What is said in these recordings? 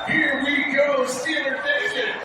Here we go, Steeler Nation.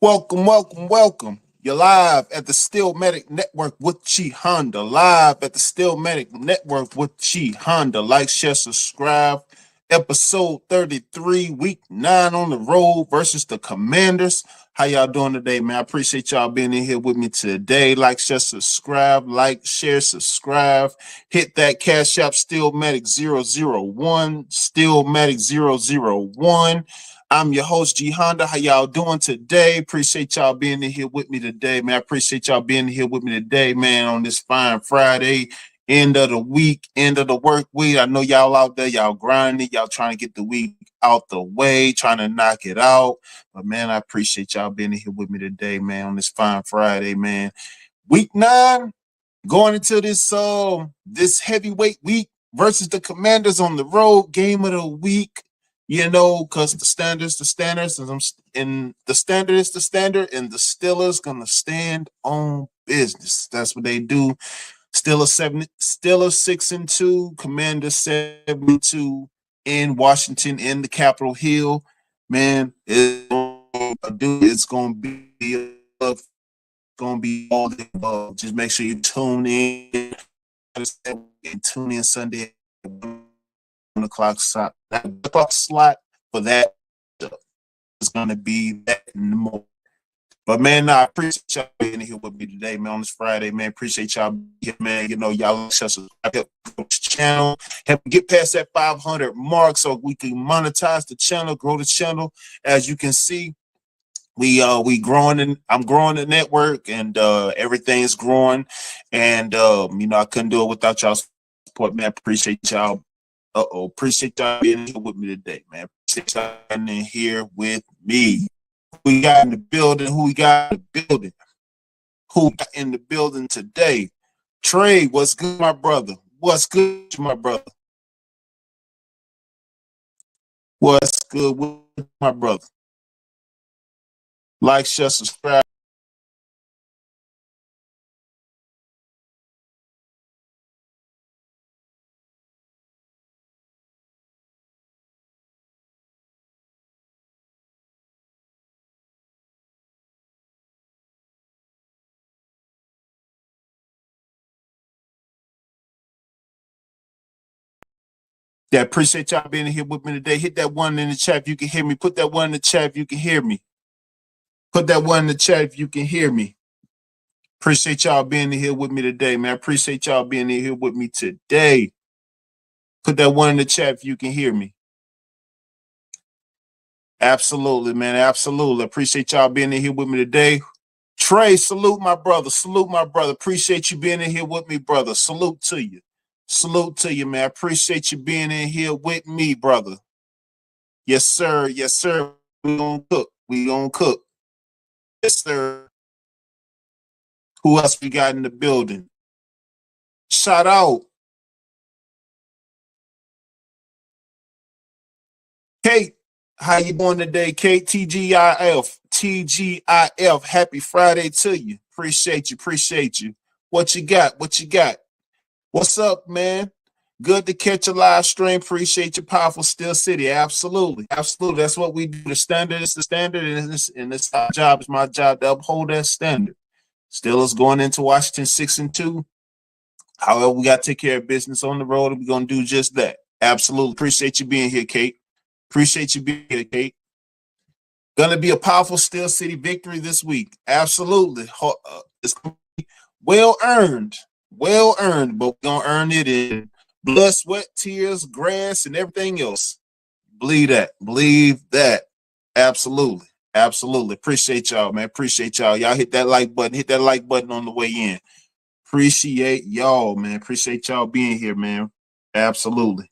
Welcome, welcome, welcome. You're live at the Steelmatic Network with Chi Honda. Live at the Steelmatic Network with Chi Honda. Like, share, subscribe. Episode 33, week 9 on the road versus the Commanders. How y'all doing today, man? I appreciate y'all being in here with me today. Like, share, subscribe. Like, share, subscribe. Hit that Cash App Steelmatic 001. Steelmatic 001. I'm your host, G Honda. How y'all doing today? Appreciate y'all being in here with me today, man. I appreciate y'all being here with me today, man, on this fine Friday, end of the week, end of the work week. I know y'all out there, y'all grinding, y'all trying to get the week out the way, trying to knock it out. But, man, I appreciate y'all being in here with me today, man, on this fine Friday, man. Week 9, going into this heavyweight week versus the Commanders on the road, game of the week. You know, because the standard and the standard is the standard, and the Steelers gonna stand on business. That's what they do. Steelers 6-2, Commanders 7-2 in Washington in the Capitol Hill. Man, it's gonna be a gonna be all the above. Just make sure you tune in and tune in Sunday at 1 o'clock slot. That 1 o'clock slot for that is gonna be that in the morning. But man, I appreciate y'all being here with me today, man, on this Friday, man. Appreciate y'all being here, man. You know, y'all subscribe to the channel, help get past that 500 mark so we can monetize the channel, grow the channel. As you can see, we growing, and I'm growing the network, and everything's growing. And you know, I couldn't do it without y'all support, man. Appreciate y'all. Appreciate y'all being here with me today, man. Appreciate y'all being here with me. We got in the building, who we got in the building, who got in the building today. Trey, what's good, my brother? What's good, my brother? What's good with my brother? Like, share, subscribe. Yeah, appreciate y'all being here with me today. Hit that one in the chat if you can hear me. Put that one in the chat if you can hear me. Put that one in the chat if you can hear me. Appreciate y'all being here with me today, man. Appreciate y'all being here with me today. Put that one in the chat if you can hear me. Absolutely, man. Absolutely. Appreciate y'all being here with me today. Trey, salute my brother. Salute my brother. Appreciate you being in here with me, brother. Salute to you. Salute to you, man. Appreciate you being in here with me, brother. Yes, sir. Yes, sir. We gonna cook. We gonna cook. Yes, sir. Who else we got in the building? Shout out. Kate. How you doing today, Kate? TGIF. TGIF. Happy Friday to you. Appreciate you. Appreciate you. What you got? What you got? What's up, man? Good to catch a live stream. Appreciate your powerful Steel City. Absolutely. Absolutely. That's what we do. The standard is the standard, and it's our job. It's my job to uphold that standard. Steelers going into Washington 6-2. However, we got to take care of business on the road, and we're going to do just that. Absolutely. Appreciate you being here, Kate. Appreciate you being here, Kate. Going to be a powerful Steel City victory this week. Absolutely. It's well earned. Well earned, but we're going to earn it in blood, sweat, tears, grass, and everything else. Believe that. Believe that. Absolutely. Absolutely. Appreciate y'all, man. Appreciate y'all. Y'all hit that like button. Hit that like button on the way in. Appreciate y'all, man. Appreciate y'all being here, man. Absolutely.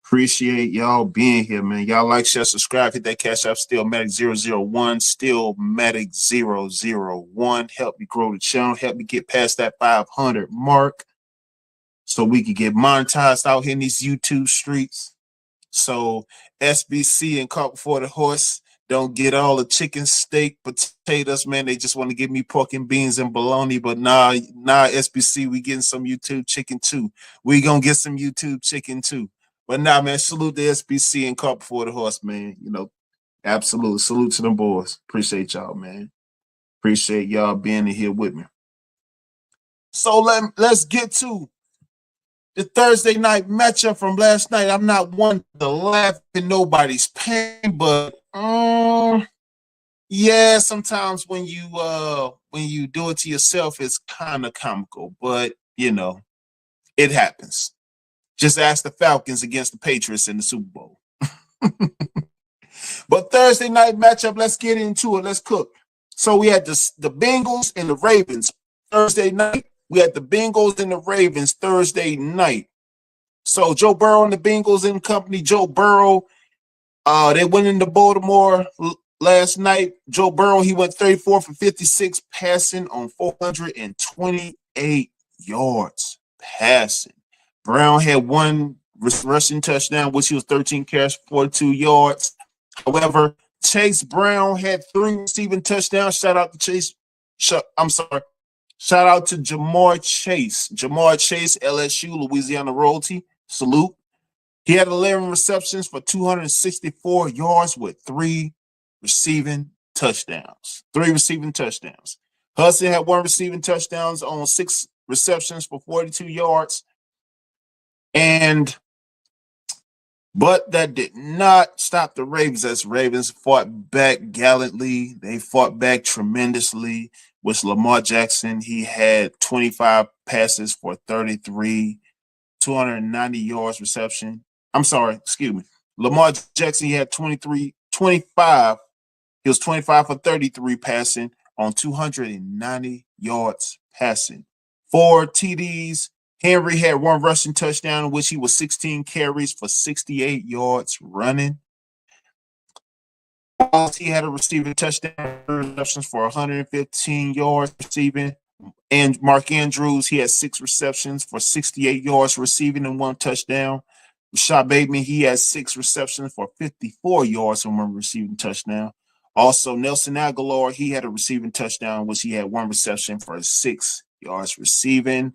Appreciate y'all being here, man. Y'all like, share, subscribe, hit that cash app, Steelmatic 001, Steelmatic 001. Help me grow the channel. Help me get past that 500 mark so we can get monetized out here in these YouTube streets. So SBC and Caught Before the Horse don't get all the chicken, steak, potatoes, man. They just want to give me pork and beans and bologna. But nah, SBC, we getting some YouTube chicken too. We gonna get some YouTube chicken too. But nah, man, salute the SBC and Caught Before the Horse, man. You know, absolutely. Salute to them boys. Appreciate y'all, man. Appreciate y'all being in here with me. So let's get to the Thursday night matchup from last night. I'm not one to laugh in nobody's pain, but yeah, sometimes when you do it to yourself, it's kind of comical. But you know, it happens. Just ask the Falcons against the Patriots in the Super Bowl. But Thursday night matchup, let's get into it. Let's cook. So we had the Bengals and the Ravens Thursday night. We had the Bengals and the Ravens Thursday night. So Joe Burrow and the Bengals in company. Joe Burrow, they went into Baltimore last night. Joe Burrow, he went 34 for 56 passing on 428 yards passing. Brown had one rushing touchdown, which he was 13 carries, 42 yards. However, Chase Brown had 3 receiving touchdowns. Shout out to Chase. Shout out to Jamar Chase. Jamar Chase, LSU, Louisiana royalty. Salute. He had 11 receptions for 264 yards with 3 receiving touchdowns. 3 receiving touchdowns. Hudson had 1 receiving touchdowns on 6 receptions for 42 yards. But that did not stop the Ravens, as Ravens fought back gallantly. They fought back tremendously. With Lamar Jackson, he had 25 passes for 33, 290 yards reception. I'm sorry, excuse me. Lamar Jackson, he had 25. He was 25 for 33 passing on 290 yards passing. 4 TDs. Henry had 1 rushing touchdown, in which he was 16 carries for 68 yards running. He had a receiving touchdown, receptions for 115 yards receiving. And Mark Andrews, he had 6 receptions for 68 yards receiving and 1 touchdown. Rashad Bateman, he had 6 receptions for 54 yards and 1 receiving touchdown. Also, Nelson Aguilar, he had a receiving touchdown, which he had 1 reception for 6 yards receiving.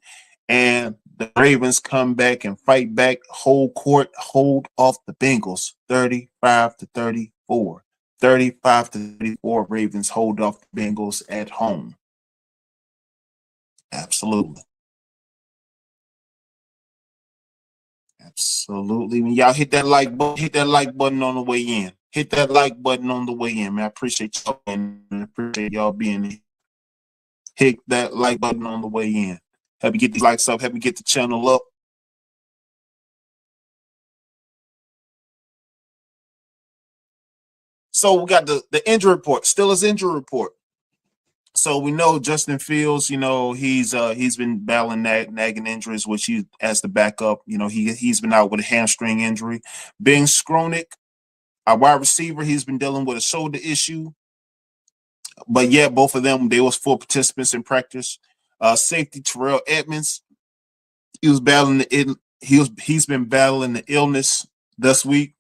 And the Ravens come back and fight back, hold off the Bengals, 35-34. 35-34, Ravens hold off the Bengals at home. Absolutely. Absolutely. When y'all hit that like button on the way in. Hit that like button on the way in, man. I appreciate y'all and appreciate y'all being here. Hit that like button on the way in. Help me get these likes up. Help me get the channel up. So we got the injury report. Steelers injury report. So we know Justin Fields, he's been battling nagging injuries, which he as the backup. He's been out with a hamstring injury. Ben Skronik, our wide receiver, he's been dealing with a shoulder issue. But yeah, both of them, they was full participants in practice. Safety Terrell Edmonds, he's been battling the illness this week.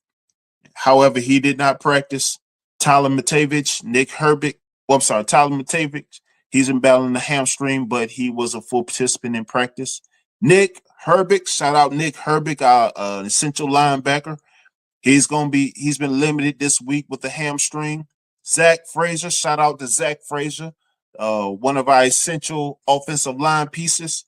However, he did not practice. Tyler Matavich, Tyler Matavich, he's been battling the hamstring, but he was a full participant in practice. Nick Herbig, shout out Nick Herbig, our essential linebacker. He's been limited this week with the hamstring. Zach Frazier, shout out to Zach Frazier, one of our essential offensive line pieces.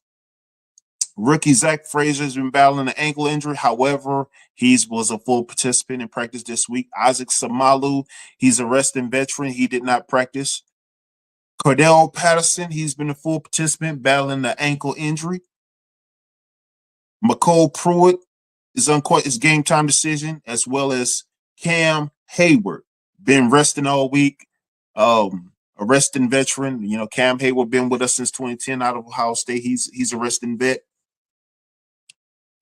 Rookie Zach Frazier has been battling an ankle injury. However, he was a full participant in practice this week. Isaac Samalu, he's a resting veteran. He did not practice. Cordell Patterson, he's been a full participant battling the ankle injury. McCole Pruitt is game time decision, as well as Cam Hayward, been resting all week. A resting veteran. Cam Hayward been with us since 2010 out of Ohio State. He's a resting vet.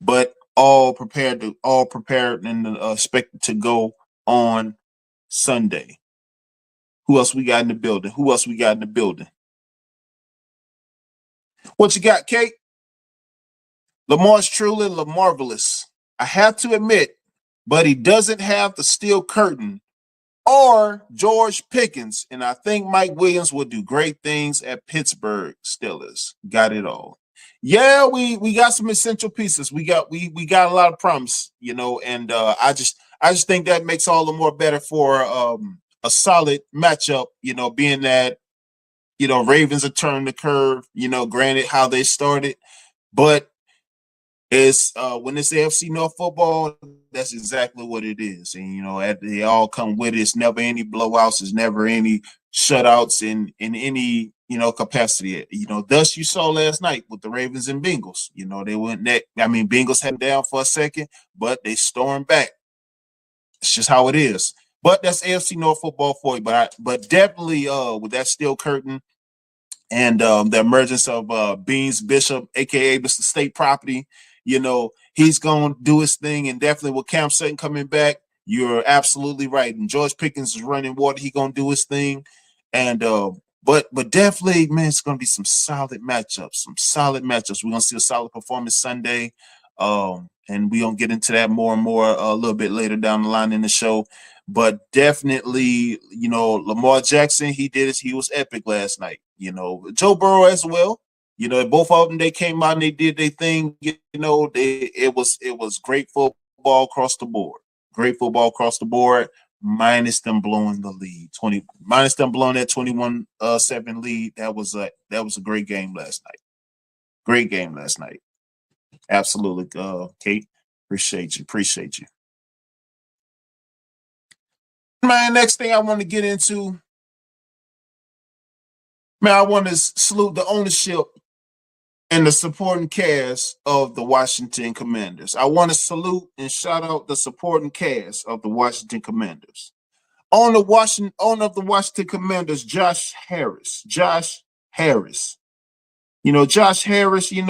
But all prepared and expected to go on Sunday. Who else we got in the building? What you got, Kate? Lamar's truly Lamarvelous. I have to admit, but he doesn't have the steel curtain or George Pickens, and I think Mike Williams will do great things at Pittsburgh Steelers. Got it all. Yeah, we got some essential pieces. We got a lot of promise, and I just think that makes all the more better for a solid matchup. Being that Ravens are turning the curve. Granted how they started, but it's when it's AFC North football, that's exactly what it is. And they all come with it. It's never any blowouts, it's never any shutouts in any capacity. Thus you saw last night with the Ravens and Bengals. They went Bengals had them down for a second, but they stormed back. It's just how it is. But that's AFC North football for you. But definitely with that steel curtain and the emergence of Beans Bishop, aka Mr. State Property, he's going to do his thing. And definitely with Cam Sutton coming back, you're absolutely right. And George Pickens is running water. He's going to do his thing. And but definitely, man, it's going to be some solid matchups. We're going to see a solid performance Sunday. And we're going to get into that more and more a little bit later down the line in the show. But definitely, Lamar Jackson, he was epic last night. Joe Burrow as well. Both of them, they came out and they did their thing. It was great football across the board. minus them blowing the lead. 20 minus them blowing that 21-7 lead. That was a great game last night. Great game last night. Absolutely, Kate. Appreciate you. Appreciate you. Man, next thing I want to get into, man, I want to salute the ownership and the supporting cast of the Washington Commanders. I want to salute and shout out the supporting cast of the Washington Commanders. Owner of the Washington Commanders, Josh Harris. Josh Harris. Josh Harris, he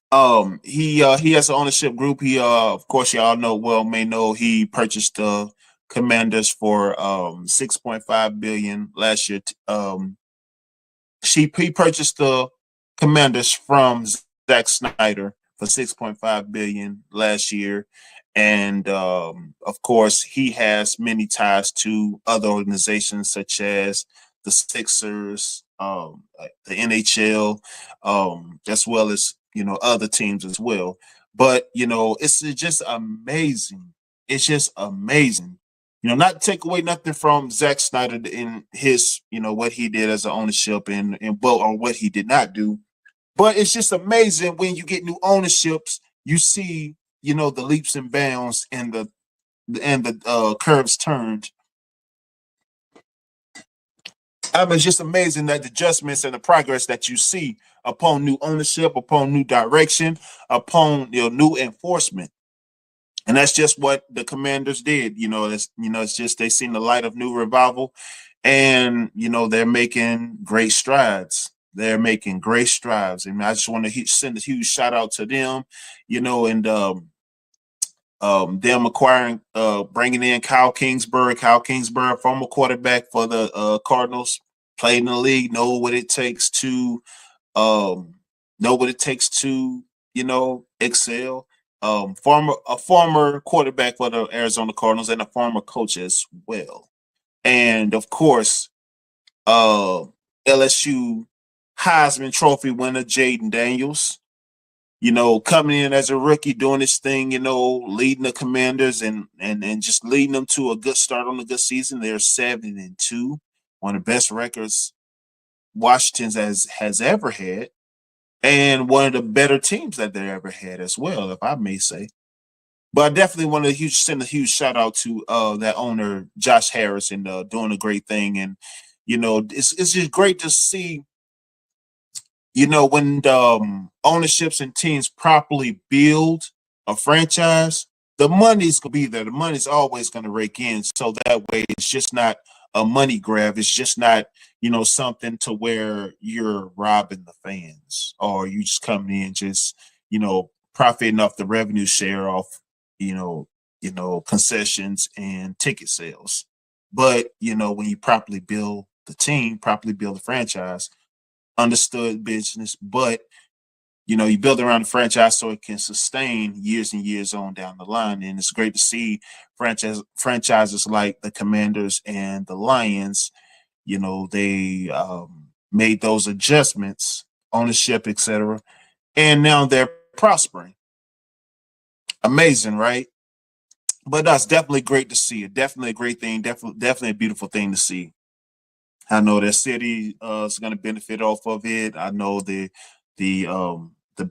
has an ownership group. He of course y'all may know he purchased the Commanders for 6.5 billion last year. He purchased the Commanders from Zack Snyder for 6.5 billion last year, and of course he has many ties to other organizations such as the Sixers, the NHL, as well as other teams as well. But it's just amazing. It's just amazing. Not to take away nothing from Zack Snyder in his, what he did as an ownership and or what he did not do. But it's just amazing when you get new ownerships, you see, the leaps and bounds and the curves turned. It's just amazing that the adjustments and the progress that you see upon new ownership, upon new direction, upon new enforcement. And that's just what the Commanders did. It's just they seen the light of new revival, and they're making great strides. They're making great strides, and I just want to send a huge shout out to them. And them acquiring, bringing in Kyle Kingsbury. Kyle Kingsbury, former quarterback for the Cardinals, played in the league, know what it takes to um, excel. A former quarterback for the Arizona Cardinals and a former coach as well. And of course, uh, LSU Heisman Trophy winner Jaden Daniels, coming in as a rookie, doing his thing, leading the Commanders and just leading them to a good start on a good season. They're 7-2, one of the best records Washington's has ever had, and one of the better teams that they ever had as well, if I may say. But I definitely want to send a huge shout out to that owner, Josh Harris, and doing a great thing. And it's just great to see. When the ownerships and teams properly build a franchise, the money's gonna be there. The money's always gonna rake in. So that way, it's just not a money grab. It's just not something to where you're robbing the fans or you just coming in just profiting off the revenue share off concessions and ticket sales. But when you properly build the team, properly build the franchise, understood business, but you build around the franchise so it can sustain years and years on down the line. And it's great to see franchises like the Commanders and the Lions. They made those adjustments, ownership, etc., and now they're prospering. Amazing, right? But that's definitely great to see. Definitely a great thing. Definitely a beautiful thing to see. I know that city is going to benefit off of it. I know the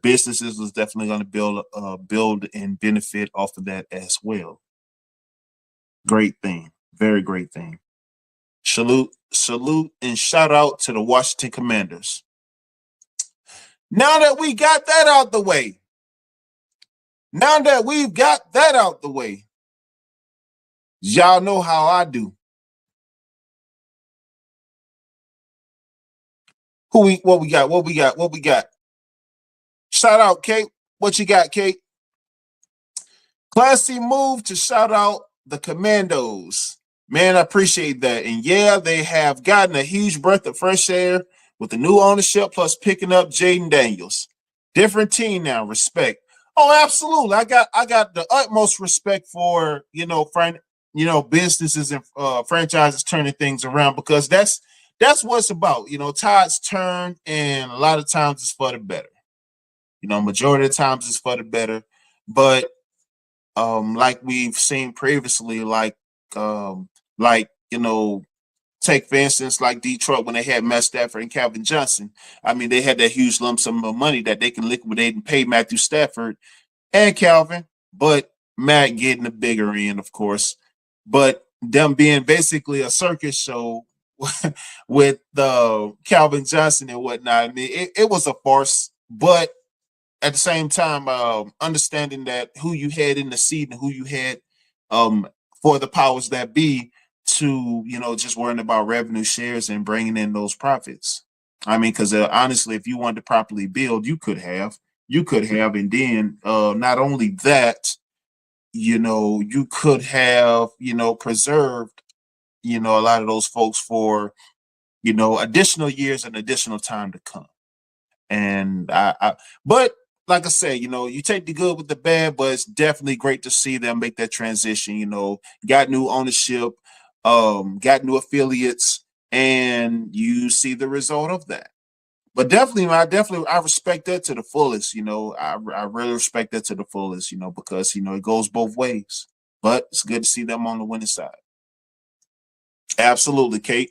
businesses was definitely going to build and benefit off of that as well. Great thing, very great thing. Salute, and shout out to the Washington Commanders. Now that we got that out the way, y'all know how I do. What we got? Shout out, Kate. What you got, Kate? Classy move to shout out the Commandos. Man, I appreciate that. And yeah, they have gotten a huge breath of fresh air with the new ownership plus picking up Jaden Daniels. Different team now, respect. Oh, absolutely. I got the utmost respect for, businesses and franchises turning things around, because that's what it's about. Tides turn, and a lot of times it's for the better. Majority of the times it's for the better. But like we've seen previously, like like take for instance like Detroit when they had Matt Stafford and Calvin Johnson. I mean, they had that huge lump sum of money that they can liquidate and pay Matthew Stafford and Calvin, but Matt getting the bigger end, of course. But them being basically a circus show with Calvin Johnson and whatnot. I mean, it was a farce, but at the same time, understanding that who you had in the seat and who you had um, for the powers that be to, just worrying about revenue shares and bringing in those profits. I mean, because honestly, if you wanted to properly build, you could have, and then not only that, you could have, preserved, a lot of those folks for, additional years and additional time to come. And but like I said, you take the good with the bad, but it's definitely great to see them make that transition. Got new ownership, got new affiliates, and you see the result of that. But definitely, I respect that to the fullest. I really respect that to the fullest. Because it goes both ways. But it's good to see them on the winning side. Absolutely, Kate.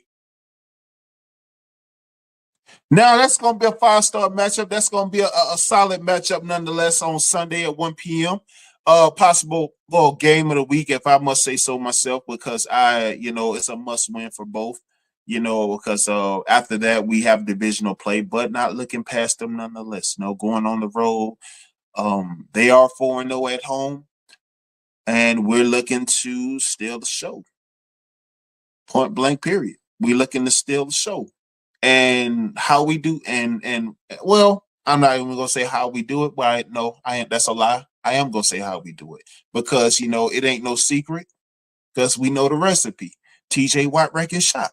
Now that's going to be a five-star matchup. That's going to be a solid matchup nonetheless on Sunday at 1 p.m. Possible well game of the week, if I must say so myself, because it's a must-win for both. Because after that we have divisional play, but not looking past them nonetheless. Going on the road. They are 4-0 at home, and we're looking to steal the show. Point blank. Period. We're looking to steal the show. And how we do and well, I'm not even gonna say how we do it, but I ain't, that's a lie. I am gonna say how we do it because it ain't no secret because we know the recipe. TJ Watt wrecking shot.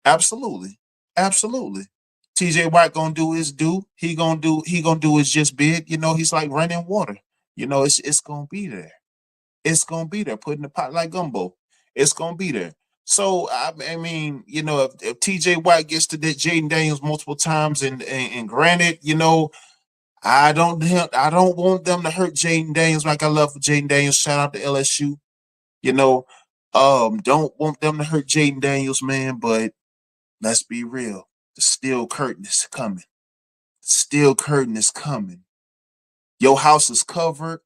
Absolutely. Absolutely. TJ Watt gonna do his do. He gonna do his just big. He's like running water. It's gonna be there. It's gonna be there. Put in the pot like gumbo. It's gonna be there. So I mean, if TJ White gets to that Jaden Daniels multiple times, and granted, I don't want them to hurt Jaden Daniels like I love for Jaden Daniels. Shout out to LSU. You know, don't want them to hurt Jaden Daniels, man. But let's be real, the steel curtain is coming. The steel curtain is coming. Your house is covered,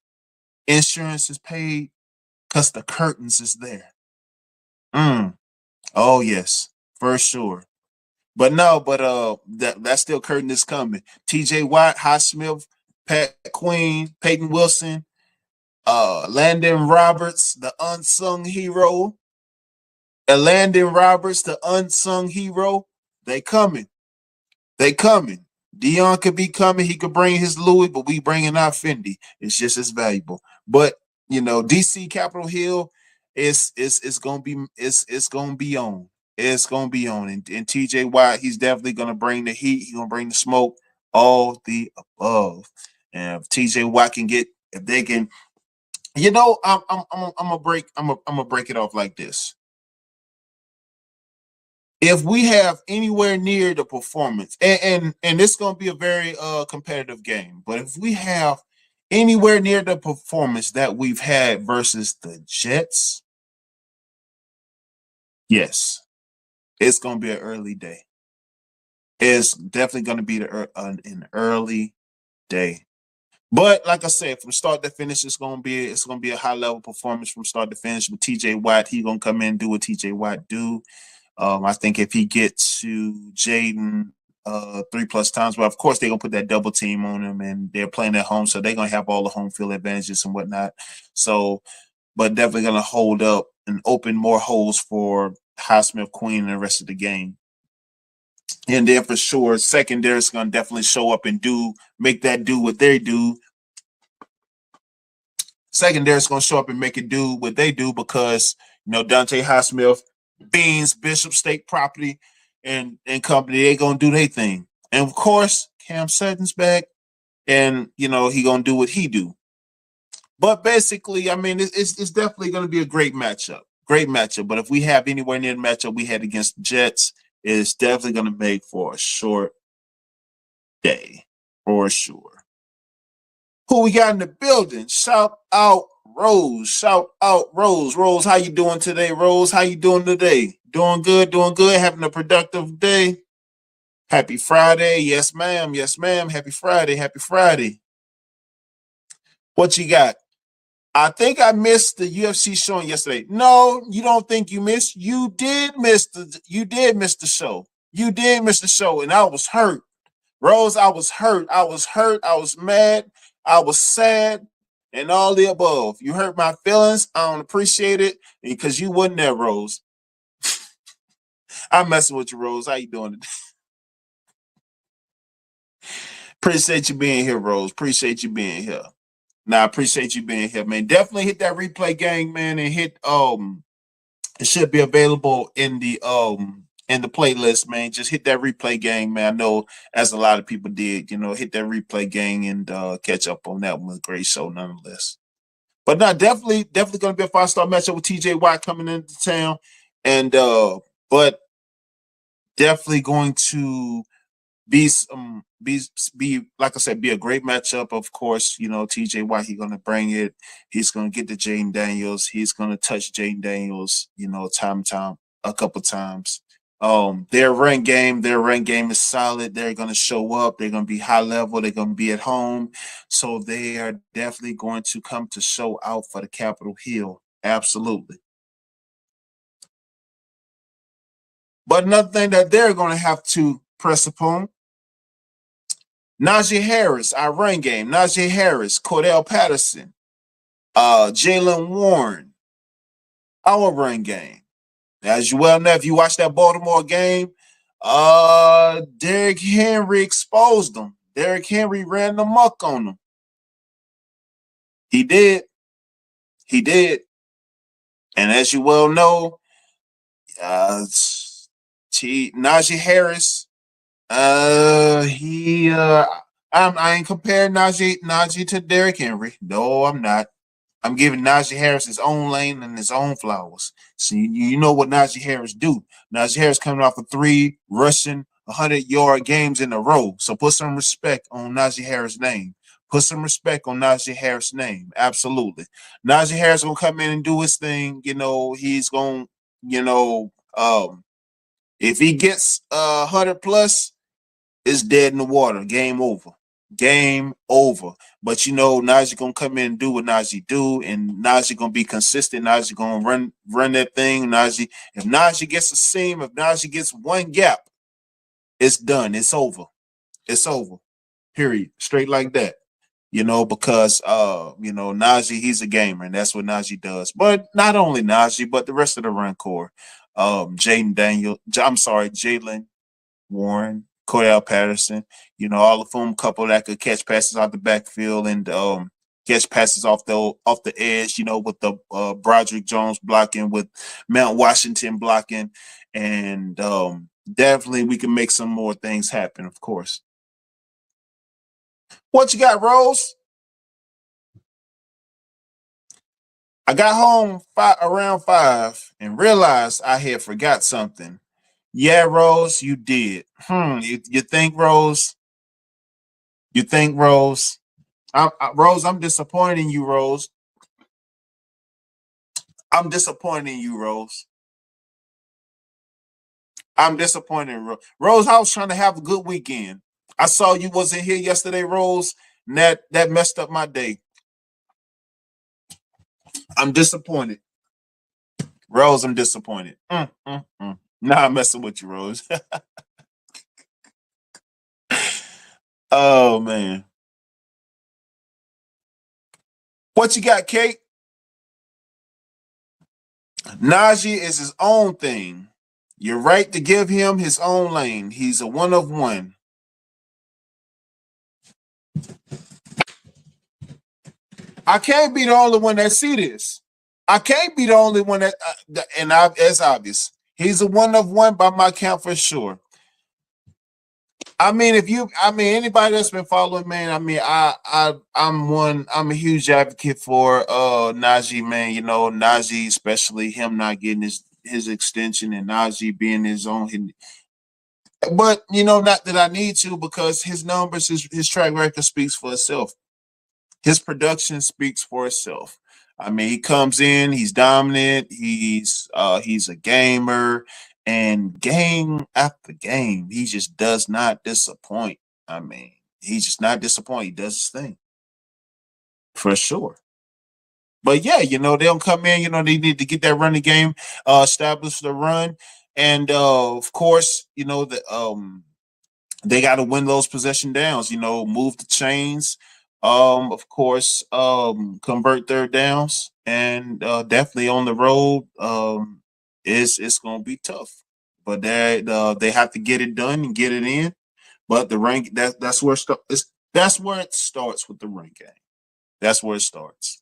insurance is paid, cause the curtains is there. Mm. Oh yes, for sure. But no, but that still curtain is coming. T.J. Watt, Highsmith, Pat Queen, Peyton Wilson, Landon Roberts, the unsung hero, Landon Roberts, the unsung hero. They coming. They coming. Dion could be coming. He could bring his Louis, but we bringing our Fendi. It's just as valuable. But DC Capitol Hill is gonna be it's gonna be on. It's gonna be on. And TJ Watt, he's definitely gonna bring the heat. He's gonna bring the smoke. All the above. And if TJ Watt can get, if they can, I'm gonna break it off like this. If we have anywhere near the performance, and it's going to be a very competitive game, but if we have anywhere near the performance that we've had versus the Jets, yes, it's going to be an early day. It's definitely going to be an early day. But like I said, from start to finish, it's gonna be a high level performance from start to finish. With TJ Watt, he gonna come in and do what TJ Watt do. I think if he gets to Jaden 3+ times, well, of course they're gonna put that double team on him, and they're playing at home, so they're gonna have all the home field advantages and whatnot. So, but definitely gonna hold up and open more holes for Highsmith Queen and the rest of the game. And then for sure, secondary is gonna definitely show up and make that do what they do. Secondary is gonna show up and make it do what they do because Dante Highsmith, Beans, Bishop State Property, and company, they gonna do their thing. And of course, Cam Sutton's back, and he gonna do what he do. But basically, I mean, it's definitely gonna be a great matchup. Great matchup. But if we have anywhere near the matchup we had against the Jets, it's definitely gonna make for a short day, for sure. Who we got in the building? Shout out Rose. Shout out Rose. Rose, how you doing today? Rose, how you doing today? Doing good, doing good. Having a productive day. Happy Friday. Yes, ma'am. Yes, ma'am. Happy Friday. Happy Friday. What you got? I think I missed the UFC showing yesterday. No, you don't think you missed. You did miss the show. You did miss the show, and I was hurt. Rose, I was hurt. I was hurt. I was mad. I was sad, and all the above. You hurt my feelings. I don't appreciate it because you wasn't there, Rose. I'm messing with you, Rose. How you doing today? Appreciate you being here, Rose. Appreciate you being here. Nah, I appreciate you being here, man. Definitely hit that replay gang, man, and hit it should be available in the playlist, man. Just hit that replay gang, man. I know as a lot of people did, hit that replay gang and catch up on that one. Great show nonetheless. But not definitely gonna be a 5-star matchup with TJ Watt coming into town. And but definitely going to be some be like I said, be a great matchup. Of course, TJ Watt, he's gonna bring it. He's gonna get to Jaden Daniels. He's gonna touch Jaden Daniels, time a couple times. Their run game is solid. They're gonna show up. They're gonna be high level. They're gonna be at home. So they are definitely going to come to show out for the Capitol Hill. Absolutely. But another thing that they're gonna have to press upon, Najee Harris, our run game. Najee Harris, Cordell Patterson, Jalen Warren, our run game. As you well know, if you watch that Baltimore game, Derrick Henry exposed them. Derrick Henry ran the muck on them. He did. He did. And as you well know, Najee Harris, I ain't comparing Najee to Derrick Henry. No, I'm not. I'm giving Najee Harris his own lane and his own flowers. So you know what Najee Harris do. Najee Harris coming off of 3 rushing 100-yard games in a row. So put some respect on Najee Harris' name. Put some respect on Najee Harris' name. Absolutely. Najee Harris gonna come in and do his thing. He's gonna, if he gets 100 plus, it's dead in the water. Game over. Game over. But Najee gonna come in and do what Najee do, and Najee gonna be consistent. Najee gonna run that thing. If Najee gets a seam, if Najee gets one gap, it's done. It's over. It's over. Period. Straight like that. Because Najee, he's a gamer, and that's what Najee does. But not only Najee, but the rest of the run core. Jalen Warren, Cordell Patterson, all of them couple that could catch passes out the backfield and catch passes off the edge, with the Broderick Jones blocking, with Mount Washington blocking, and definitely we can make some more things happen, of course. What you got, Rose? I got home around 5 and realized I had forgot something. Yeah, Rose, you did. You think, Rose? You think, Rose? Rose, I'm disappointed in you, Rose. I'm disappointed in you, Rose. I'm disappointed in Rose. Rose, I was trying to have a good weekend. I saw you wasn't here yesterday, Rose, and that messed up my day. I'm disappointed. Rose, I'm disappointed. Nah, I'm messing with you, Rose. Oh, man. What you got, Kate? Najee is his own thing. You're right to give him his own lane. He's a one of one. I can't be the only one that see this. I can't be the only one it's obvious. He's a one of one by my count for sure. Anybody that's been following, man. I'm a huge advocate for Najee, man. Najee, especially him not getting his extension and Najee being his own. But not that I need to, because his numbers, his track record speaks for itself. His production speaks for itself. I mean, he comes in, he's dominant, he's a gamer, and game after game, he just does not disappoint. I mean, he's just not disappoint. He does his thing for sure. But yeah, they don't come in. They need to get that running game established, the run, and of course, they got to win those possession downs. Move the chains. Of course, convert third downs, and definitely on the road. It's going to be tough, but they have to get it done and get it in. But the rank that's where it starts with the rank game. That's where it starts.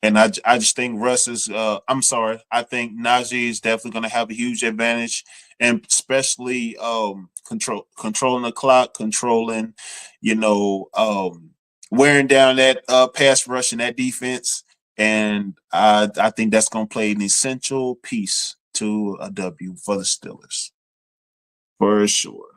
And I just think Russ is I'm sorry, I think Najee is definitely gonna have a huge advantage, and especially controlling the clock, controlling, you know, wearing down that pass rush and that defense. And I think that's gonna play an essential piece to a W for the Steelers. For sure.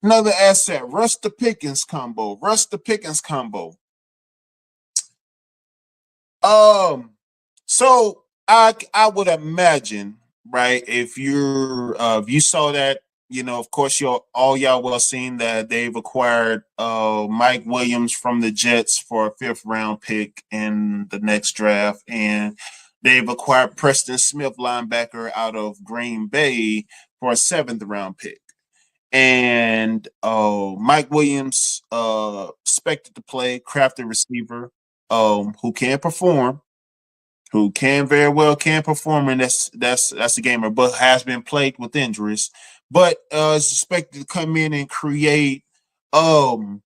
Another asset, Russ the Pickens combo. Russ the Pickens combo. Um, so I would imagine, right, if you saw that, of course all y'all well seen that they've acquired Mike Williams from the Jets for a fifth round pick in the next draft, and they've acquired Preston Smith, linebacker out of Green Bay, for a seventh round pick. And Mike Williams, expected to play, crafted receiver, who can perform, who can very well can perform, and that's a gamer, but has been plagued with injuries, but is expected to come in and create um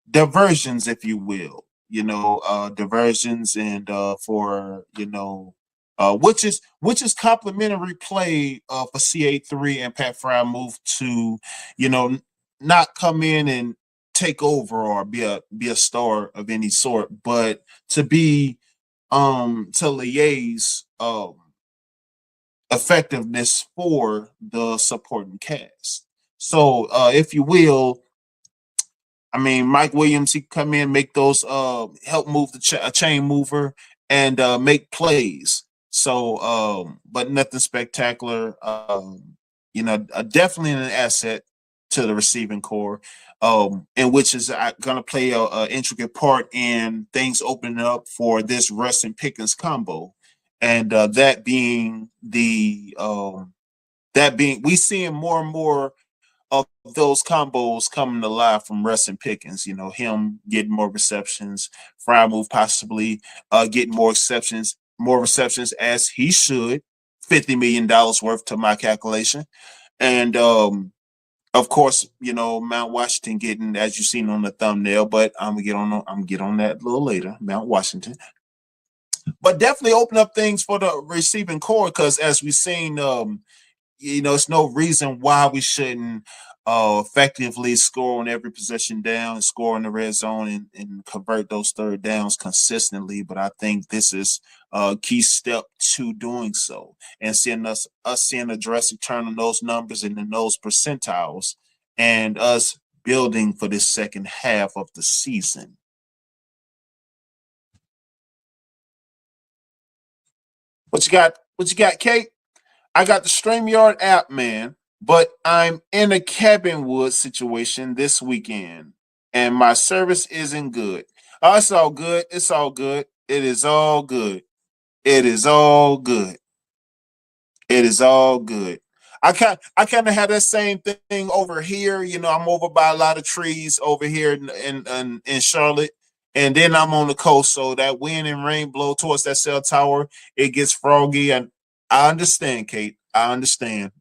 diversions, if you will, diversions, and for which is complimentary play for CA3 and Pat Fry move to, you know, not come in and take over or be a star of any sort, but to be to liaise effectiveness for the supporting cast. So if you will, I mean, Mike Williams, he come in, make those, help move the a chain mover, and make plays. So, but nothing spectacular. Definitely an asset to the receiving core, and which is going to play a intricate part in things opening up for this Russ and Pickens combo, and that being we seeing more and more of those combos coming to life from Russ and Pickens. Him getting more receptions, Fry move possibly getting more receptions as he should. $50 million worth to my calculation. And of course, Mount Washington getting, as you seen on the thumbnail, but I'm gonna get on that a little later. Mount Washington. But definitely open up things for the receiving core, because as we've seen, it's no reason why we shouldn't effectively score on every possession down, score in the red zone, and convert those third downs consistently. But I think this is a key step to doing so, and seeing us seeing a drastic turn on those numbers and in those percentiles, and us building for this second half of the season. What you got? What you got, Kate? I got the StreamYard app, man, but I'm in a cabin wood situation this weekend, and my service isn't good. Oh, it's all good. It's all good. It is all good. It is all good. It is all good. I kind of have that same thing over here. I'm over by a lot of trees over here in Charlotte, and then I'm on the coast, so that wind and rain blow towards that cell tower. It gets froggy, and I understand, Kate. I understand.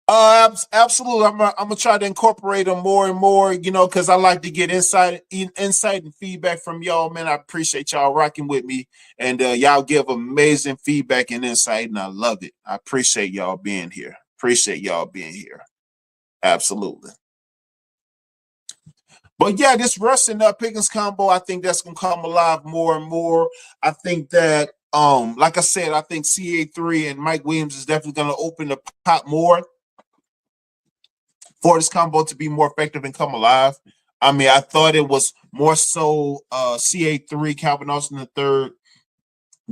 Absolutely. I'm gonna try to incorporate them more and more, because I like to get insight and feedback from y'all, man. I appreciate y'all rocking with me, and y'all give amazing feedback and insight, and I love it. I appreciate y'all being here. Appreciate y'all being here. Absolutely. But yeah, this Russ and Pickens combo, I think that's gonna come alive more and more. I think that Like I said, I think CA3 and Mike Williams is definitely going to open the pot more for this combo to be more effective and come alive. I mean, I thought it was more so CA3, Calvin Austin the third,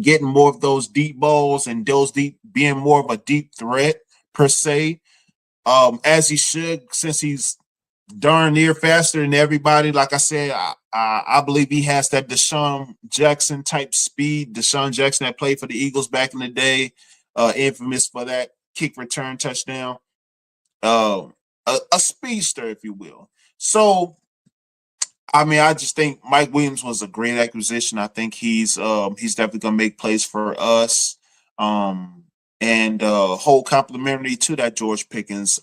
getting more of those deep balls and those deep being more of a deep threat per se. As he should, since he's darn near faster than everybody. Like I said, I believe he has that Deshaun Jackson type speed. Deshaun Jackson that played for the Eagles back in the day, infamous for that kick return touchdown. Uh, a speedster, if you will. So, I mean, I just think Mike Williams was a great acquisition. I think he's definitely gonna make plays for us. Um, and whole complimentary to that George Pickens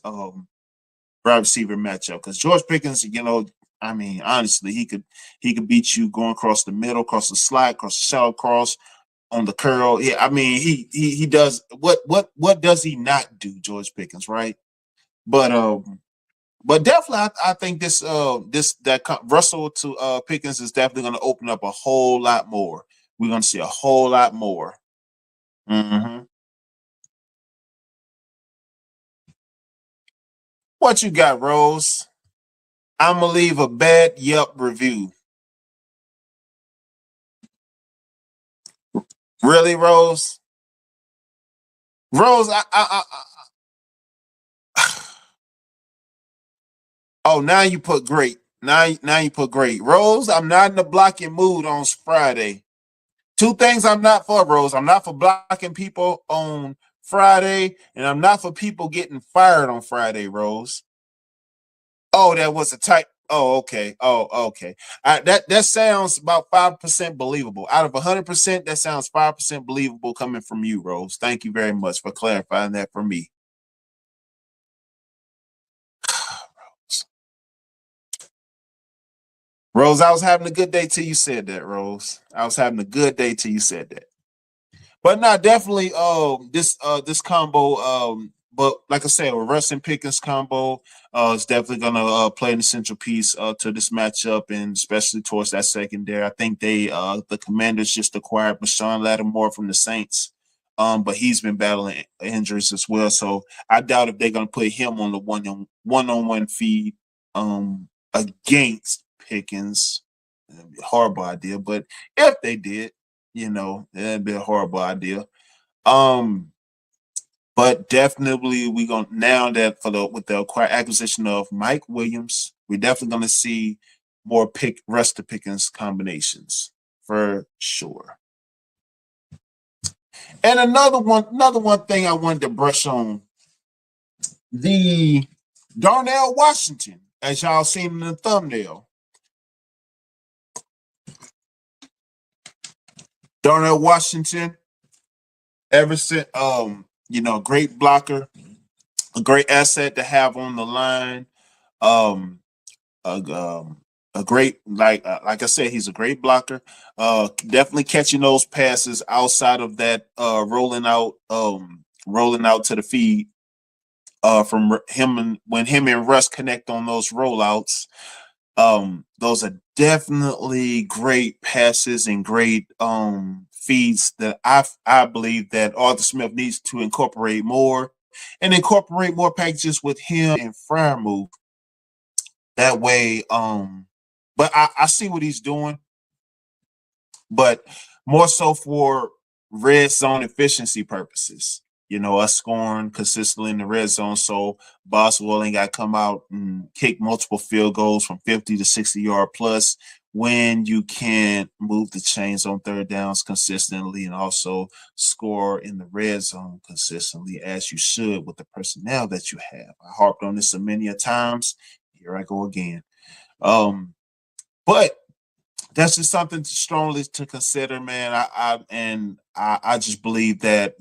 wide receiver matchup because George Pickens, I mean, honestly, he could beat you going across the middle, across the slot, across the shallow cross, on the curl. Yeah, I mean, he does what does he not do, George Pickens, right? But definitely, I think Russell to Pickens is definitely going to open up a whole lot more. We're going to see a whole lot more. Mm-hmm. What you got, Rose? I'm gonna leave a bad Yelp review. Really, Rose? Rose, oh, now you put great. Now you put great. Rose, I'm not in the blocking mood on Friday. Two things I'm not for, Rose. I'm not for blocking people on Friday, and I'm not for people getting fired on Friday, Rose. Oh, that was a type. Oh, okay. Oh, okay. That sounds about 5% believable. Out of 100%, that sounds 5% believable coming from you, Rose. Thank you very much for clarifying that for me. Rose, I was having a good day till you said that, Rose. I was having a good day till you said that. But not definitely this combo but like I said, a Russ and Pickens combo is definitely gonna play an essential piece to this matchup and especially towards that secondary. I think the Commanders just acquired Marshawn Lattimore from the Saints. But he's been battling injuries as well. So I doubt if they're gonna put him on the one-on-one feed against Pickens. It'd be a horrible idea, but if they did, that'd be a horrible idea. Um, but definitely we gonna now that with the acquisition of Mike Williams, we're definitely gonna see more rest of Pickens combinations for sure. And another one thing I wanted to brush on the Darnell Washington, as y'all seen in the thumbnail. Darnell Washington, ever since great blocker, a great asset to have on the line. Um, a, um, a great like I said, he's a great blocker. Definitely catching those passes outside of that rolling out to the feed. From him and when him and Russ connect on those rollouts, those are definitely great passes and great feeds that I believe that Arthur Smith needs to incorporate more and incorporate more packages with him and Fryer that way. But I see what he's doing, but more so for red zone efficiency purposes. Us scoring consistently in the red zone. So Boswell ain't got to come out and kick multiple field goals from 50 to 60-yard plus when you can move the chains on third downs consistently and also score in the red zone consistently as you should with the personnel that you have. I harped on this a many a times. Here I go again. But that's just something strongly to consider, man. I just believe that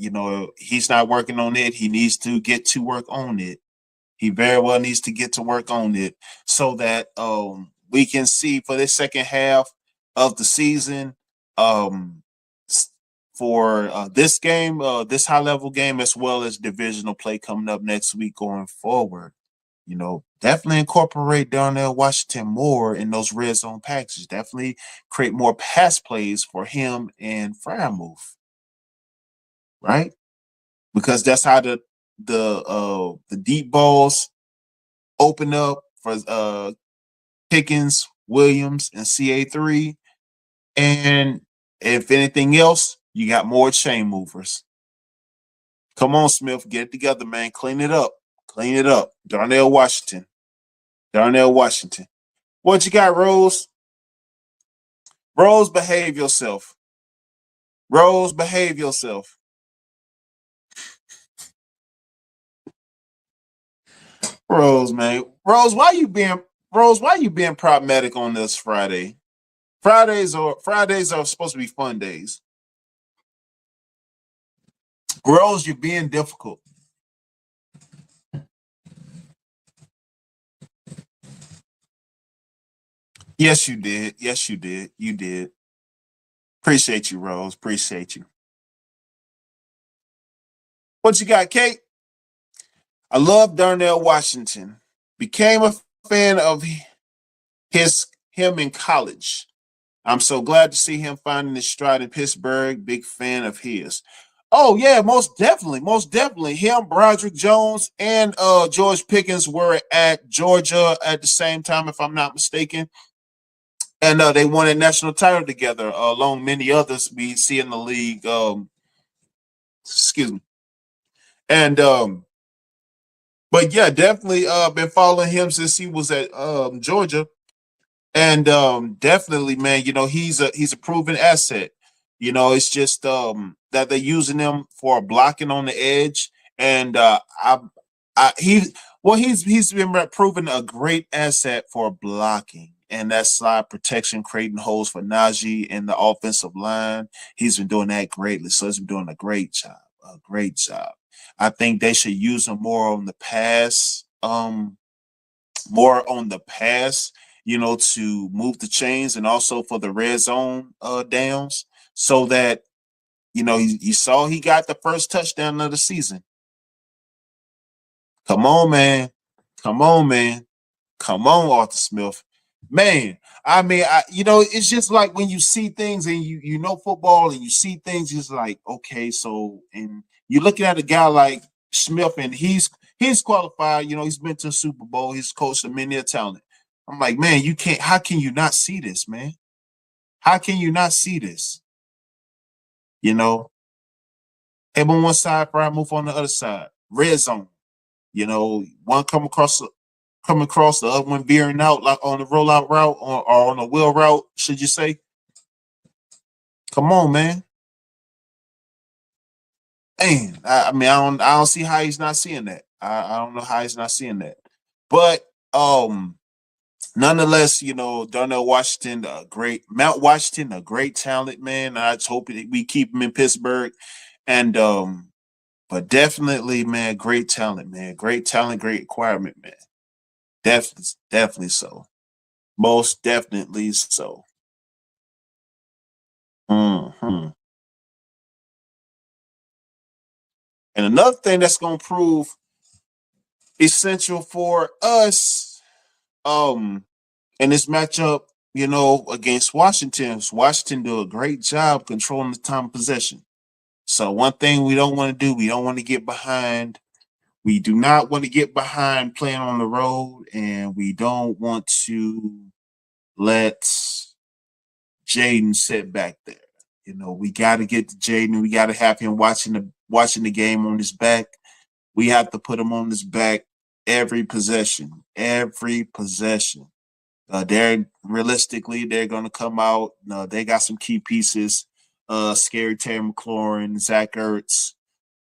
he's not working on it. He needs to get to work on it. He very well needs to get to work on it so that we can see for this second half of the season for this game, this high level game, as well as divisional play coming up next week going forward. Definitely incorporate Darnell Washington more in those red zone packages. Definitely create more pass plays for him and Fryer. right? Because that's how the deep balls open up for Pickens, Williams, and CA3. And if anything else, you got more chain movers. Come on, Smith, get it together, man. Clean it up. Clean it up. Darnell Washington. Darnell Washington. What you got, Rose? Rose, behave yourself. Rose, behave yourself. Rose, man. Rose, why you being problematic on this Friday? Fridays are supposed to be fun days. Rose, you're being difficult. Yes, you did. Yes, you did. You did. Appreciate you, Rose. Appreciate you. What you got, Kate? I love Darnell Washington. Became a fan of him in college. I'm so glad to see him finding his stride in Pittsburgh. Big fan of his. Oh yeah, most definitely, most definitely. Him, Broderick Jones, and George Pickens were at Georgia at the same time, if I'm not mistaken. And they won a national title together, along many others we see in the league. Excuse me. And but yeah, definitely been following him since he was at Georgia. And definitely, man, he's a proven asset. It's just that they're using him for blocking on the edge, and he's been proven a great asset for blocking and that slide protection, creating holes for Najee in the offensive line. He's been doing that greatly, so he's been doing a great job. A great job. I think they should use him more on the pass. More on the pass, to move the chains and also for the red zone downs so that, you saw he got the first touchdown of the season. Come on, man. Come on, man. Come on, Arthur Smith. Man, I mean, it's just like when you see things and you know football and you see things, it's like, okay, so and you're looking at a guy like Smith and he's qualified, he's been to the Super Bowl, he's coached a many a talent. I'm like, man, you can't how can you not see this, man? How can you not see this? You know, him on one side, Fry move on the other side. Red zone. One come across the other one veering out like on the rollout route or on the wheel route, should you say? Come on, man. Man, I mean, I don't see how he's not seeing that. I don't know how he's not seeing that. But nonetheless, Darnell Washington, a great Mount Washington, a great talent, man. I just hope that we keep him in Pittsburgh. And but definitely, man, great talent, man. Great talent, great requirement, man. Definitely so. Most definitely so. Mhm. And another thing that's gonna prove essential for us, in this matchup, against Washington. Washington do a great job controlling the time of possession. So one thing we don't want to do, we don't want to get behind. We do not want to get behind playing on the road, and we don't want to let Jaden sit back there. We got to get to Jaden. We got to have him watching the game on his back. We have to put him on his back every possession, every possession. They're going to come out. They got some key pieces. Scary Terry McLaurin, Zach Ertz,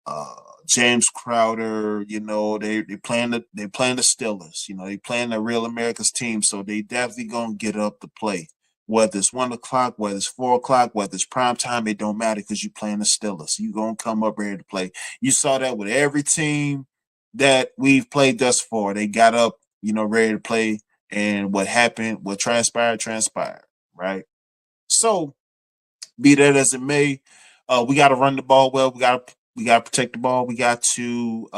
uh, James Crowder. They playing the Steelers. They playing the real America's team. So they definitely gonna get up to play. Whether it's 1 o'clock, whether it's 4 o'clock, whether it's prime time, it don't matter because you playing the Steelers. You gonna come up ready to play. You saw that with every team that we've played thus far. They got up, ready to play, and what happened, what transpired, right? So be that as it may, we got to run the ball well. We got to protect the ball. We got to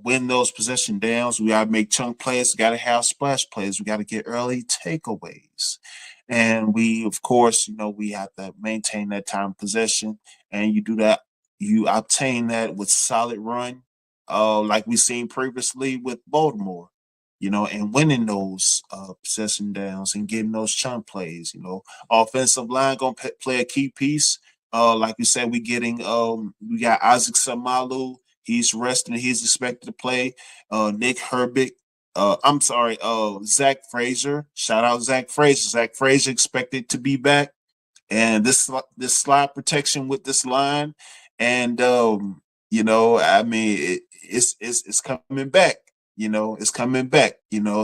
win those possession downs. We got to make chunk plays. We got to have splash plays. We got to get early takeaways, and we, of course, we have to maintain that time of possession. And you do that you obtain that with solid run, like we seen previously with Baltimore, and winning those possession downs and getting those chunk plays. Offensive line gonna play a key piece. Like we said, we got Isaac Samalu. He's resting. He's expected to play. Nick Herbig. I'm sorry. Zach Frazier. Shout out Zach Frazier. Zach Frazier expected to be back, and this slide protection with this line, and I mean, it's coming back. It's coming back.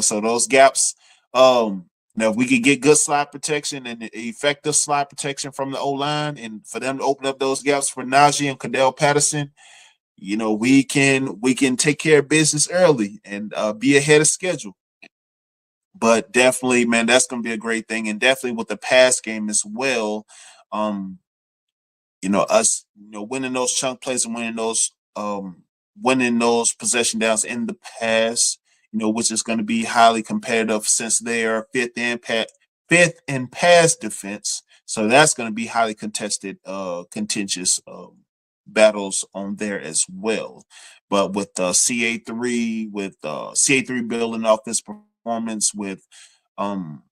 So those gaps. Now, if we could get good slide protection and effective slide protection from the O line, and for them to open up those gaps for Najee and Cadell Patterson, we can take care of business early and be ahead of schedule. But definitely, man, that's going to be a great thing, and definitely with the pass game as well. Um, us, winning those chunk plays and winning those possession downs in the pass, which is going to be highly competitive since they are fifth in pass defense. So that's going to be highly contested, contentious battles on there as well. But with CA3 building off this performance with um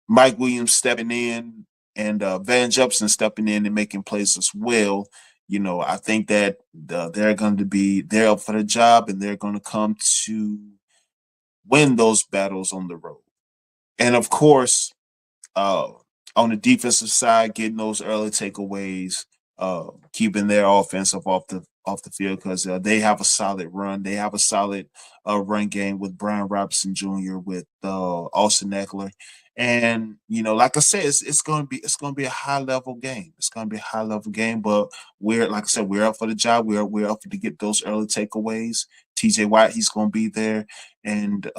Mike Williams stepping in and Van Jefferson stepping in and making plays as well. I think that they're going to be there up for the job, and they're going to come to win those battles on the road. And of course, uh, on the defensive side, getting those early takeaways, keeping their offensive off the field because they have a solid run. They have a solid run game with Brian Robinson Jr. with Austin Eckler, and like I said, it's gonna be a high level game. It's gonna be a high level game, but we're like I said, we're up for the job. We're up to get those early takeaways. T.J. Watt, he's gonna be there, and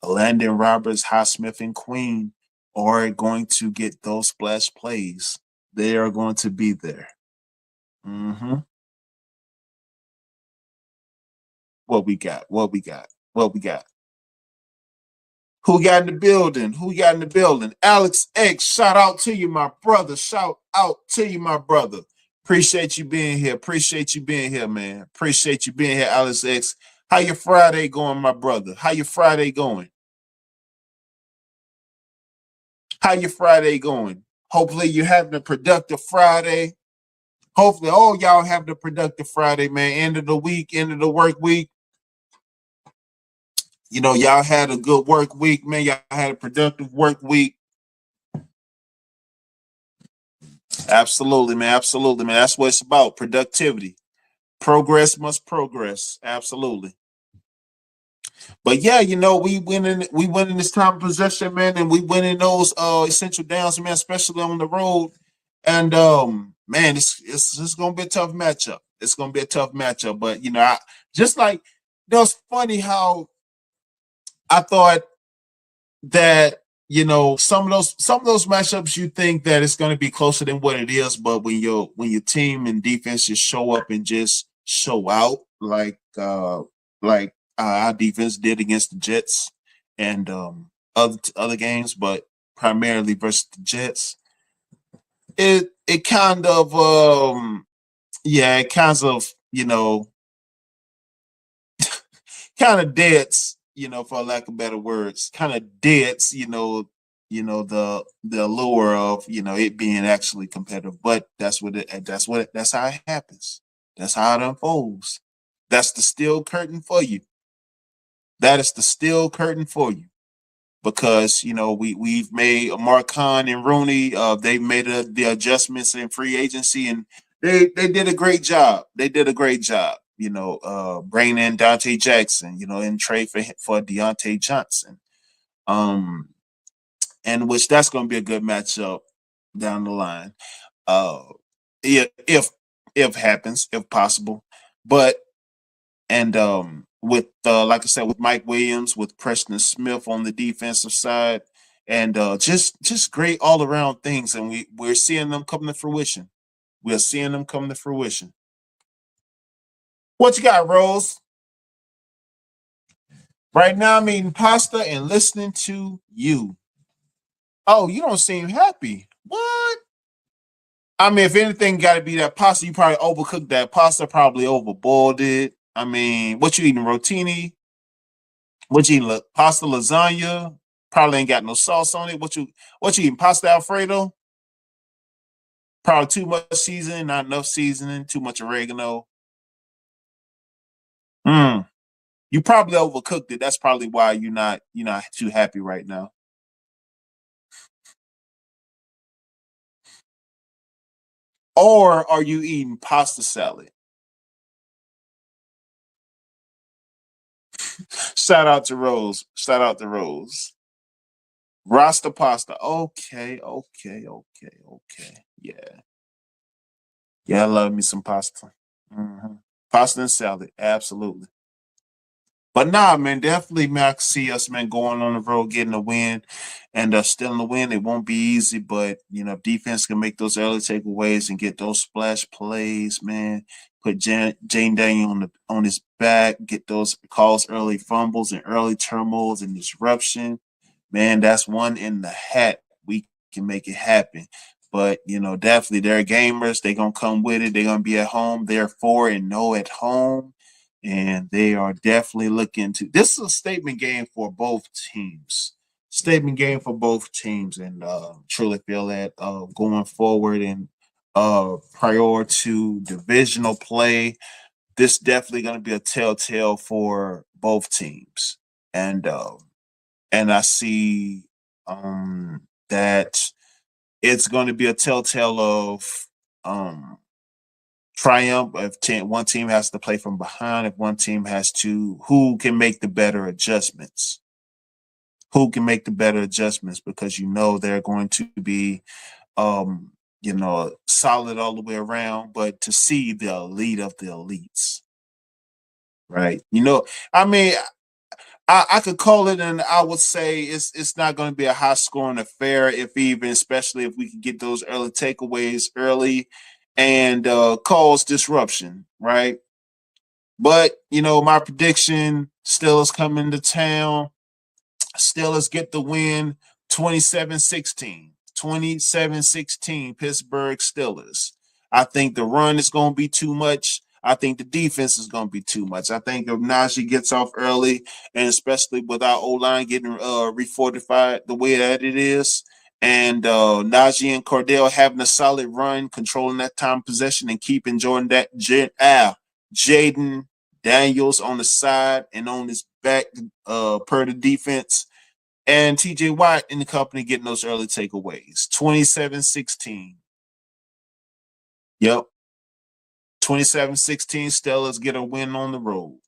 Landon Roberts, Highsmith, and Queen are going to get those splash plays. They are going to be there. hmm What we got? What we got? What we got? Who got in the building? Who got in the building? Alex X, shout out to you, my brother. Shout out to you, my brother. Appreciate you being here. Appreciate you being here, man. Appreciate you being here, Alex X. How your Friday going, my brother? How your Friday going? How your Friday going? Hopefully you're having a productive Friday. Hopefully all y'all have the productive Friday, man. End of the week, end of the work week. Y'all had a good work week, man. Y'all had a productive work week. Absolutely, man. Absolutely, man. That's what it's about. Productivity. Progress must progress. Absolutely. But yeah, we winning this time of possession, man, and we winning those essential downs, man, especially on the road. And man, it's gonna be a tough matchup. It's gonna be a tough matchup. But just like it's funny how I thought that some of those matchups you think that it's going to be closer than what it is, but when your team and defense just show up and just show out like our defense did against the Jets and other games, but primarily versus the Jets, it kind of yeah, it kind of deads, for lack of better words, kind of deads, the allure of it being actually competitive. But that's how it happens. That's how it unfolds. That's the steel curtain for you. That is the steel curtain for you. Because we've made Mark Khan and Rooney. They've made the adjustments in free agency, and they did a great job. They did a great job. Bringing in Dante Jackson. In trade for Deontay Johnson. Um, and which that's going to be a good matchup down the line. Uh, if happens, if possible, but and with like I said, with Mike Williams, with Preston Smith on the defensive side, and just great all around things, and we're seeing them come to fruition. We're seeing them come to fruition. What you got, Rose? Right now, I'm eating pasta and listening to you. Oh, you don't seem happy. What? I mean, if anything, got to be that pasta. You probably overcooked that pasta. Probably overboiled it. I mean, what you eating? Rotini? What you eating? Pasta lasagna? Probably ain't got no sauce on it. What you eating? Pasta Alfredo? Probably too much seasoning, not enough seasoning, too much oregano. Mm. You probably overcooked it. That's probably why you're not too happy right now. Or are you eating pasta salad? Shout out to Rose. Shout out to Rose. Rasta pasta. Okay, okay, okay, okay. Yeah. Yeah, I love me some pasta. hmm Pasta and salad. Absolutely. But nah, man, definitely, man, I can see us, man, going on the road, getting a win, and still in the win. It won't be easy, but if defense can make those early takeaways and get those splash plays, man, put Jane Daniel on his back, get those calls early fumbles and early turmoils and disruption, man, that's one in the hat. We can make it happen. But definitely they're gamers. They're gonna come with it. They're gonna be at home. They're 4-0 at home, and they are definitely looking to. This is a statement game for both teams. Statement game for both teams, and truly feel that going forward and prior to divisional play, this definitely going to be a telltale for both teams, and I see that it's going to be a telltale of um, triumph if one team has to play from behind, if one team has to, who can make the better adjustments, because they're going to be solid all the way around, but to see the elite of the elites, right? I mean, I could call it, and I would say it's not going to be a high scoring affair, if even, especially if we can get those early takeaways early and cause disruption, right? But my prediction: Steelers coming to town. Steelers get the win 27-16. 27-16 Pittsburgh Steelers. I think the run is going to be too much. I think the defense is going to be too much. I think if Najee gets off early, and especially with our O line getting refortified the way that it is, and Najee and Cordell having a solid run, controlling that time possession, and keeping Jaden Daniels on the side and on his back per the defense, and TJ Watt in the company getting those early takeaways. 27-16. Yep. 27-16. Steelers get a win on the road.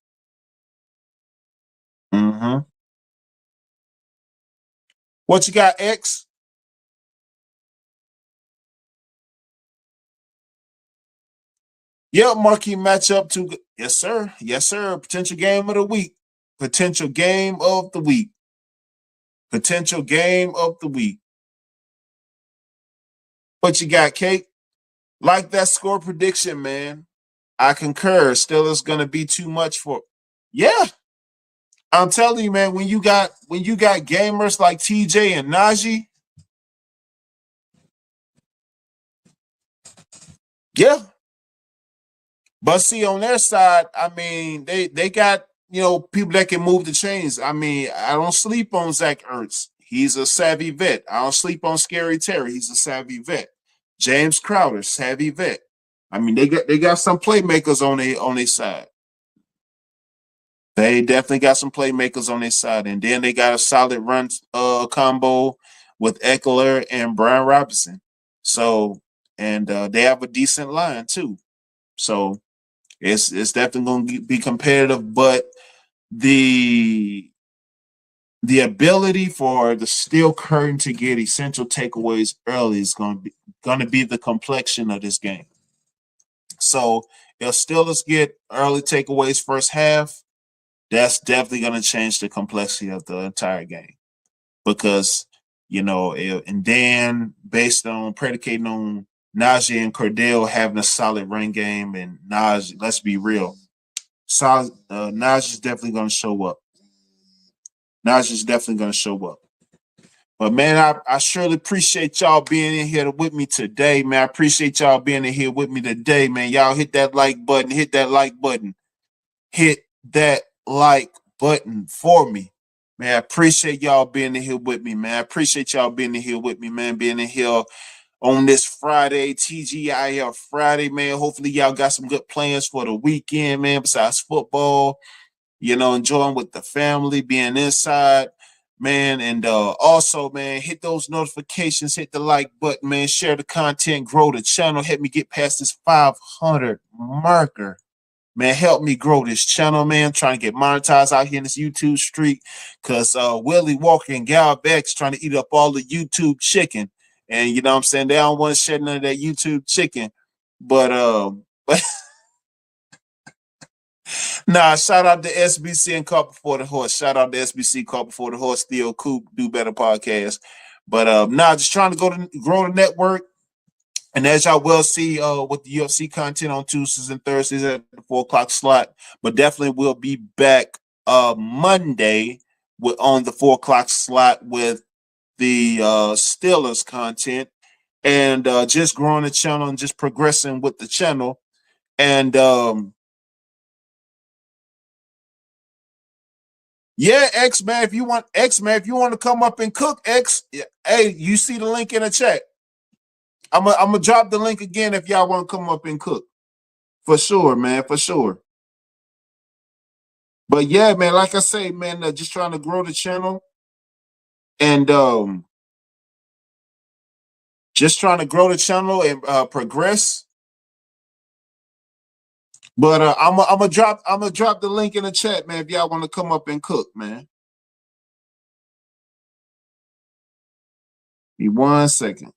Mm-hmm. What you got, X? Yep, marquee matchup to yes, sir. Yes, sir. Potential game of the week. Potential game of the week. Potential game of the week. What you got, Kate? Like that score prediction, man. I concur. Steelers gonna be too much for. Yeah, I'm telling you, man. When you got gamers like TJ and Najee, yeah. But see, on their side, I mean, they got people that can move the chains. I mean, I don't sleep on Zach Ertz. He's a savvy vet. I don't sleep on Scary Terry. He's a savvy vet. James Crowder, savvy vet. I mean, they got some playmakers on their side. They definitely got some playmakers on their side, and then they got a solid run combo with Eckler and Brian Robinson. So, and they have a decent line too. So it's definitely going to be competitive, but the the ability for the steel curtain to get essential takeaways early is going to be the complexion of this game. So if Steelers get early takeaways first half, that's definitely going to change the complexity of the entire game, because and then based on predicating on Najee and Cordell having a solid run game, and Najee, let's be real, solid, Najee's definitely going to show up. Najee's definitely going to show up. But man, I surely appreciate y'all being in here with me today, man. I appreciate y'all being in here with me today, man. Y'all hit that like button, hit that like button, hit that like button for me. Man, I appreciate y'all being in here with me, man. I appreciate y'all being in here with me, man. Being in here on this Friday, TGIF Friday, man. Hopefully, y'all got some good plans for the weekend, man, besides football. You know, enjoying with the family, being inside, man. And also, man, hit those notifications, hit the like button, man. Share the content, grow the channel. Help me get past this 500 marker. Man, help me grow this channel, man. I'm trying to get monetized out here in this YouTube street because Willie Walker and Gal Beck's trying to eat up all the YouTube chicken. And you know what I'm saying? They don't want to share none of that YouTube chicken. But nah, shout out to SBC and Caught Before the Horse. Shout out to SBC, Caught Before the Horse, Theo Coop, Do Better podcast. But just trying to grow the network. And as y'all will see with the UFC content on Tuesdays and Thursdays at the 4 o'clock slot, but definitely we'll be back Monday on the 4 o'clock slot with the Steelers content and just growing the channel and just progressing with the channel. And yeah, X man, if you want to come up and cook, X, hey, you see the link in the chat. I'm gonna drop the link again if y'all want to come up and cook. For sure, man, for sure. But yeah, man, like I say, man, just trying to grow the channel and just trying to grow the channel and progress. But I'm gonna drop the link in the chat, man, if y'all want to come up and cook, man. Be 1 second.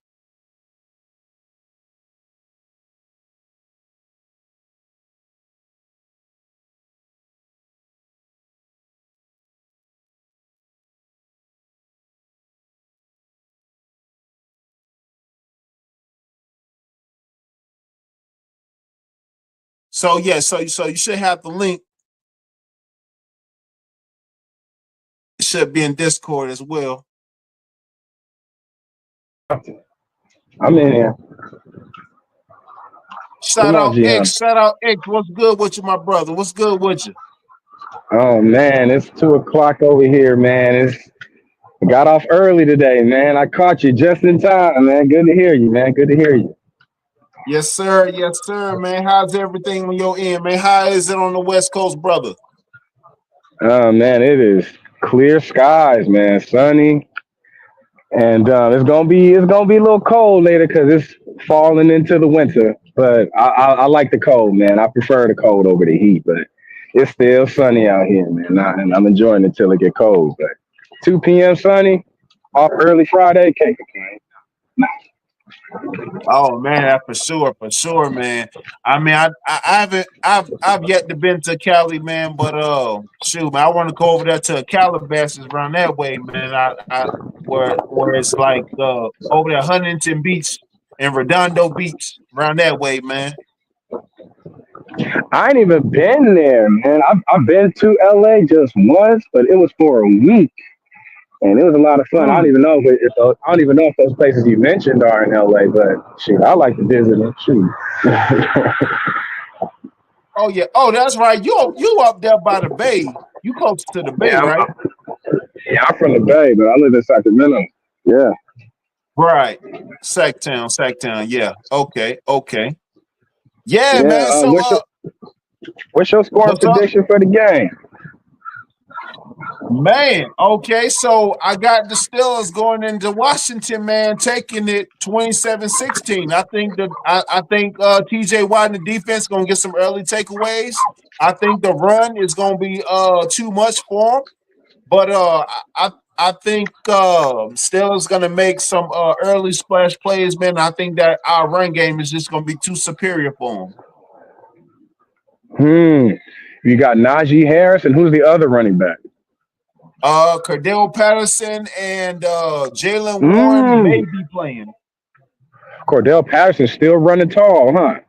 So yeah, so you should have the link. It should be in Discord as well. I'm in here. Shout out X. What's good with you, my brother? What's good with you? Oh man, it's 2 o'clock over here, man. I got off early today, man. I caught you just in time, man. Good to hear you, man. Good to hear you. Yes, sir. Yes, sir, man. How's everything on your end, man? How is it on the West Coast, brother? Oh man, it is clear skies, man. Sunny, and it's gonna be a little cold later because it's falling into the winter. But I like the cold, man. I prefer the cold over the heat, but it's still sunny out here, man. And I'm enjoying it till it get cold. But 2 p.m. sunny, off early Friday, can't complain. Oh man, for sure, man. I mean, I've yet to been to Cali, man, but shoot, man, I want to go over there to Calabasas around that way, man. Where it's like over there Huntington Beach and Redondo Beach around that way, man. I ain't even been there, man. I've been to LA just once, but it was for a week, and it was a lot of fun. I don't even know I don't even know if those places you mentioned are in LA, but shoot, I like to visit them. Shoot. Oh yeah. Oh, that's right. You up there by the Bay. You close to the Bay, Yeah, right? I'm from the Bay, but I live in Sacramento. Yeah. Right. Sacktown. Yeah. Okay. Yeah, Yeah. man. So What's your scoring what's up? prediction for the game? Man, okay, so I got the Steelers going into Washington, man, taking it 27-16. I think TJ Watt and the defense gonna get some early takeaways. I think the run is gonna be too much for them, but I think Steelers gonna make some early splash plays, man. I think that our run game is just gonna be too superior for them. You got Najee Harris, and who's the other running back? Cordell Patterson and Jalen Warren may be playing. Cordell Patterson still running tall, huh?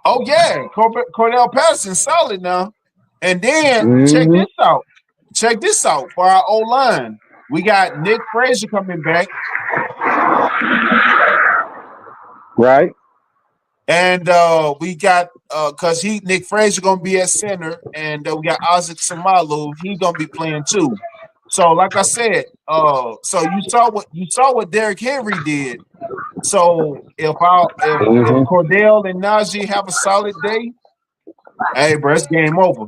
Oh yeah, Cordell Patterson solid now. And then check this out for our O line. We got Nick Frazier coming back, Right. and we got because Nick Frazier gonna be at center, and we got Isaac Samalu. He gonna be playing too. So, like I said, so you saw what Derrick Henry did. So if Hmm. Cordell and Najee have a solid day, hey, bro, it's game over.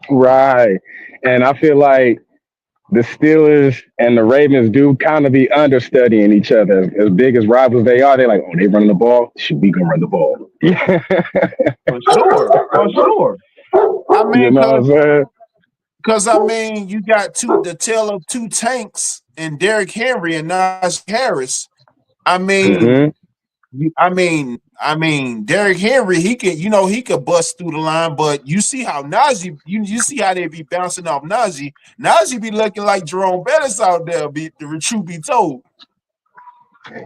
Right. And I feel like the Steelers and the Ravens do kind of be understudying each other. As big as rivals they are, they're like, oh, they running the ball. Should we gonna run the ball? Yeah. For sure, for sure. I You mean, know what I'm saying? cause I mean, you got the tale of two tanks and Derrick Henry and Najee Harris. I mean, Hmm. Derrick Henry, he could bust through the line, but you see how Najee, you see how they be bouncing off Najee. Najee be looking like Jerome Bettis out there. The truth be told,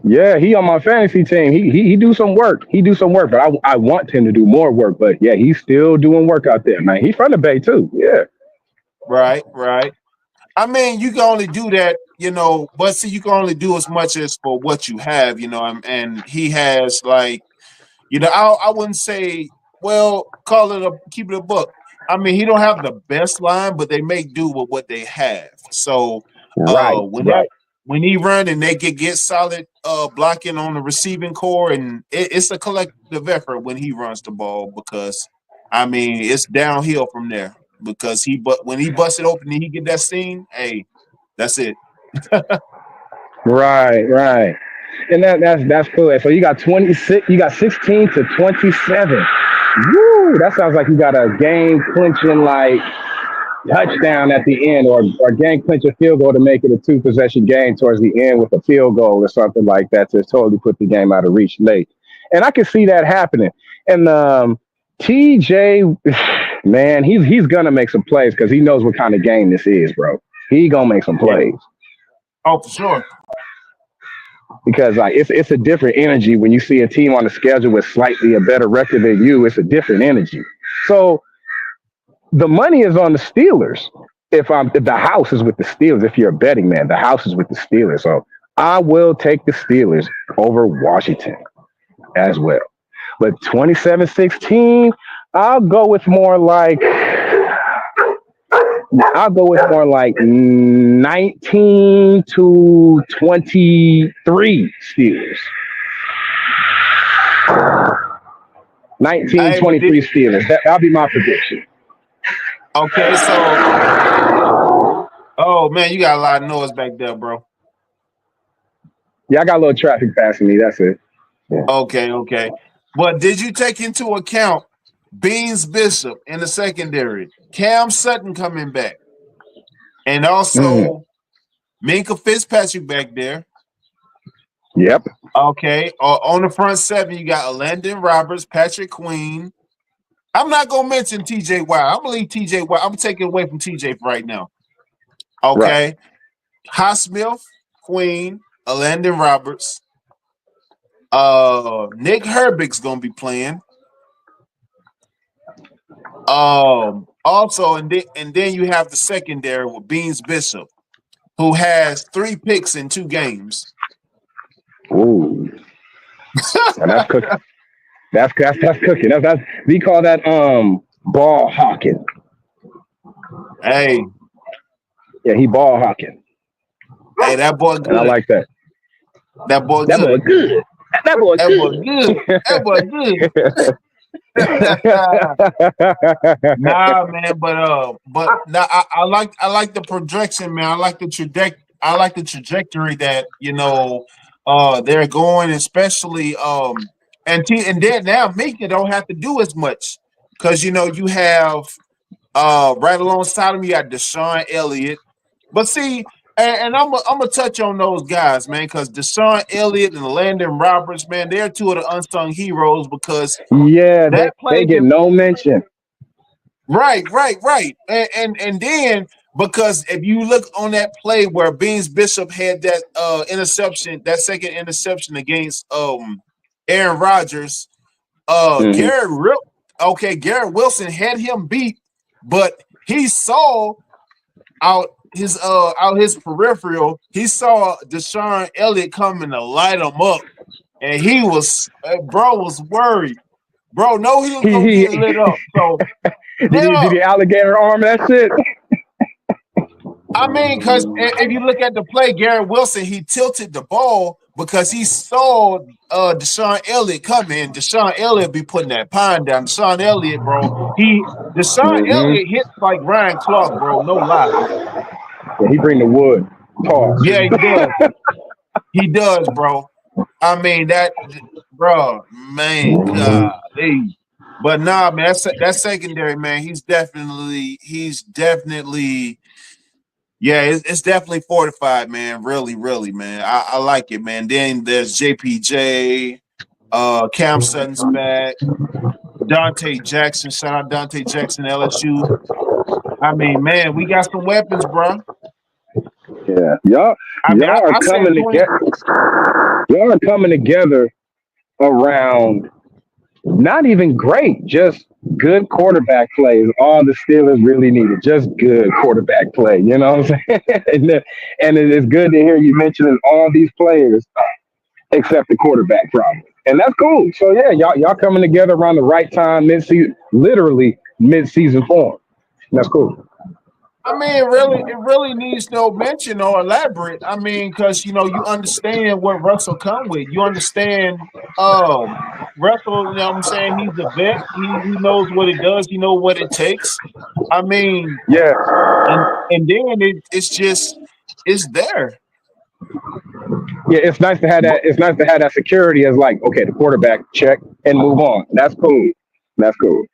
Yeah, he on my fantasy team. He do some work. He do some work, but I want him to do more work. But yeah, he's still doing work out there, man. He's from the Bay too. Yeah. right, right. I mean, you can only do that, but see, you can only do as much as for what you have, and he has like, I wouldn't say, well, keep it a book. I mean, he don't have the best line, but they make do with what they have. So, Right. Right. when he run and they get solid blocking on the receiving core, and it's a collective effort when he runs the ball because, I mean, it's downhill from there because but when he busts it open and he get that seam, hey, that's it. Right. Right. And that's cool. So you got 26. You got 16 to 27. Woo! That sounds like you got a game clinching like touchdown at the end, or game clinching field goal to make it a two possession game towards the end with a field goal or something like that to totally put the game out of reach late. And I can see that happening. And TJ, man, he's gonna make some plays because he knows what kind of game this is, bro. He gonna make some Yeah. plays Oh, for sure. because like it's a different energy when you see a team on the schedule with slightly a better record than you. It's a different energy. So the money is on the Steelers. If the house is with the Steelers, if you're a betting man, the house is with the Steelers. So I will take the Steelers over Washington as well. But 27-16, I'll go with more like 19 to 23 Steelers. 19, Hey, 23 Steelers. That'll be my prediction. okay, so, oh man, you got a lot of noise back there, bro. Yeah, I got a little traffic passing me. That's it. Yeah. Okay, okay. But did you take into account Beans Bishop in the secondary, Cam Sutton coming back, and Mm. also Minka Fitzpatrick back there? Yep. Okay, on the front seven, you got Landon Roberts, Patrick Queen. I'm not gonna mention TJ Watt. I'm gonna leave TJ Watt. I'm taking away from TJ right now. Right. Okay, Highsmith, Queen, Landon Roberts. Nick Herbig's gonna be playing. Also, and then you have the secondary with Beans Bishop, who has 3 picks in 2 games. Ooh. And that's cooking. That's cooking. That's we call that ball hawking. Hey, Yeah, he ball hawking. hey, that boy And I good. like that. That boy That boy good. good. That boy That boy good. good. That boy good. Nah, man, but nah, I like the projection, man. I like the trajectory that they're going, especially and then now Minka don't have to do as much because you have right alongside him you got Deshaun Elliott, but see. And I'm gonna touch on those guys, man, because Deshaun Elliott and Landon Roberts, man, they're 2 of the unsung heroes because Yeah, that they play get no mention. right. And then because if you look on that play where Beans Bishop had that interception, that second interception against Aaron Rodgers, Hmm. Garrett Wilson had him beat, but he saw out his peripheral, he saw Deshaun Elliott coming to light him up, and he was bro was worried. Bro, know he was gonna He get lit up. So did yeah, he alligator arm that shit? I mean, because if you look at the play, Garrett Wilson, he tilted the ball because he saw Deshaun Elliott coming. Deshaun Elliott be putting that pine down. Deshaun Elliott, bro, Deshaun Mm-hmm. Elliott hits like Ryan Clark, bro. No lie. Yeah, he bring the wood. Pause. Yeah, he does. He does, bro. I mean bro, man, Mm-hmm. golly. But nah, man, that's secondary, man. He's definitely, yeah, it's definitely fortified, man. Really, really, man. I like it, man. Then there's JPJ, Cam Sutton's back, Dante Jackson. Shout out Dante Jackson, LSU. I mean, man, we got some weapons, bro. Yeah, y'all I mean, y'all are I said coming 20. together. Y'all are coming together around not even great, just good quarterback play is all the Steelers really needed. Just good quarterback play. You know what I'm saying? And it is good to hear you mentioning all these players except the quarterback problem. And that's cool. So yeah, y'all coming together around the right time, mid-season, literally mid-season form. That's cool. I mean, it really needs no mention or elaborate. I mean, because you understand what Russell come with. You understand, Russell. You know what I'm saying? He's a vet. He knows what it does. He knows what it takes. I mean, Yeah, and then it's there. yeah. It's nice to have that. It's nice to have that security as like, okay, the quarterback check and move on. That's cool. That's cool.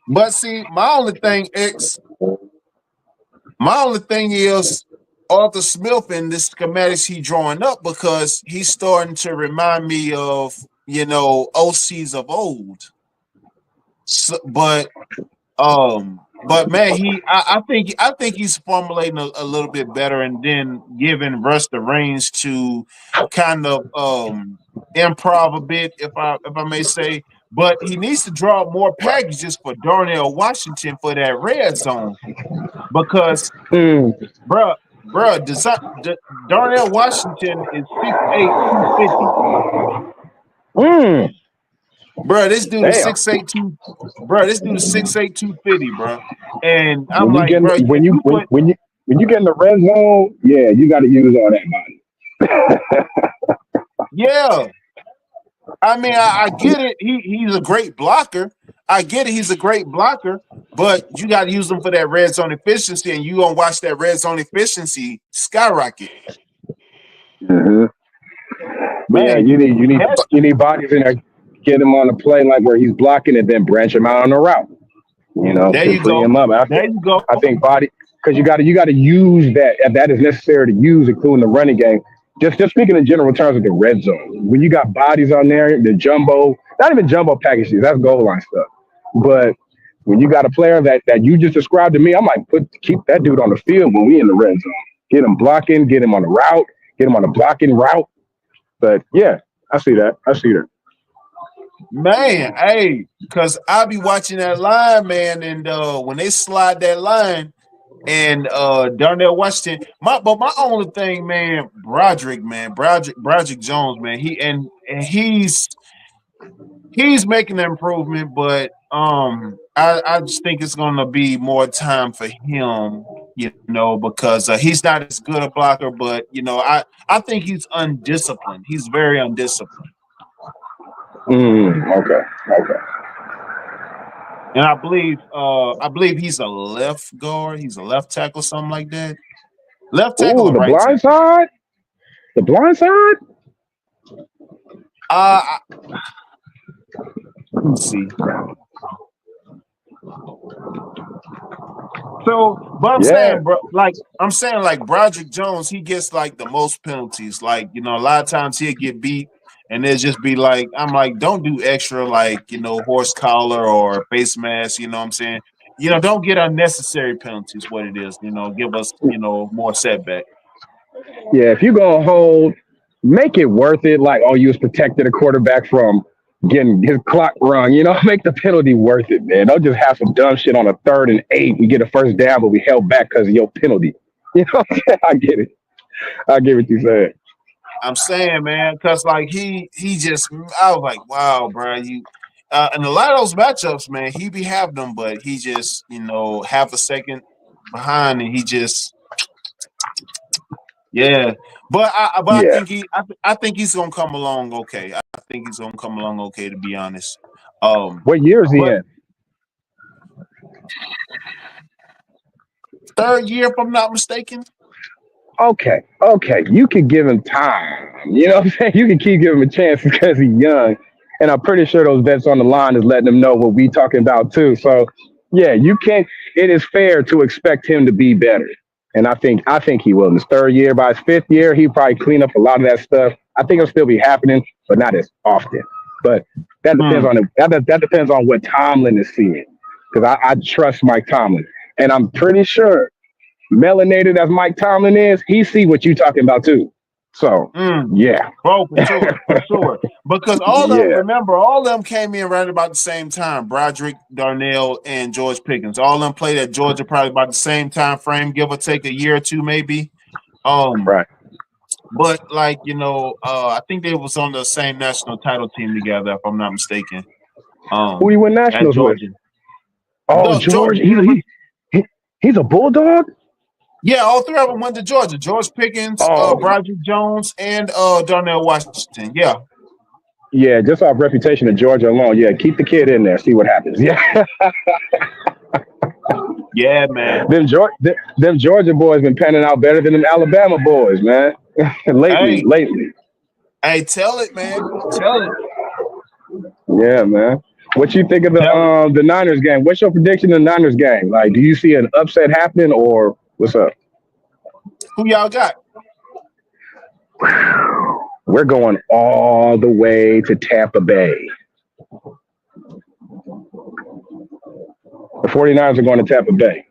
But see, my only thing is Arthur Smith and the schematics he drawing up because he's starting to remind me of OCs of old. So, but man, I think he's formulating a little bit better, and then giving Russ the reins to kind of improv a bit, if I may say. But he needs to draw more packages for Darnell Washington for that red zone because Mm, bruh, Darnell Washington is 6'8", 250. mm, Bruh, this dude is damn. 6'8", 2. Bruh, this dude is 6'8", 250, bruh. And I'm When you like, get bruh, when if you you put, when you get in the red zone, yeah, you got to use all that body. yeah. I mean, I get it. He's a great blocker. I get it. He's a great blocker, but you got to use him for that red zone efficiency, and you gonna watch that red zone efficiency skyrocket. Hmm. But yeah, Man, that's you need bodies in there. Get him on the play like where he's blocking and then branch him out on the route. You know, there to you free go. him up. There you go. I think body because you got to use that if that is necessary to use, including the running game. Just speaking in general terms of the red zone, when you got bodies on there, the jumbo, not even jumbo packages, that's goal line stuff. But when you got a player that you just described to me, I'm like, keep that dude on the field when we in the red zone. Get him blocking, get him on the route, get him on the blocking route. But yeah, I see that. I see that. Man, hey, because I be watching that line, man, and when they slide that line and Darnell Washington, my only thing, man, Broderick Jones, man, he's making an improvement, but I just think it's gonna be more time for him, because he's not as good a blocker, but I think he's undisciplined. He's very undisciplined. Okay. Okay. And I believe he's a left guard. He's a left tackle, something like that. Left tackle Ooh, or the right blind tackle? side. The blind side. Uh, let me see. So, but Yeah. I'm saying, like Broderick Jones, he gets like the most penalties. Like, a lot of times he'll get beat, and it'll just be like, I'm like, don't do extra, like, horse collar or face mask. You know what I'm saying? Don't get unnecessary penalties. What it is, give us, more setback. Yeah. If you gonna hold, make it worth it. Like, oh, you was protected a quarterback from getting his clock run. Make the penalty worth it, man. Don't just have some dumb shit on a 3rd and 8. We get a first down, but we held back because of your penalty. You know what I'm saying? I get it. I get what you're saying. I'm saying, man, because like he just, I was like, wow, bro, you. And a lot of those matchups, man, he be having them, but he just, half a second behind, and he just, yeah. But I Yeah. think I think he's gonna come along okay. I think he's gonna come along okay, to be honest. What year is he But in? third year, if I'm not mistaken. Okay. You could give him time. You know what I'm saying? You can keep giving him a chance because he's young. And I'm pretty sure those vets on the line is letting them know what we talking about too. So yeah, you can't it is fair to expect him to be better. And I think he will. In his third year, by his fifth year, he'll probably clean up a lot of that stuff. I think it'll still be happening, but not as often. But that depends Hmm. on that depends on what Tomlin is seeing. Because I trust Mike Tomlin. And I'm pretty sure melanated as Mike Tomlin is, he see what you talking about too. So Mm. yeah, Bro, for sure, for sure. Because all of them, yeah, remember, all of them came in right about the same time. Broderick, Darnell, and George Pickens. All of them played at Georgia probably about the same time frame, give or take a year or two, maybe. Um, right. but like, I think they was on the same national title team together, if I'm not mistaken. Who he win At nationals with? Georgia. Oh, No, George. Georgia He's University. he's a bulldog. Yeah, all three of them went to Georgia. George Pickens, Oh Broderick Jones, and Darnell Washington. Yeah. yeah, just off reputation of Georgia alone. Yeah, keep the kid in there. See what happens. Yeah, Yeah, man. them Georgia boys been panning out better than them Alabama boys, man. lately, Hey, lately. hey, tell it, man. Tell it. Yeah, man. What you think of Tell it. the Niners game? What's your prediction of the Niners game? Like, do you see an upset happening or what's up? Who y'all got? We're going all the way to Tampa Bay. The 49ers are going to Tampa Bay.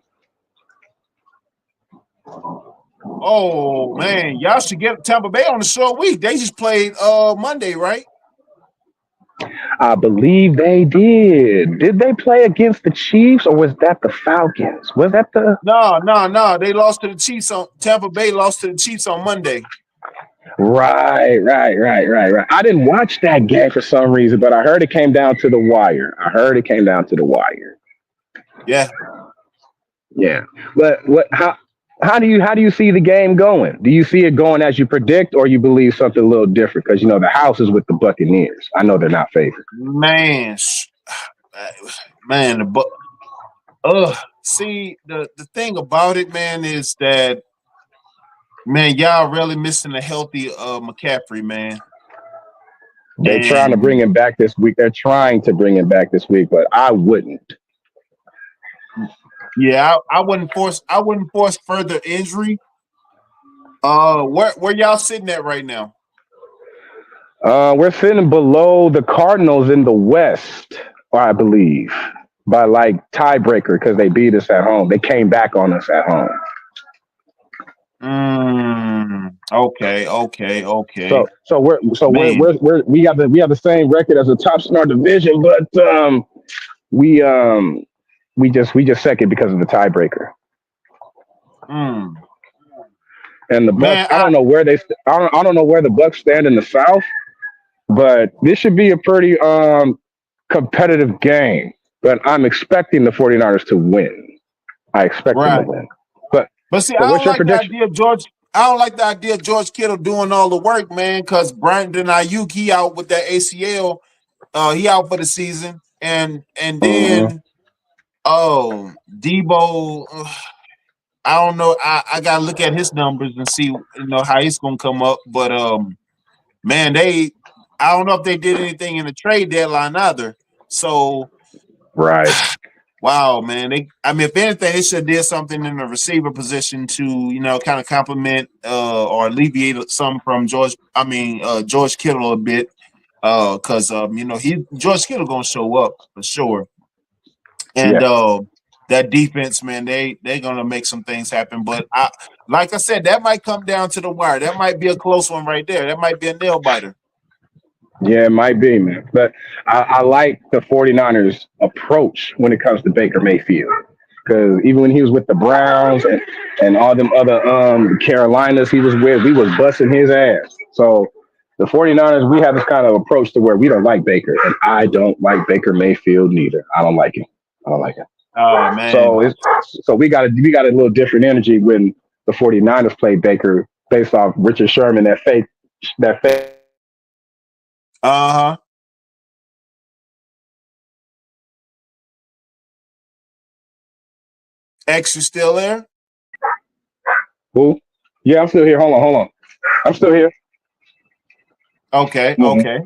Oh man, y'all should get Tampa Bay on the short week. They just played Monday, right? I believe they did. Did they play against the Chiefs or was that the Falcons? Was that the No. They lost to the Chiefs on Tampa Bay lost to the Chiefs on Monday. right. I didn't watch that game for some reason, but I heard it came down to the wire. Yeah. Yeah. But how do you see the game going? Do you see it going as you predict or you believe something a little different? Because the house is with the Buccaneers. I know they're not favored. Man, man, see the thing about it, man, is that man, y'all really missing a healthy McCaffrey, man. They're trying to bring And him back this week. They're trying to bring him back this week, but I wouldn't. yeah, I wouldn't force further injury. Where y'all sitting at right now? We're sitting below the Cardinals in the West, I believe, by like tiebreaker because they beat us at home. They came back on us at home. Okay. So Man, we have the same record as the top in our division, but we we just second because of the tiebreaker. mm, And the Bucks, man, I don't know where I don't know where the Bucks stand in the South, but this should be a pretty competitive game. But I'm expecting the 49ers to win. I expect them to right. win. But But see, but what's your prediction? I don't like the idea of George Kittle doing all the work, man, because Brandon Ayuk, he out with that ACL. He out for the season. And Mhm. then Debo, I don't know. I gotta look at his numbers and see, how he's gonna come up. But man, I don't know if they did anything in the trade deadline either. So Right. wow, man. I mean, if anything, they should have did something in the receiver position to, kind of complement or alleviate some from George Kittle a bit. Because George Kittle gonna show up for sure. And Yes. that defense, man, they're gonna make some things happen. But like I said, that might come down to the wire. That might be a close one right there. That might be a nail biter. Yeah, it might be, man. But I like the 49ers approach when it comes to Baker Mayfield. Because even when he was with the Browns and all them other Carolinas he was with, we was busting his ass. So the 49ers, we have this kind of approach to where we don't like Baker. And I don't like Baker Mayfield neither. I don't like him. I don't like him. Oh man. So we got a little different energy when the 49ers play Baker based off Richard Sherman, that fake. Uh-huh. X, you still there? Who? Yeah, I'm still here. Hold on. I'm still here. Okay, Mhm. okay.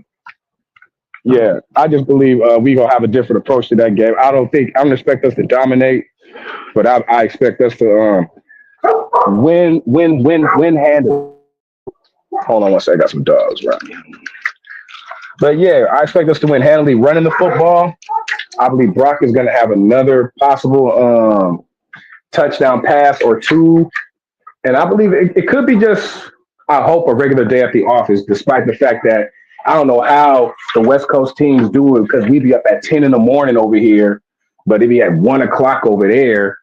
Yeah, I just believe we gonna have a different approach to that game. I don't expect us to dominate, but I expect us to win handle. Hold on one second, I got some dogs around me. But yeah, I expect us to win handily running the football. I believe Brock is gonna have another possible touchdown pass or two. And I believe it could be just, I hope, a regular day at the office, despite the fact that I don't know how the West Coast teams do it because we be up at 10 in the morning over here, but it be at 1 o'clock over there.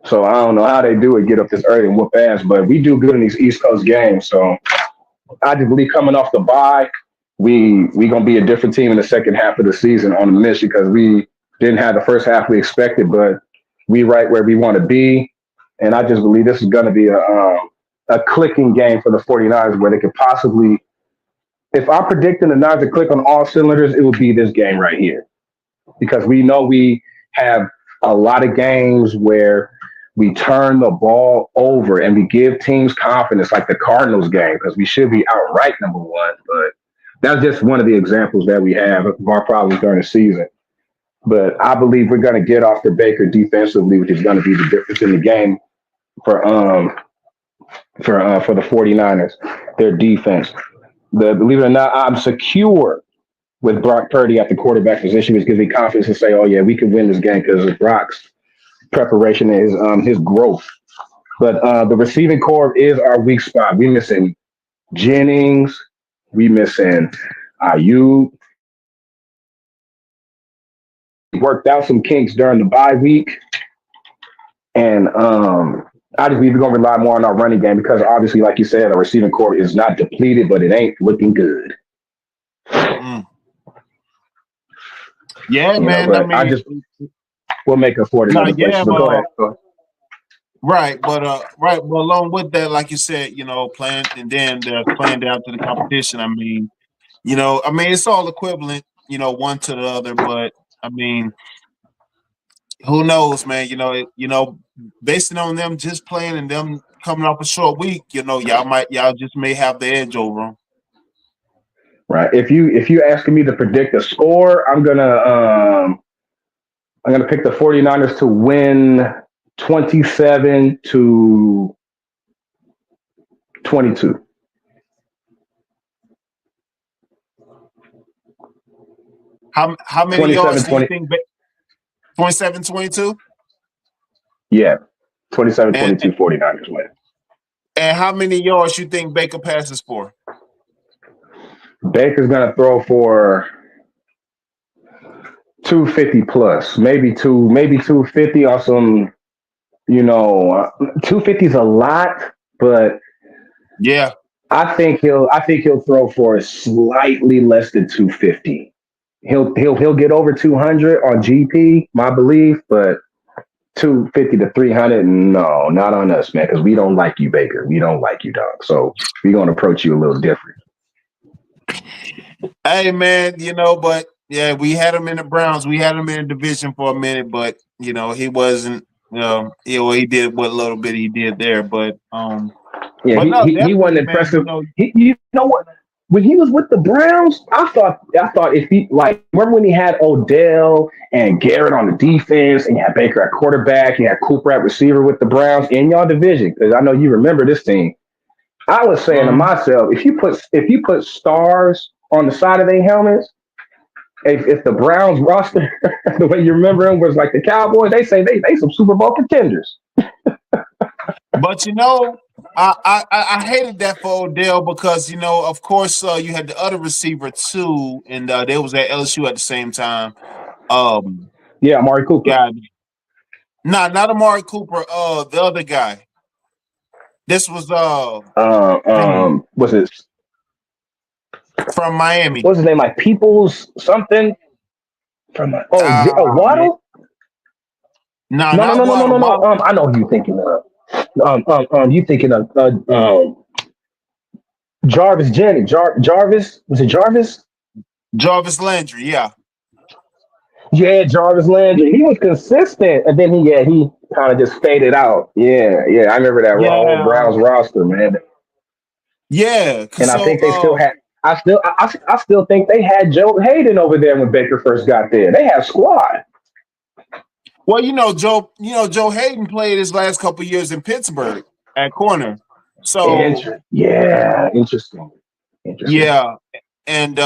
So I don't know how they do it, get up this early and whoop ass, but we do good in these East Coast games. So I just believe coming off the bye, we gonna be a different team in the second half of the season on the mission because we didn't have the first half we expected, but we right where we want to be. And I just believe this is going to be a clicking game for the 49ers where they could possibly, if I'm predicting the Niners to click on all cylinders, it would be this game right here. Because we know we have a lot of games where we turn the ball over and we give teams confidence, like the Cardinals game, because we should be outright number one. But that's just one of the examples that we have of our problems during the season. But I believe we're going to get off the Baker defensively, which is going to be the difference in the game for the 49ers, their defense. Believe it or not, I'm secure with Brock Purdy at the quarterback position, which gives me confidence to say, oh yeah, we can win this game because of Brock's preparation and his growth. But the receiving core is our weak spot. We missing Jennings, we missing Ayuk. Worked out some kinks during the bye week, and I just believe we're gonna rely more on our running game because obviously, like you said, our receiving core is not depleted, but it ain't looking good. Mm. Yeah, man. But I just we'll make a 49 place. yeah, But go ahead. right, but along with that, like you said, playing and then playing down to the competition. I mean, it's all equivalent, one to the other, but I mean, who knows, man? Based on them just playing and them coming off a short week, y'all just may have the edge over them. Right. If you asking me to predict a score, I'm gonna pick the 49ers to win 27-22. How many yards do you think? 27-22? Yeah. 27-22 49ers win. And how many yards you think Baker passes for? Baker's gonna throw for 250 plus, maybe 250 on some, 250 is a lot, but yeah, I think he'll throw for slightly less than 250. He'll get over 200 on GP, my belief, but 250 to 300, no, not on us, man, because we don't like you, Baker. We don't like you, dog. So we're gonna approach you a little different. Hey, man, but yeah, we had him in the Browns. We had him in the division for a minute, but he wasn't. He did what little bit he did there, but yeah, but he wasn't impressive. Man, you know what? When he was with the Browns, I thought if he remember when he had Odell and Garrett on the defense, and you had Baker at quarterback, you had Cooper at receiver with the Browns in y'all division, because I know you remember this team. I was saying to myself, if you put stars on the side of their helmets, if the Browns roster, the way you remember them was like the Cowboys, they say they some Super Bowl contenders. But I hated that for Odell because of course you had the other receiver too, and they was at LSU at the same time. Yeah, Amari Cooper. Nah, not Amari Cooper. The other guy. This was dang, Was it from Miami. what's his name? Like People's something from Man. Waddle? Nah, No, no, not no, no, no, Waddle. no, no. Waddle. I know who you thinking of. You thinking of Jarvis Jennings. Jarvis was it Jarvis? Jarvis Landry. Yeah. Yeah, Jarvis Landry. He was consistent, and then he kind of just faded out. Yeah, yeah. I remember that whole Yeah. Browns roster, man. Yeah. And I So think they still had. I still think they had Joe Hayden over there when Baker first got there. They had squad. well, Joe Hayden played his last couple years in Pittsburgh at corner. So Yeah, interesting. Interesting. yeah, and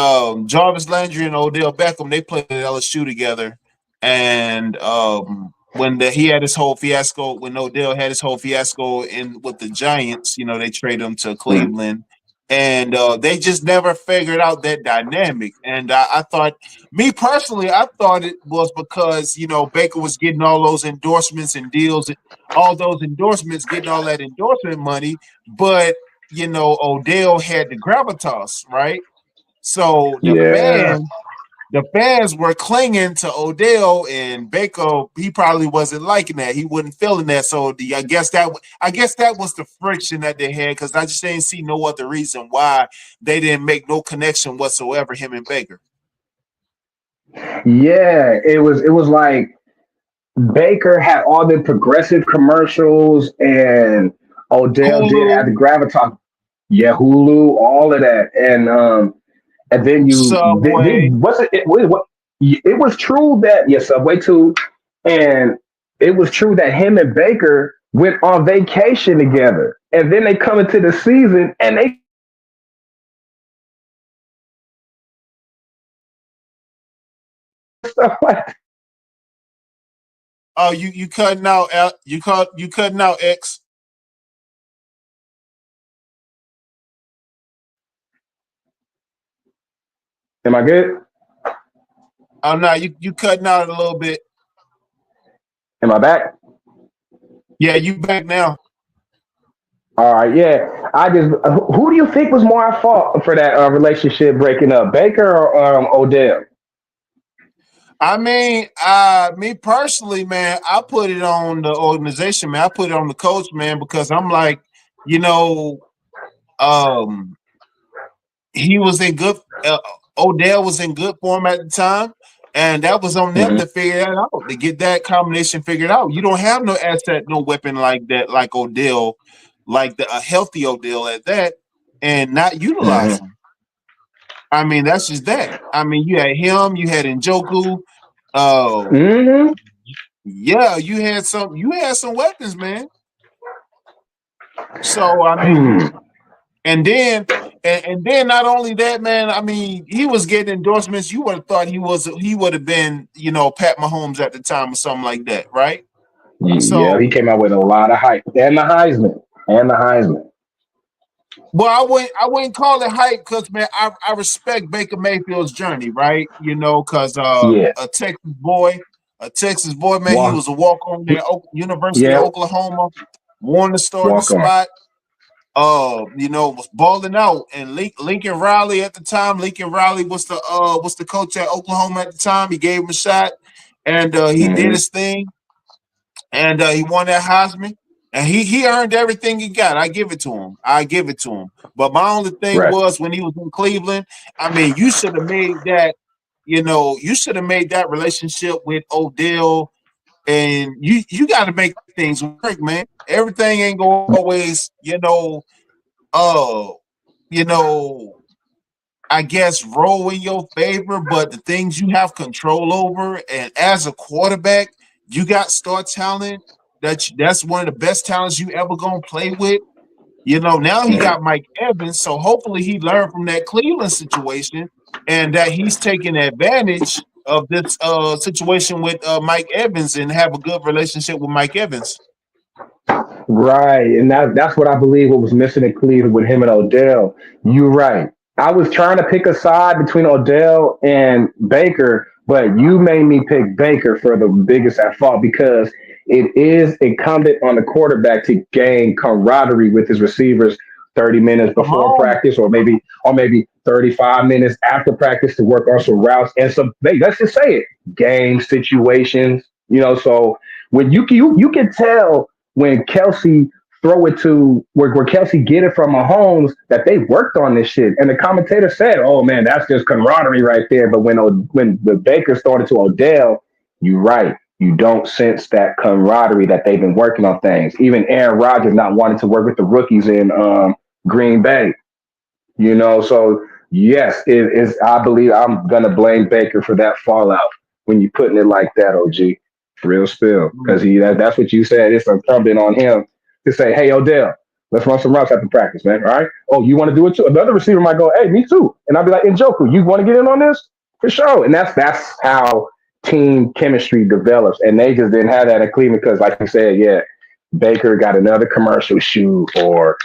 Jarvis Landry and Odell Beckham, they played at LSU together. And he had his whole fiasco, when Odell had his whole fiasco in with the Giants, they traded him to Mm. Cleveland, and they just never figured out that dynamic. And I thought, me personally, I thought it was because Baker was getting all those endorsements and deals, all those endorsements, getting all that endorsement money, but Odell had the gravitas, right? So Yeah. the fans were clinging to Odell, and Baker. He probably wasn't liking that. He wasn't feeling that. So I guess that was the friction that they had, because I just didn't see no other reason why they didn't make no connection whatsoever, him and Baker. Yeah, it was like Baker had all the progressive commercials, and Odell did Hulu, have the gravitas. Yeah, Hulu, all of that, and then Subway. what's it was true that Subway too, and it was true that him and Baker went on vacation together, and then they come into the season and they stuff like. Oh, you cutting out? You cutting out X? Am I good? Oh no, you cutting out a little bit. Am I back? Yeah, you back now. All right, yeah. I just who do you think was more at fault for that relationship breaking up, Baker or Odell? I mean, me personally, man, I put it on the organization, man. I put it on the coach, man, because I'm like, you know, um, he was in good. Odell was in good form at the time, and that was on them Hmm. to figure that out, to get that combination figured out. You don't have no asset, no weapon like that, like Odell, like a healthy Odell at that, and not utilize Hmm. him. I mean, that's just that. I mean, you had him, you had Njoku. Uh, Hmm. yeah, you had some weapons, man. So I mean, and then and then not only that, man. I mean, he was getting endorsements. You would have thought he would have been, Pat Mahomes at the time or something like that, right? Yeah, he So, came out with a lot of hype and the Heisman and the Heisman. well, I wouldn't call it hype, because man, I respect Baker Mayfield's journey, right? Because Yeah, a Texas boy, man, he walk. was a walk on there, University of Yeah, Oklahoma, won the starting walk on. spot. Was balling out, and Lincoln Riley at the time. Lincoln Riley was the coach at Oklahoma at the time. He gave him a shot, and he did Hmm. his thing, and he won that Heisman, and he earned everything he got. I give it to him. I give it to him. But my only thing Right. was, when he was in Cleveland, I mean, you should have made that. You should have made that relationship with Odell, and you got to make things work, man. Everything ain't gonna always, uh, you know, I guess roll in your favor, but the things you have control over, and as a quarterback, you got star talent. That's one of the best talents you ever gonna play with. Now he got Mike Evans, so hopefully he learned from that Cleveland situation, and that he's taking advantage of this situation with Mike Evans, and have a good relationship with Mike Evans. Right, and that's what I believe what was missing in Cleveland with him and Odell. You're right. I was trying to pick a side between Odell and Baker, but you made me pick Baker for the biggest at fault because it is incumbent on the quarterback to gain camaraderie with his receivers 30 minutes Come before on. practice, or maybe 35 minutes after practice to work on some routes and some, hey, let's just say it, game situations. So when you can tell when Kelsey throw it to where Kelsey get it from Mahomes that they worked on this shit. And the commentator said, "Oh man, that's just camaraderie right there." But when the Baker started to Odell, you're right. You don't sense that camaraderie that they've been working on things. Even Aaron Rodgers not wanting to work with the rookies in Green Bay. So yes, it is. I believe I'm gonna blame Baker for that fallout when you putting it like that, OG. For real spill, because that's what you said. It's incumbent on him to say, "Hey, Odell, let's run some routes after practice, man. All right? Oh, you want to do it too?" Another receiver might go, "Hey, me too," and I'll be like, "Njoku, you want to get in on this for sure?" And that's how team chemistry develops. And they just didn't have that in Cleveland because, like you said, yeah, Baker got another commercial shoot or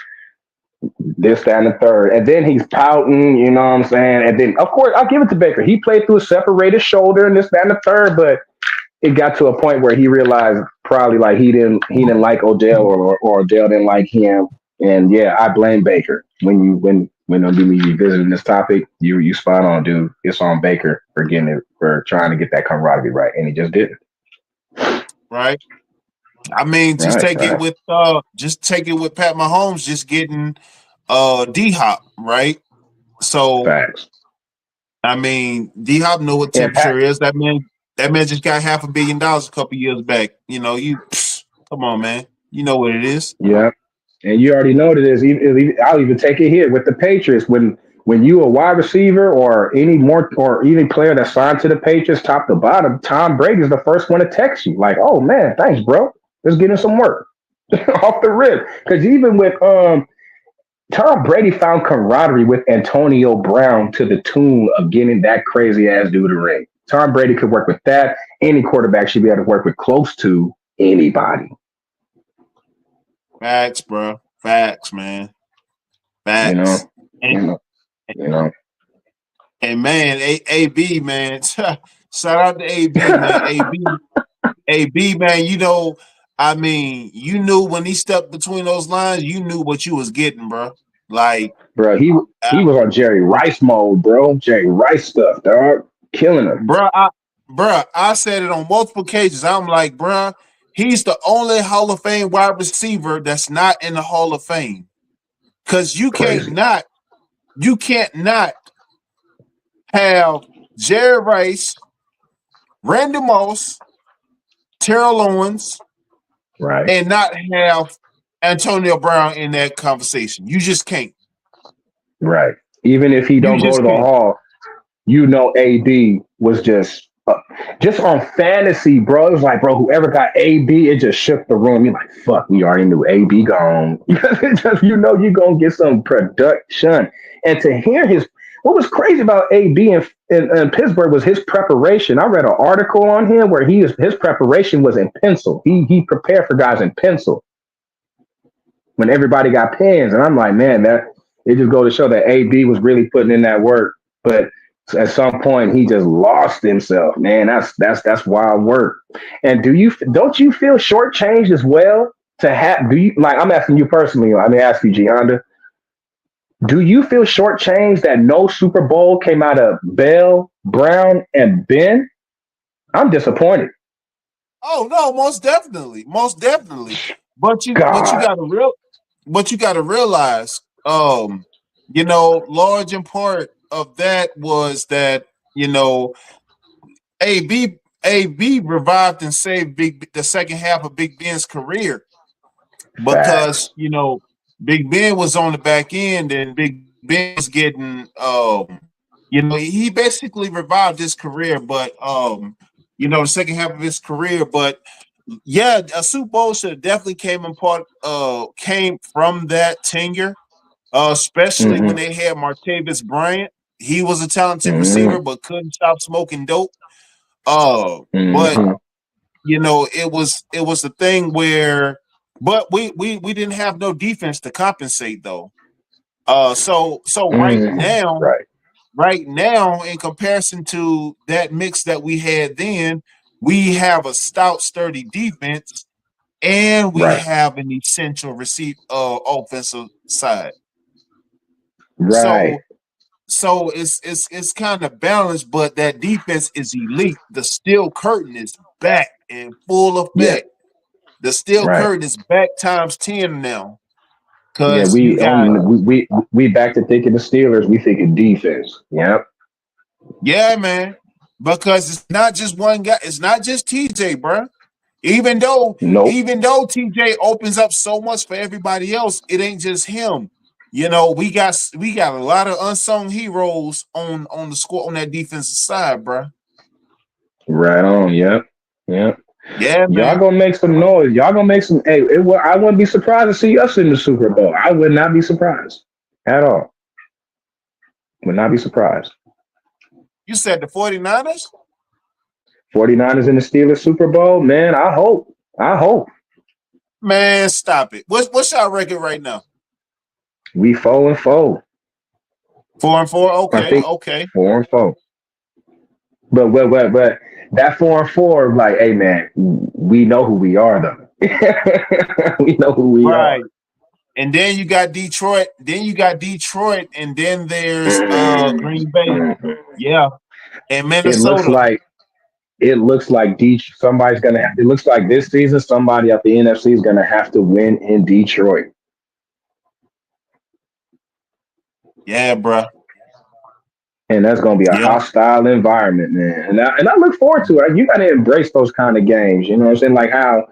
this, that, and the third. And then he's pouting, you know what I'm saying? And then, of course, I'll give it to Baker. He played through a separated shoulder and this, that, and the third, but it got to a point where he realized probably like he didn't like Odell or Odell didn't like him. And yeah, I blame Baker. When I'm revisiting this topic, you spot on, dude. It's on Baker for trying to get that camaraderie right, and he just didn't. Right. I mean, Right, right. just take it with Pat Mahomes just getting D Hop, right? So Facts. I mean, D Hop know what And Pat, temperature is. That man just got $500 million a couple years back. Come on, man. You know what it is. yeah. And you already know what it is. I'll even take it here with the Patriots. When you a wide receiver or any player that's signed to the Patriots, top to bottom, Tom Brady is the first one to text you. Like, oh man, thanks, bro. Let's get in some work off the rip. Because even with Tom Brady found camaraderie with Antonio Brown to the tune of getting that crazy ass dude to ring. Tom Brady could work with that. Any quarterback should be able to work with close to anybody. Facts, bro. Facts, man. You know, Facts. And you know, you know. and man, AB, man. Shout out to AB, man. AB, man. I mean, you knew when he stepped between those lines, you knew what you was getting, bro. Like, Bro, uh, he was on Jerry Rice mode, bro. Jerry Rice stuff, dog. Killing him. bro, I said it on multiple occasions. I'm like, bro, he's the only Hall of Fame wide receiver that's not in the Hall of Fame. Cause Crazy. you can't not have Jerry Rice, Randy Moss, Terrell Owens, Right. and not have Antonio Brown in that conversation. You just can't. Right. Even if he You don't go just to the can't. hall, AD was just on fantasy, bro. It was like, bro, whoever got AB, it just shook the room. You're like, fuck, we already knew AB gone. You're gonna get some production. And to hear what was crazy about AB in Pittsburgh was his preparation. I read an article on him where his preparation was in pencil. He prepared for guys in pencil when everybody got pens. And I'm like, man, that it just go to show that AB was really putting in that work. But at some point, he just lost himself. Man, that's wild work. And don't you feel shortchanged as well to have? Do you like? I'm asking you personally. Let me ask you, G Honda. Do you feel shortchanged that no Super Bowl came out of Bell, Brown, and Ben? I'm disappointed. Oh no, most definitely. Most definitely. But you God, gotta realize, large in part of that was that, AB revived and saved the second half of Big Ben's career because, facts. Big Ben was on the back end and Big Ben was getting he basically revived his career, but the second half of his career, but yeah, a Super Bowl should have definitely came from that tenure, especially when Mm-hmm. they had Martavis Bryant. He was a talented Mm-hmm. receiver, but couldn't stop smoking dope. But Mm-hmm. it was the thing where, but we didn't have no defense to compensate though. So Mm-hmm. Right. right now, in comparison to that mix that we had then, we have a stout, sturdy defense. and we Right. have an essential offensive side. Right. So it's kind of balanced, but that defense is elite. The steel curtain is back in full Yeah. effect. The steel Right. curtain is back times 10 now. Yeah. Cause you We got on we back to thinking the Steelers. We thinking defense. Yep. yeah, man. Because it's not just one guy, it's not just TJ, bro. Even though, Nope. even though TJ opens up so much for everybody else, it ain't just him. You know, we got a lot of unsung heroes on the squad on that defensive side, bro. Right on. Yep. Yep. Yeah, Y'all man. gonna make some noise. Y'all gonna make some. Hey, I wouldn't be surprised to see us in the Super Bowl. I would not be surprised at all. Would not be surprised. You said the 49ers? 49ers in the Steelers Super Bowl, man. I hope. I hope. Man, stop it. What's our record right now? We 4-4. 4-4? I Okay, think okay. 4-4. But that 4-4, like, hey man, we know who we are though. We know who we are. Right. And then you got Detroit, and then there's Green Bay. Mhm. Yeah. And It looks Minnesota. like somebody's gonna. It looks like this season somebody at the NFC is gonna have to win in Detroit. Yeah, bro. And that's going to be a Yeah. hostile environment, man. And I look forward to it. You got to embrace those kind of games. You know what I'm saying? Like how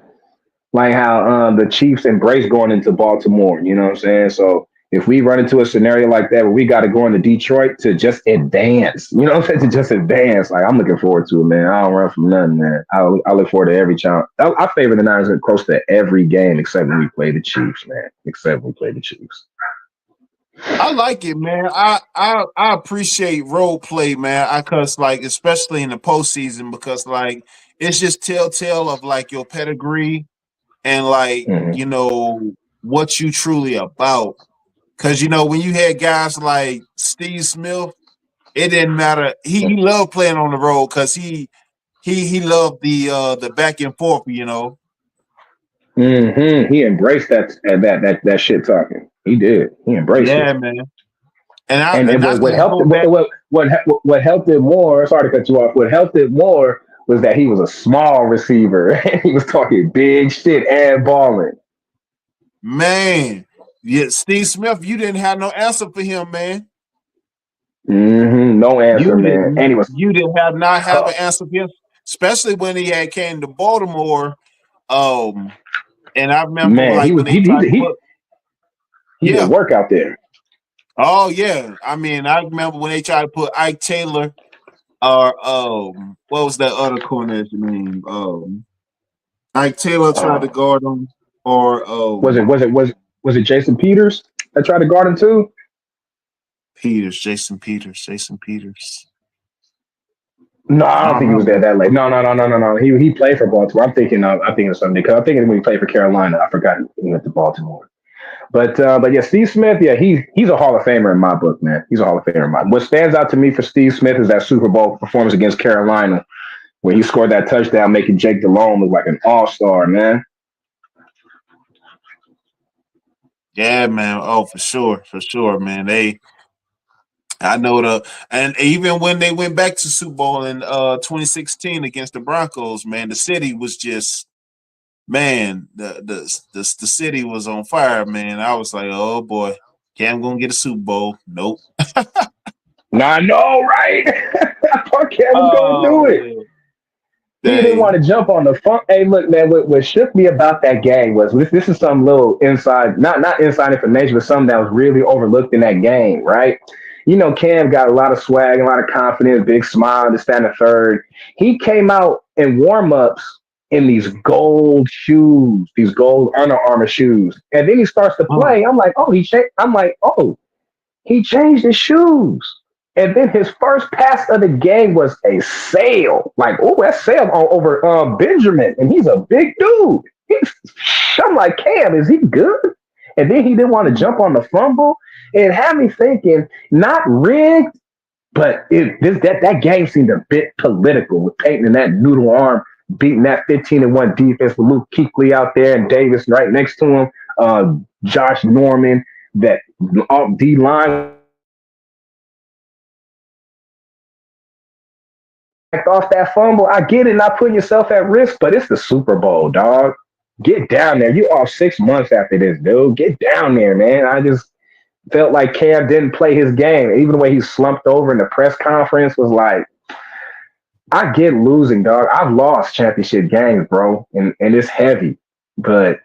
the Chiefs embrace going into Baltimore. You know what I'm saying? So if we run into a scenario like that where we got to go into Detroit to just advance, you know what I'm saying? To just advance, like I'm looking forward to it, man. I don't run from nothing, man. I look forward to every challenge. I favor the Niners close to every game except when we play the Chiefs, man. Except when we play the Chiefs. I like it, man. I appreciate role play, man. I cause like especially in the postseason because like it's just telltale of like your pedigree and like Mm-hmm. what you truly about. Cause when you had guys like Steve Smith, it didn't matter. He loved playing on the road because he loved the back and forth. He embraced that shit talking. He did. He embraced it. Yeah, man. And I And and I what just helped go back. what helped it more. Sorry to cut you off. What helped it more was that he was a small receiver. He was talking big shit and balling. Man, yeah, Steve Smith, you didn't have no answer for him, man. No answer, You man. And didn't he was you didn't have not have tough. an answer for him, especially when he had came to Baltimore. Um, and I remember Man, he like was when they tried to put he did yeah. work out there. Oh yeah. I mean, I remember when they tried to put Ike Taylor or what was that other corner's name? Ike Taylor tried to Uh, guard him or was it was it was was it Jason Peters that tried to guard him too? Jason Peters. No, I I don't don't think he was remember. there that late. No. He played for Baltimore. I'm thinking of something because I'm thinking when he played for Carolina. I forgot he went to Baltimore. But yeah, Steve Smith, yeah, he's a Hall of Famer in my book, man. He's a Hall of Famer in my. What stands out to me for Steve Smith is that Super Bowl performance against Carolina, where he scored that touchdown, making Jake Delhomme look like an all-star, man. Yeah, man. Oh, for sure, man. I know and even when they went back to Super Bowl in 2016 against the Broncos, man, the city was just man, the city was on fire, man. I was like, oh boy, Cam gonna get a Super Bowl. Nope. Now I know, right? I thought Cam was gonna Oh do it. man, He didn't want dang. to jump on the front. Hey, look, man. What shook me about that game was this is some little inside, not inside information, but something that was really overlooked in that game, right? You know, Cam got a lot of swag, a lot of confidence, big smile, this, that, and the third. He came out in warm-ups in these gold shoes, these gold Under Armour shoes. And then he starts to Oh, play. He changed his shoes. And then his first pass of the game was a sail. Like, oh, that's sail over Benjamin. And he's a big dude. I'm like, Cam, is he good? And then he didn't want to jump on the fumble. It had me thinking, not rigged, but that game seemed a bit political with Peyton and that noodle arm beating that 15-1 defense with Luke Kuechly out there and Davis right next to him. Josh Norman, that D line off that fumble. I get it, not putting yourself at risk, but it's the Super Bowl, dog. Get down there. You off 6 months after this, dude. Get down there, man. I just felt like Cam didn't play his game. Even the way he slumped over in the press conference was like, I get losing, dog. I've lost championship games, bro, and it's heavy. But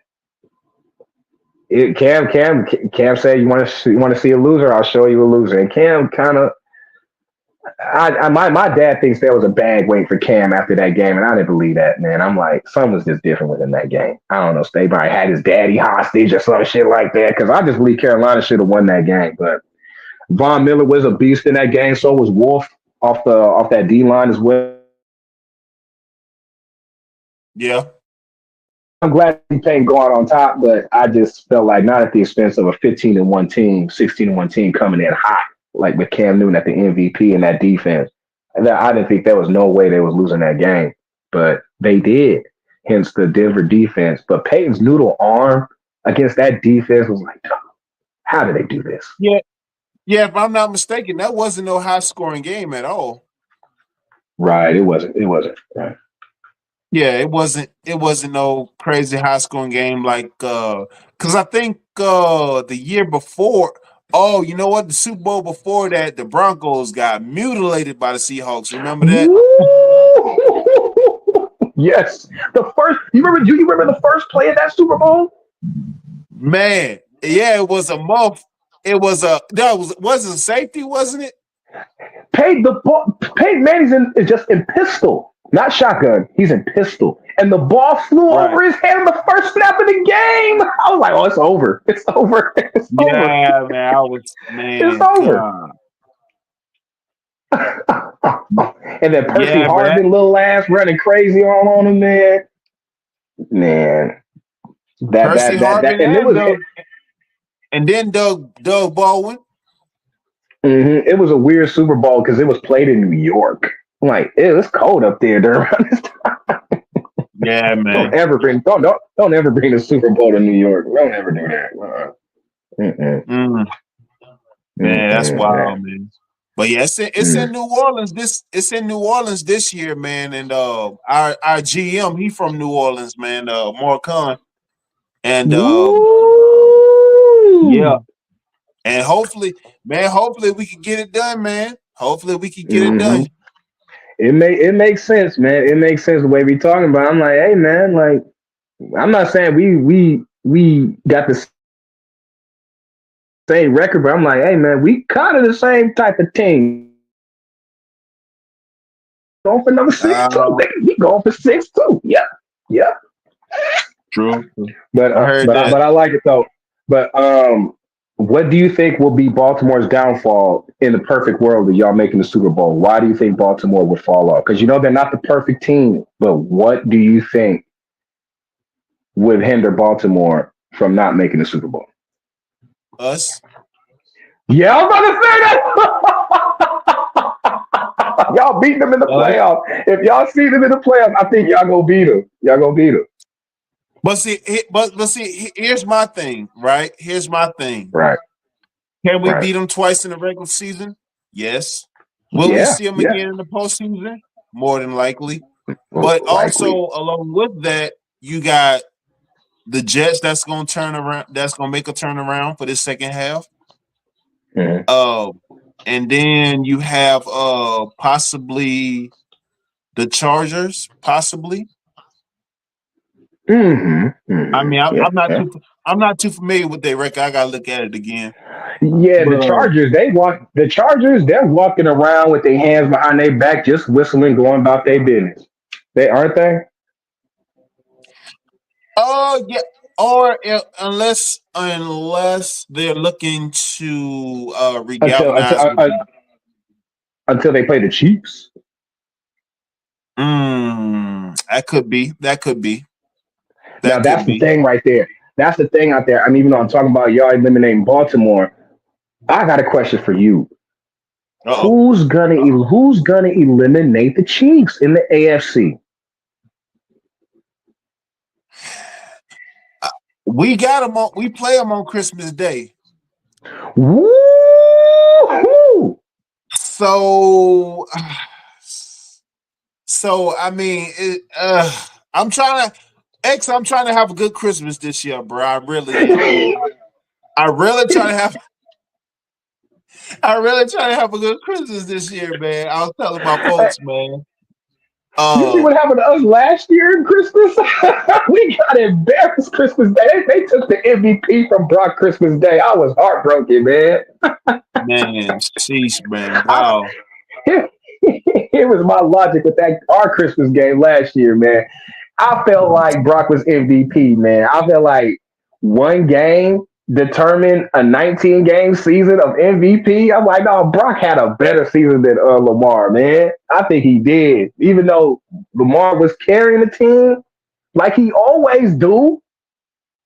Cam said, you want to see a loser? I'll show you a loser. And Cam kind of, my dad thinks there was a bag wait for Cam after that game, and I didn't believe that, man. I'm like, something was just different within that game. I don't know, Stay probably had his daddy hostage or some shit like that, because I just believe Carolina should have won that game. But Von Miller was a beast in that game. So was Wolf off that D line as well. Yeah. I'm glad he ain't going on top, but I just felt like not at the expense of a 15-1 team, 16-1 team coming in hot, like with Cam Newton at the MVP and that defense. And I didn't think there was no way they was losing that game, but they did. Hence the Denver defense. But Peyton's noodle arm against that defense was like, how did they do this? Yeah. Yeah, if I'm not mistaken, that wasn't no high scoring game at all. Right. It wasn't. Right. Yeah, it wasn't no crazy high scoring game like because I think the year before, you know what? The Super Bowl before that, the Broncos got mutilated by the Seahawks. Remember that? Yes. You remember the first play of that Super Bowl? Man, yeah, it was a muff. It was wasn't safety, wasn't it? Peyton Manning's just in pistol, not shotgun. He's in pistol. And the ball flew over his head on the first snap of the game. I was like, oh, it's over. It's over. It's over. Man, it's over. And then Percy Harvin, little ass, running crazy on him, man. Man. And then Doug Baldwin. Mm-hmm. It was a weird Super Bowl because it was played in New York. I'm like, it's cold up there during this time. Yeah, man. Don't ever bring the Super Bowl to New York. Don't ever do that. Man, that's wild, man. But yeah, it's in New Orleans. It's in New Orleans this year, man. And our GM, he from New Orleans, man. Mark Khan. And yeah. And hopefully we can get it done, man. Hopefully we can get it done. It makes sense, man. It makes sense the way we talking about it. I'm like, hey, man, like, I'm not saying we got the same record, but I'm like, hey, man, we kind of the same type of team. Going for number 6-2. We going for 6-2. Yeah. True. But I like it though. But what do you think will be Baltimore's downfall in the perfect world of y'all making the Super Bowl? Why do you think Baltimore would fall off? Because they're not the perfect team. But what do you think would hinder Baltimore from not making the Super Bowl? Us. Yeah, I'm about to say that. Y'all beat them in the playoffs. If y'all see them in the playoffs, I think y'all gonna beat them. But see, here's my thing, right? Right. Can we beat them twice in the regular season? Yes. Will we see them again in the postseason? More than likely. But also, along with that, you got the Jets that's going to turn around. That's going to make a turnaround for this second half. Mm-hmm. And then you have possibly the Chargers, possibly. Mm-hmm. I mean, I'm not too familiar with their record. I gotta look at it again. Yeah, the Chargers. They're walking around with their hands behind their back, just whistling, going about their business. They aren't they? Yeah. Or unless they're looking to regalvanize until they play the Chiefs. That could be. Now that's the thing right there. That's the thing out there. I mean, even though I'm talking about y'all eliminating Baltimore, I got a question for you. Who's gonna eliminate the Chiefs in the AFC? We got them on. We play them on Christmas Day. Woo! So, I mean, I'm trying to I'm trying to have a good Christmas this year, bro. I really am. I really try to have. I really try to have a good Christmas this year, man. I was telling my folks, man. You see what happened to us last year in Christmas? We got embarrassed Christmas Day. They took the MVP from Brock Christmas Day. I was heartbroken, man. Man, sheesh, man. I, Wow. Here was my logic with that our Christmas game last year, man. I felt like Brock was MVP, man. I felt like one game determined a 19 game season of MVP. I'm like, no, Brock had a better season than Lamar, man. I think he did. Even though Lamar was carrying the team like he always do.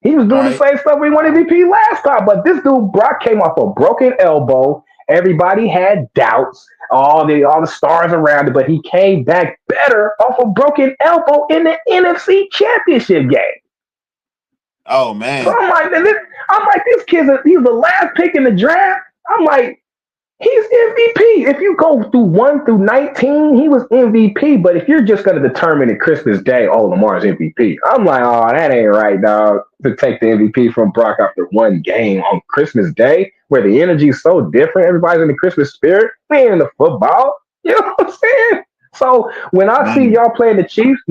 He was doing the Right. same stuff we won MVP last time, but this dude Brock came off a broken elbow. Everybody had doubts, all the stars around it, but he came back better off a broken elbow in the NFC Championship game. Oh So man. I'm like, this kid's he's the last pick in the draft. I'm like, he's MVP. If you go through 1 through 19, he was MVP. But if you're just going to determine at Christmas Day, oh, Lamar's MVP, I'm like, oh, that ain't right, dog. To take the MVP from Brock after one game on Christmas Day, where the energy is so different, everybody's in the Christmas spirit. We ain't in the football. You know what I'm saying? So when I see Man. y'all playing the Chiefs,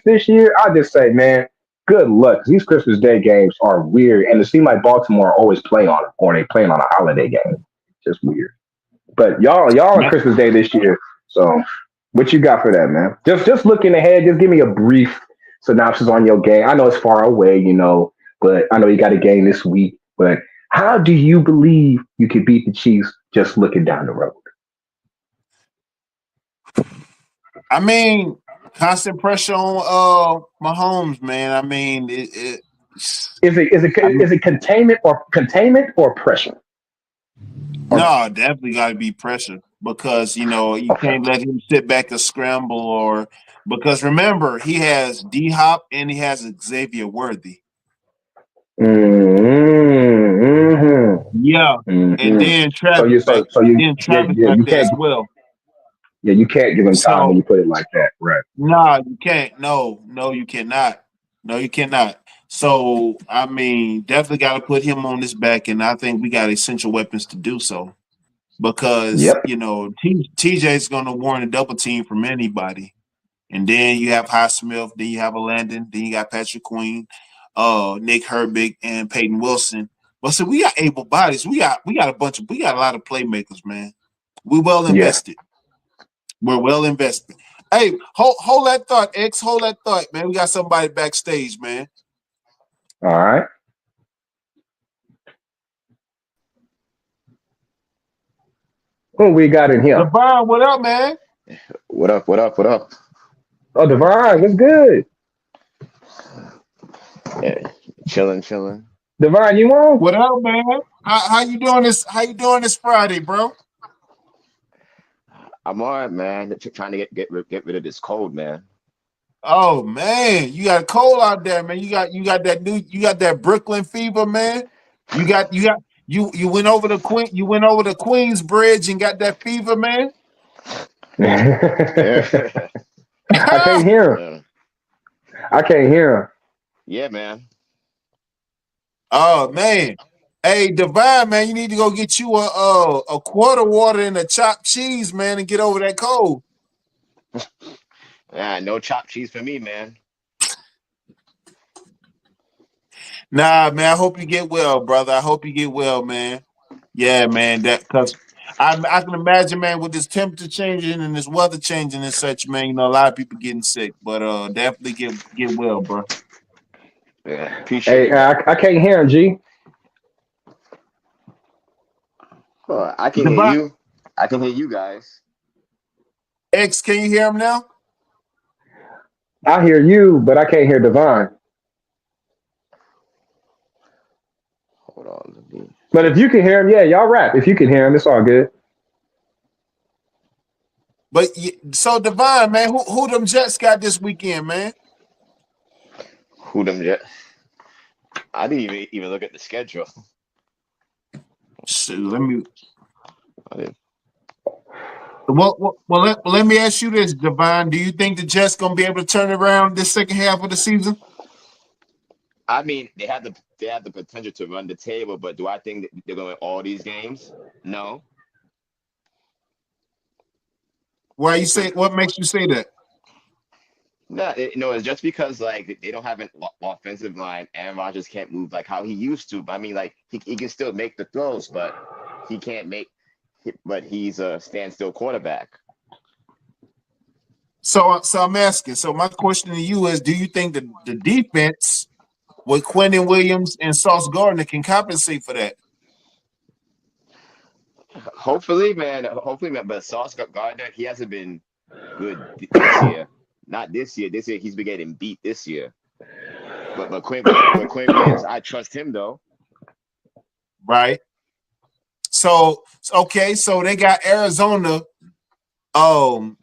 this year, I just say, man, good luck. 'Cause these Christmas Day games are weird, and it seems like Baltimore always play on it, or they playing on a holiday game. Just weird. But y'all on Christmas Day this year. So what you got for that, man? Just looking ahead, just give me a brief synopsis on your game. I know it's far away, but I know you got a game this week. But how do you believe you could beat the Chiefs just looking down the road? I mean, constant pressure on Mahomes, man. I mean, Is it is it I mean, is it containment or pressure or both? no, definitely got to be pressure because you Okay. can't let him sit back and scramble or because remember he has D Hop and he has Xavier Worthy. Mm-hmm. Yeah, and Mm-hmm. then So Travis you back, so so you yeah Travis yeah back you there as can't well. yeah you can't give him time when So you put it like that, right? nah, you can't. No, no, you cannot. No, you cannot. So I mean, definitely got to put him on this back, and I think we got essential weapons to do so because Yep. TJ is going to warrant a double team from anybody, and then you have Highsmith, then you have a Landon, then you got Patrick Queen, Nick Herbig, and Peyton Wilson. But so we got able bodies. We got a lot of playmakers, man. We well Yeah. invested. We're well invested. Hey, hold that thought, X. Hold that thought, man. We got somebody backstage, man. All right. Who we got in here? Devon, what up, man? What up? What up? What up? Oh, Divine, what's good? Yeah, chilling, chilling. Divine, you on? What up, man? How you doing this? How you doing this Friday, bro? I'm all right, man. Trying to get rid of this cold, man. Oh man, you got a cold out there, man. You got that Brooklyn fever, man. You went over the Queens Bridge and got that fever, man. Yeah, I can't hear him. yeah, I can't hear him. yeah, man. Oh man. Hey, Divine, man, you need to go get you a quarter water and a chopped cheese, man, and get over that cold. Yeah, no chopped cheese for me, man. Nah, man, I hope you get well, brother. I hope you get well, man. Yeah, man, that because I can imagine, man, with this temperature changing and this weather changing and such, man, a lot of people getting sick. But definitely get well, bro. Yeah, appreciate Hey, it, man. I can't hear him, G. Oh, I can hear Divine you. I can hear you guys. X, can you hear him now? I hear you, but I can't hear Divine. Hold on, let me. But if you can hear him, yeah, y'all rap. If you can hear him, it's all good. But so Divine, man, who them Jets got this weekend, man? Who them jet? I didn't even look at the schedule. So let me. I didn't- Let me ask you this, Devon. Do you think the Jets gonna be able to turn around this second half of the season? I mean, they have the potential to run the table, but do I think that they're going to win all these games? No. Why you But say? What makes you say that? no, it's just because like they don't have an offensive line. Aaron Rodgers can't move like how he used to. I mean, like he can still make the throws, but he can't make. But he's a standstill quarterback. So I'm asking. So my question to you is: do you think the defense with Quentin Williams and Sauce Gardner can compensate for that? Hopefully, man. Hopefully, man. But Sauce Gardner, he hasn't been good this year. Not this year. This year he's been getting beat this year. But Quinn Williams, I trust him though. Right. So okay. So they got Arizona.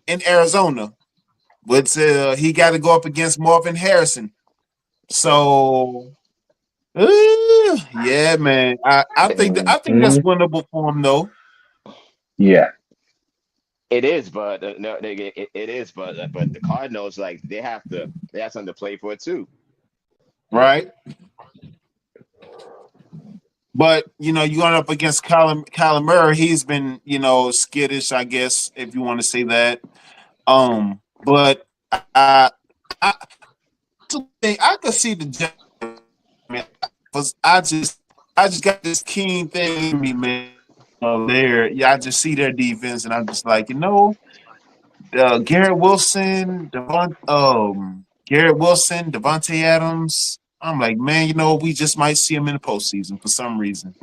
In Arizona, but he got to go up against Marvin Harrison. So yeah, man. I think that's Mhm. winnable for him though. Yeah. It is, but no, it is, but the Cardinals like they have something to play for too. Right. But you going up against Kyler Murray, he's been skittish, I guess, if you want to say that. But I think I could see the Jets, man, because I just got this keen thing in me, man. There, yeah, I just see their defense, and I'm just like, Garrett Wilson, Garrett Wilson, Devontae Adams. I'm like, man, we just might see him in the postseason for some reason.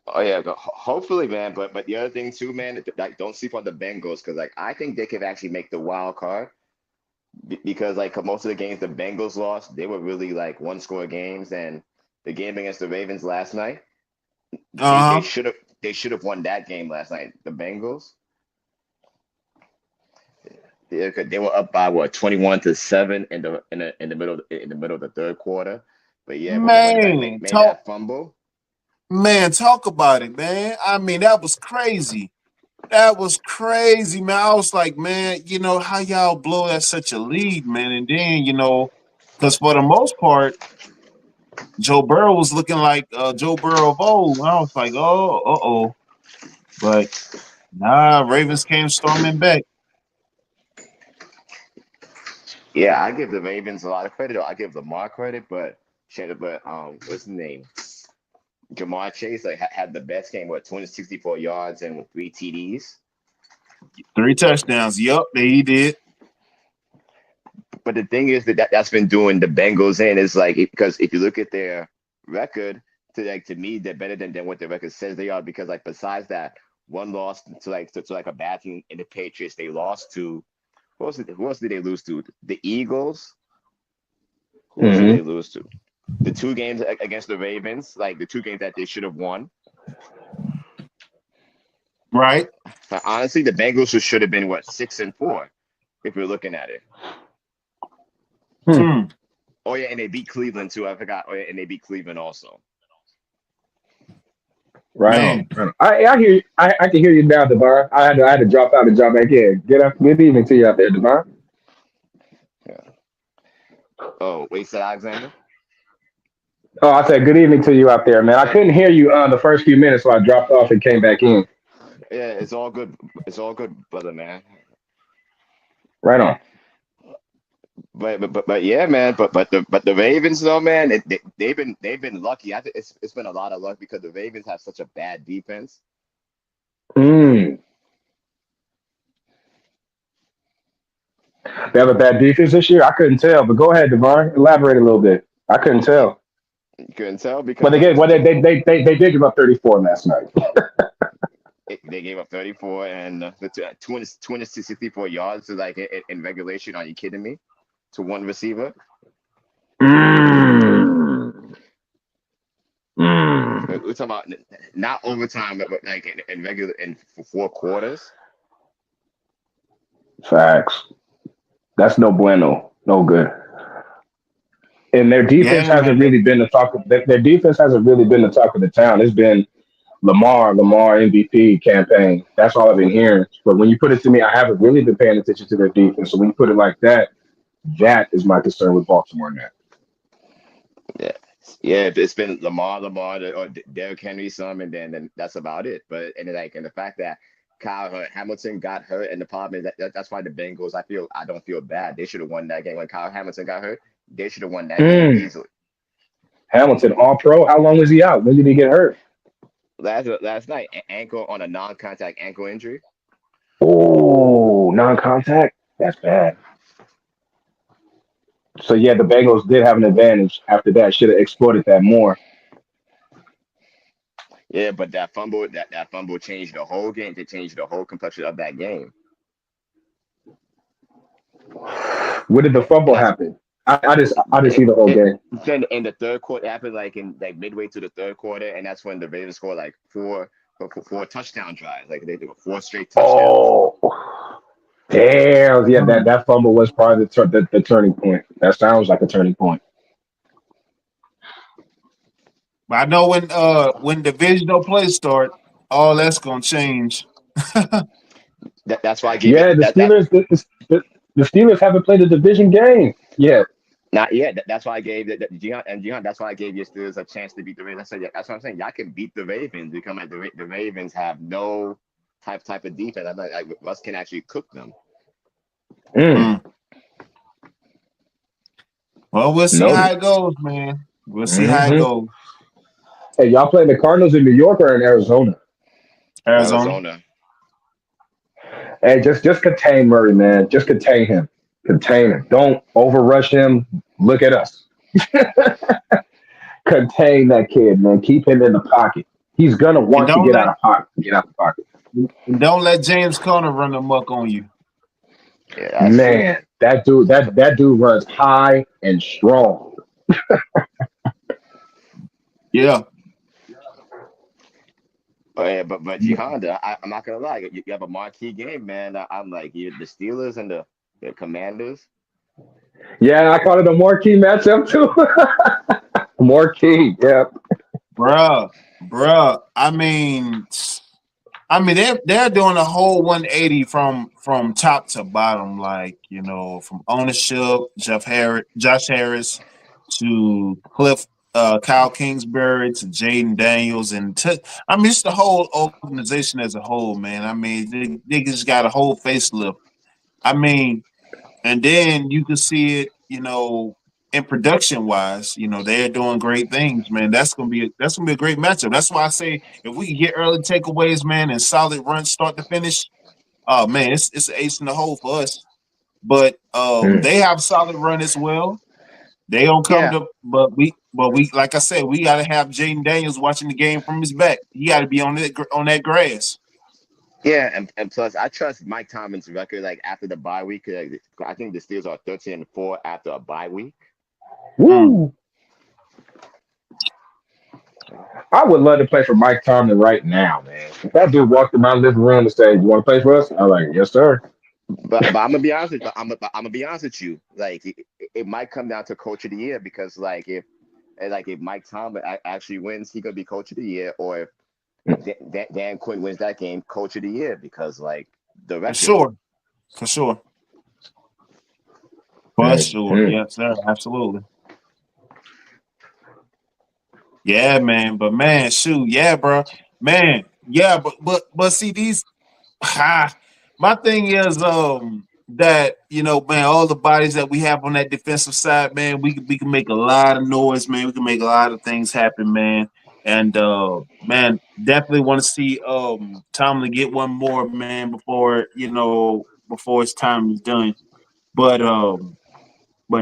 Oh yeah, but hopefully, man. But the other thing too, man, like don't sleep on the Bengals because like I think they could actually make the wild card because like most of the games the Bengals lost, they were really like one score games, and the game against the Ravens last night, they Uh they huh. should have they should have won that game last night. The Bengals, they were up by what 21-7 in the middle of the third quarter. But yeah, but when running back made, Man, made talk that fumble, man, talk about it, man. I mean, that was crazy. That was crazy, man. I was like, man, how y'all blow that such a lead, man. And then, because for the most part, Joe Burrow was looking like Joe Burrow of old. I was like, oh, uh-oh. But nah, Ravens came storming back. yeah, I give the Ravens a lot of credit. I give Lamar credit, what's his name? Jamar Chase like had the best game, what 264 yards and three TDs. 3 touchdowns. Yup, he did. But the thing is that's been doing the Bengals in is like because if you look at their record, to me they're better than what their record says they are because like besides that one loss to like a bad team in the Patriots, they lost to who else did they lose to? The Eagles. Who else did they Hmm. lose to? The two games against the Ravens, like the two games that they should have won. Right? Honestly, the Bengals should have been what 6-4 if you're looking at it. Hmm. Hmm. Oh yeah, and they beat Cleveland too. I forgot. Oh yeah, and they beat Cleveland also. Right on. Man. Right on. I hear you. I can hear you now, Devon. I had to drop out and drop back in. Good evening to you out there, Devon. Yeah. Oh, wait, said Alexander. Oh, I said good evening to you out there, man. I couldn't hear you the first few minutes, so I dropped off and came back in. Yeah, it's all good. It's all good, brother, man. Right on. But yeah, man. But the Ravens though, man, they've been lucky. I think it's been a lot of luck because the Ravens have such a bad defense. Mm. They have a bad defense this year. I couldn't tell, but go ahead, Devon. Elaborate a little bit. I couldn't You, tell. you couldn't tell Well, because they like gave. Well, they did give up 34 last night. they gave up 34 and 264 yards to like in regulation. Are you kidding me? To one receiver. Mm. Mm. We're talking about not overtime, but like in regular in four quarters. Facts. That's no bueno. No good. And their defense Yeah, hasn't man. really been the talk. Their defense hasn't really been the talk of the town. It's been Lamar MVP campaign. That's all I've been hearing. But when you put it to me, I haven't really been paying attention to their defense. So when you put it like that, that is my concern with Baltimore now. Yeah, yeah. It's been Lamar, or Derrick Henry some, and then that's about it. But and the fact that Hamilton got hurt, and the problem is that's why the Bengals. I don't feel bad. They should have won that game when Kyle Hamilton got hurt. They should have won that game Mm. easily. Hamilton, all pro. How long was he out? When did he get hurt? Last night, ankle on a non-contact ankle injury. Oh, non-contact. That's bad. So yeah, the Bengals did have an advantage after that. Should have exploited that more. Yeah, but that fumble changed the whole game. To change the whole complexion of that game. Where did the fumble That's happen? I just see the whole it. game. Then in the third quarter, it happened like in like midway to the third quarter, and that's when the Ravens scored like four touchdown drives. Like they did four straight touchdowns. Oh, damn. Yeah, that fumble was probably the turning point. That sounds like a turning point. But I know when divisional play start, all that's gonna change. That's why I gave Yeah, it the that Steelers. The Steelers haven't played a division game yet. not yet. That's why I gave that Gian. That's why I gave your Steelers a chance to beat the Ravens. I said, yeah, that's what I'm saying. Y'all can beat the Ravens because like the Ravens have no type of defense. I'm like Russ can actually cook them. Mm, Mm. Well, we'll see how noted. it goes, man. We'll see how it Hmm. goes. Hey, y'all playing the Cardinals in New York or in Arizona? Arizona. Arizona. Hey, just contain Murray, man. Just contain him. Contain him. Don't overrush him. Look at us. Contain that kid, man. Keep him in the pocket. He's gonna And want to don't get out let of pocket. Get out of the pocket. and don't let James Conner run amok on you. Yeah, that's true. Man, that dude runs high and strong. Yeah. Oh, yeah, but G Honda, I'm not gonna lie. You have a marquee game, man. I'm like the Steelers and the Commanders. Yeah, I call it a marquee matchup too. Marquee, yeah. Bruh. I mean they're doing a whole 180 from top to bottom, like, from ownership, Josh Harris to Kyle Kingsbury to Jaden Daniels I mean it's the whole organization as a whole, man. I mean they just got a whole facelift. I mean, and then you can see it, in production wise, they're doing great things, man. That's gonna be a great matchup. That's why I say if we can get early takeaways, man, and solid runs start to finish, oh man, it's an ace in the hole for us. But Mm. they have solid run as well. They don't come Yeah, to, but we like I said, we got to have Jaden Daniels watching the game from his back. He got to be on that grass. yeah, and plus I trust Mike Tomlin's record. Like after the bye week, I think the Steelers are 13-4 after a bye week. Mm. Woo! I would love to play for Mike Tomlin right now, man. If that dude walked in my living room and said, "You want to play for us?" I'm like, "Yes, sir." But I'm gonna be honest with you. I'm gonna be honest with you. Like it might come down to coach of the year because like if Mike Tomlin actually wins, he gonna be coach of the year, or if Dan Quinn wins that game, coach of the year because like the For record. sure, for sure, for sure. Mhm. Yes, sir. Absolutely. Yeah, man. But man, shoot, yeah, bro, man, yeah. But see these. My thing is that man, all the bodies that we have on that defensive side, man, we can make a lot of noise, man. We can make a lot of things happen, man. And man, definitely want to see Tomlin get one more, man, before his time is done. But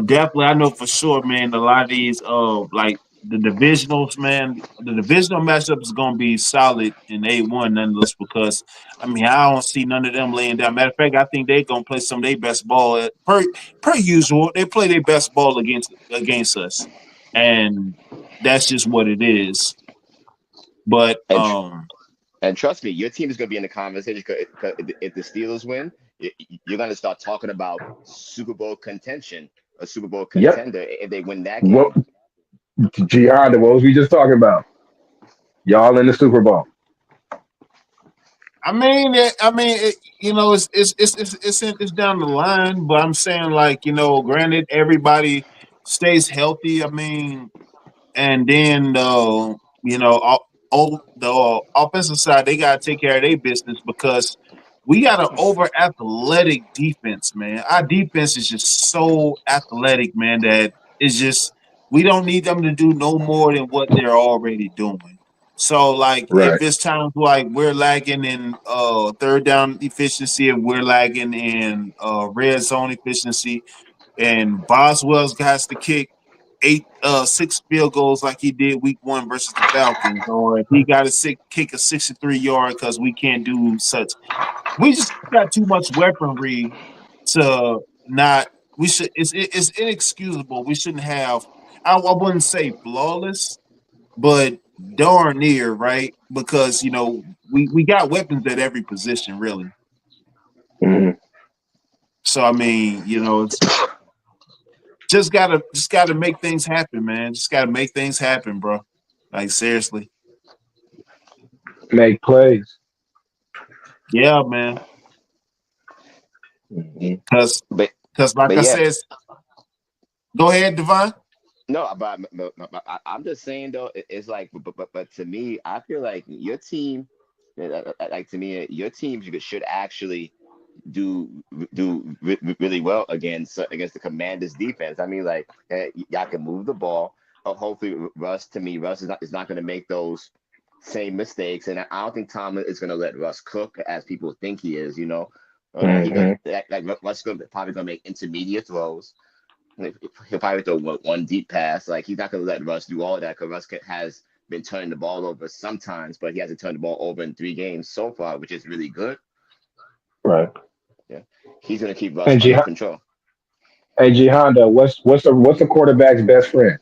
definitely, I know for sure, man. A lot of these, like the divisionals, man. The divisional matchup is going to be solid in A1, nonetheless. Because I mean, I don't see none of them laying down. Matter of fact, I think they're going to play some of their best ball per usual. They play their best ball against us, and that's just what it is. But And and trust me, your team is gonna be in the conversation. 'Cause if the Steelers win, you're gonna start talking about Super Bowl contention. a Super Bowl Yep. contender if they win that What, game. G Honda, what was we just talking about? Y'all in the Super Bowl. It's down the line, but I'm saying like granted, everybody stays healthy. I mean, and then the offensive side they gotta take care of their business because we got an over athletic defense, man. Our defense is just so athletic, man, that it's just we don't need them to do no more than what they're already doing. So like if Right. it's times like we're lagging in third down efficiency and we're lagging in red zone efficiency and Boswell's has to kick six field goals like he did week one versus the Falcons, or if he got to kick a 63-yard because we can't do such. We just got too much weaponry to not. We should. It's inexcusable. We shouldn't have. I wouldn't say flawless, but darn near right because we got weapons at every position really. Mhm. So I mean, it's just gotta make things happen, man. Just gotta make things happen, bro. Like seriously. Make plays. Yeah, man. Mhm. Cause But cause like but I yeah, said, go ahead, Devon. no, but I'm just saying though, it's like, but to me, I feel like your team, like to me, your team should actually really well against the Commanders defense. I mean, like y'all can move the ball. Hopefully, Russ is not going to make those same mistakes, and I don't think Tomlin is going to let Russ cook as people think he is. He gonna Mhm. like Russ probably going to make intermediate throws. Like, he'll probably throw one deep pass. Like he's not going to let Russ do all that because has been turning the ball over sometimes, but he hasn't turned the ball over in 3 games so far, which is really good. Right. Yeah, he's going to keep Russ And under control. G Honda, what's the quarterback's best friend?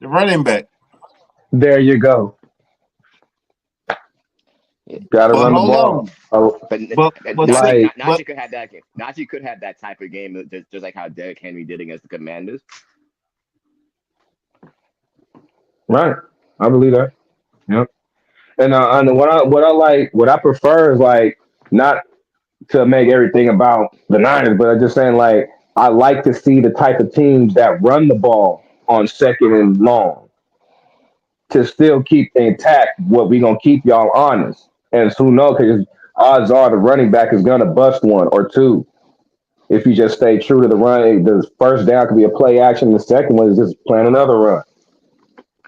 The running back. There you go. Yeah. Got to But run the hold ball. on. Oh, But But see, like but Najee could have that game. Najee could have that type of game, just like how Derrick Henry did against the Commanders. right. I believe that. Yep. And what I prefer is like not to make everything about the Niners, but I'm just saying like I like to see the type of teams that run the ball on second and long to still keep intact. What we gonna keep y'all honest, and who knows? Because odds are the running back is gonna bust one or two if you just stay true to the run. The first down could be a play action. The second one is just plan another run.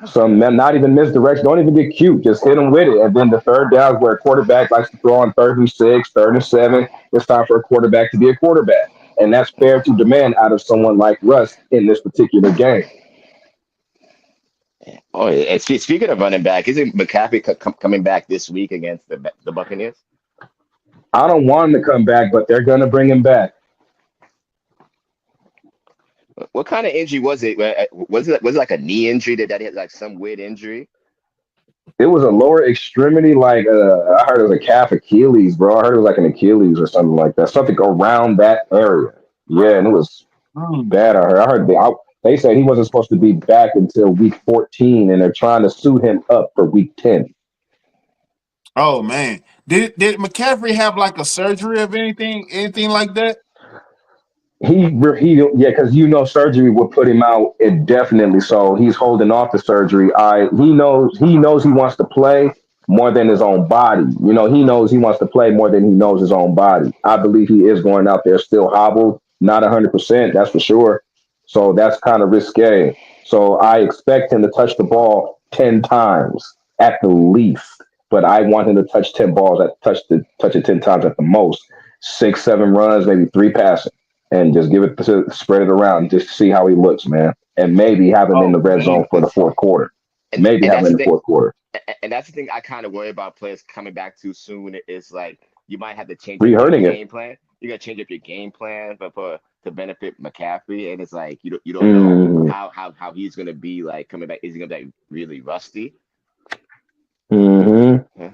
Some not even misdirection. Don't even get cute. Just hit them with it. And then the third down is where a quarterback likes to throw on 3rd and 6, 3rd and 7. It's time for a quarterback to be a quarterback. And that's fair to demand out of someone like Russ in this particular game. Oh, and speaking of running back, isn't McCaffrey coming back this week against the Buccaneers? I don't want him to come back, but they're going to bring him back. What kind of injury was it? Was it like a knee injury that he had like some weird injury? It was a lower extremity, like I heard it was a calf Achilles, bro. I heard it was like an Achilles or something like that. Something around that area. Yeah, and it was mm, bad. They said he wasn't supposed to be back until week 14, and they're trying to suit him up for week 10. oh man, did McCaffrey have like a surgery of anything like that? Yeah, because surgery would put him out indefinitely, so he's holding off the surgery. He knows he wants to play more than his own body. He knows he wants to play more than he knows his own body. I believe he is going out there still hobbled, not 100%, that's for sure. So that's kind of risque. So I expect him to touch the ball 10 times at the least, but I want him to touch 10 balls touch it 10 times at the most. 6, 7 runs, maybe 3 passing and just give it to spread it around and just see how he looks, man. And maybe have him in the Oh red zone man, for the fourth quarter. And Maybe and have him that's in the the thing. fourth quarter. And that's the thing I kind of worry about players coming back too soon. Is like you might have to change up your Rehurting it. game plan. You got to change up your game plan for to benefit McCaffrey, and it's like you don't know Mm-hmm. how he's gonna be like coming back. Is he gonna be like, really rusty? Mm-hmm. Yeah.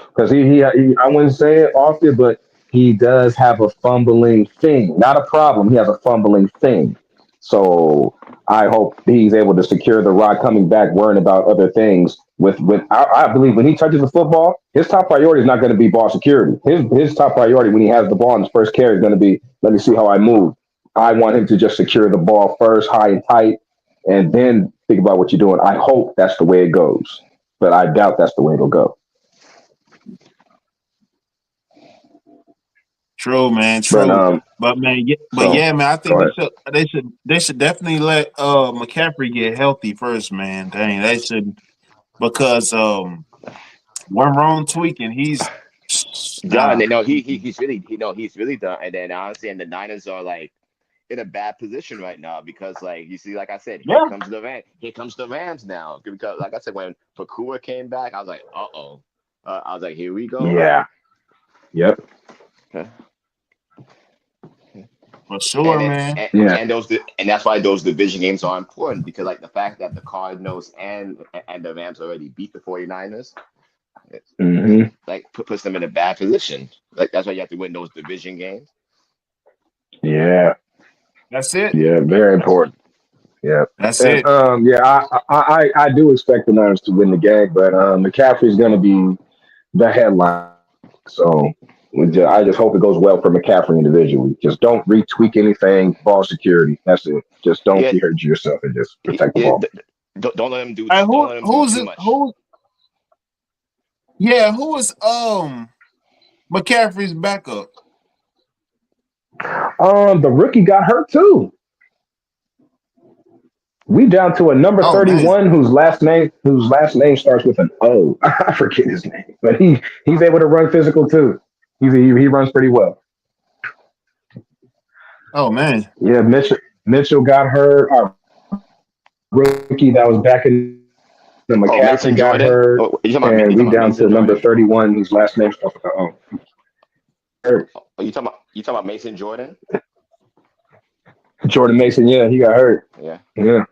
Because I wouldn't say it often, but he does have a fumbling thing. Not a problem. He has a fumbling thing. So I hope he's able to secure the rock coming back, worrying about other things. I believe when he touches the football, his top priority is not going to be ball security. His top priority when he has the ball in his first carry is going to be, let me see how I move. I want him to just secure the ball first, high and tight, and then think about what you're doing. I hope that's the way it goes, but I doubt that's the way it'll go. True, man. But True. But man, so man, I go think ahead. they should definitely let McCaffrey get healthy first, man. Dang, they should, because one wrong tweak and he's Done. nah. He's really done. And then honestly, and the Niners are like in a bad position right now because like you see, like I said, Yeah. here comes the Rams now. Because like I said, when Pakua came back, I was like, I was like, here we go. Yeah. Yep. Huh. For sure, man. Yeah. And that's why those division games are important because like the fact that the Cardinals and the Rams already beat the 49ers, hmm like puts them in a bad position. Like that's why you have to win those division games. Yeah. That's it. Yeah. Very important. Yeah. That's And it. I do expect the Niners to win the game, but McCaffrey's going to be the headline. So I just hope it goes well for McCaffrey individually. Just don't retweak anything. Ball security. That's it. Just don't Yeah, get hurt yourself and just protect the yeah. ball. Don't let him do. Hey, Don't let him do who's too it? much. Who is McCaffrey's backup? The rookie got hurt too. We down to a number Oh man. 31 whose last name starts with an O. I forget his name, but he's able to run physical too. He runs pretty well. Oh man. Yeah, Mitchell got hurt. Our rookie that was back in the Oh, McCaffrey Mason got Jordan. hurt, Oh, and you we talking about down to Mason number Jordan? 31 whose last name starts with an O. Hurt. Oh, you talking about Mason Jordan? Jordan Mason, yeah, he got hurt. Yeah. Yeah.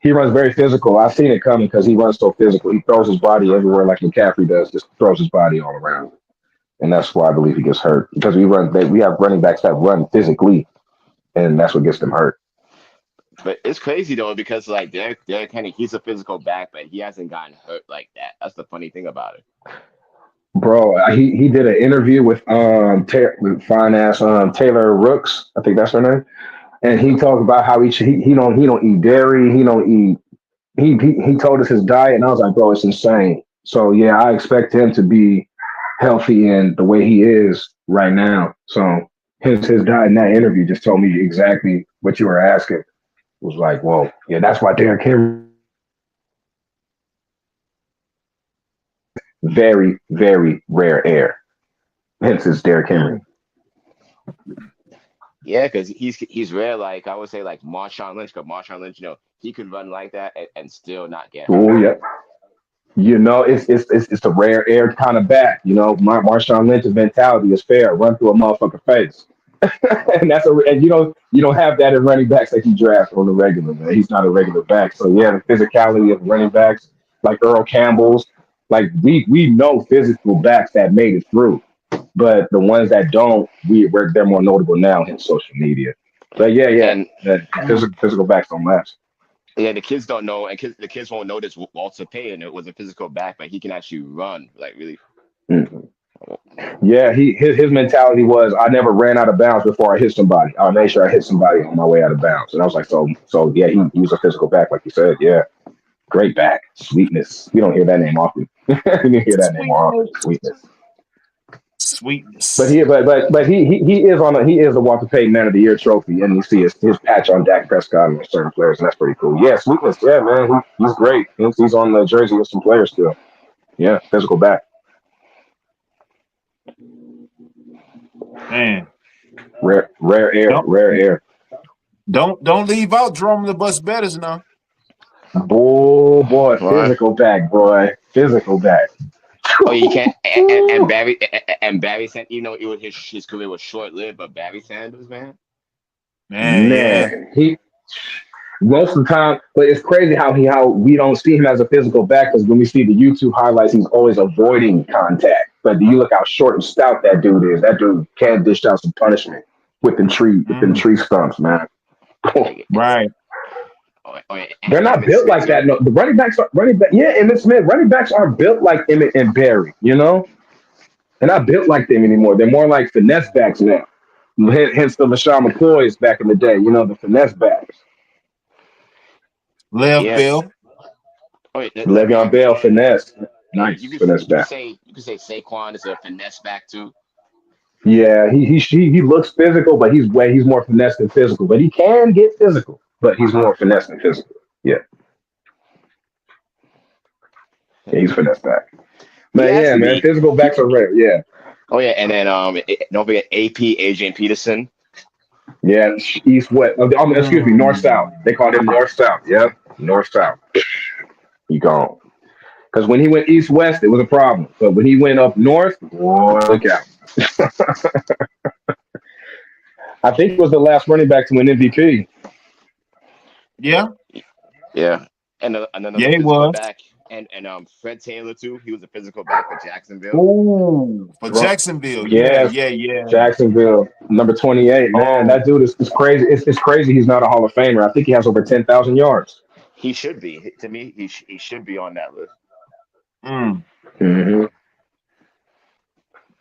He runs very physical. I've seen it coming because he runs so physical. He throws his body everywhere like McCaffrey does, just throws his body all around. And that's why I believe he gets hurt because we have running backs that run physically, and that's what gets them hurt. But it's crazy though because like Derek Henry, he's a physical back, but he hasn't gotten hurt like that. That's the funny thing about it. Bro, he did an interview with fine ass Taylor Rooks, I think that's her name, and he talked about how he don't eat dairy, he don't eat he told us his diet, and I was like, bro, it's insane. So yeah, I expect him to be healthy and the way he is right now. So his diet in that interview just told me exactly what you were asking. It was like, whoa, yeah, that's why Derrick Henry very, very rare air. Hence his Derrick Henry. Yeah, because he's rare. Like I would say, like Marshawn Lynch, because Marshawn Lynch, he could run like that and still not get hurt. Oh yeah. It's a rare air kind of back. Marshawn Lynch's mentality is fair. Run through a motherfucker face. And you don't have that in running backs that you draft on the regular, man. He's not a regular back. So yeah, the physicality of running backs like Earl Campbell's, like we know physical backs that made it through, but the ones that don't, they're more notable now in social media. But yeah, And that physical backs don't last. yeah, the kids don't know, and the kids won't notice Walter Payton. It was a physical back, but he can actually run, like really. Mhm. Yeah, his mentality was I never ran out of bounds before I hit somebody. I made sure I hit somebody on my way out of bounds. And I was like, so yeah, he was a physical back, like you said. Yeah. Great back. Sweetness. We don't hear that name often. We didn't hear that name more often. Sweetness. But Sweetness. he is a Walter Payton Man of the Year trophy, and you see his patch on Dak Prescott and certain players, and that's pretty cool. Yeah, Sweetness. Yeah, man, he's great. He's on the jersey with some players still. Yeah, physical back. Man. Rare air. Don't Rare air. don't leave out Drum the Bus Betters now. Boy, Right. physical back, boy, physical back. Oh, you can't. And Barry Sanders, his career was short lived, but Barry Sanders, man. Man, yeah. Man, he most of the time, but it's crazy how we don't see him as a physical back because when we see the YouTube highlights, he's always avoiding contact. But you look how short and stout that dude is. That dude can't dish out some punishment with them Mm, tree stumps, man. Like, right. They're not Emmett built Smith like that. too. No, the running back. Yeah, Emmett Smith. Running backs aren't built like Emmett and Barry. You know, they're not built like them anymore. They're more like finesse backs now. Hence the LaShawn McCoys back in the day. You know, the finesse backs. Left Yeah. Bill. Le'Veon Le'Veon Bell, Bell. finesse, You nice could finesse back. Saquon is a finesse back too. Yeah, he looks physical, but he's more finesse than physical. But he can get physical, but he's more finesse than physical. Yeah, yeah, he's finesse back. He But has yeah, to man, be. physical backs are rare. Yeah, Oh yeah, and then don't forget AP Adrian Peterson. yeah, east west. Excuse me, north south. Mm. They called him north south. Yep, north south. He gone. Because when he went east west, it was a problem. But when he went up north, boy, look out. I think he was the last running back to win MVP. Yeah, Yeah, and another yeah, he physical was. back, and Fred Taylor too. He was a physical back for Jacksonville. Ooh, for Ru- Jacksonville. Yeah, Yes, yeah, yeah. Jacksonville, number 28. Man, Oh, that dude is crazy. It's crazy he's not a Hall of Famer. I think he has over 10,000 yards. He should be. To me, he should be on that list. mm. Hmm.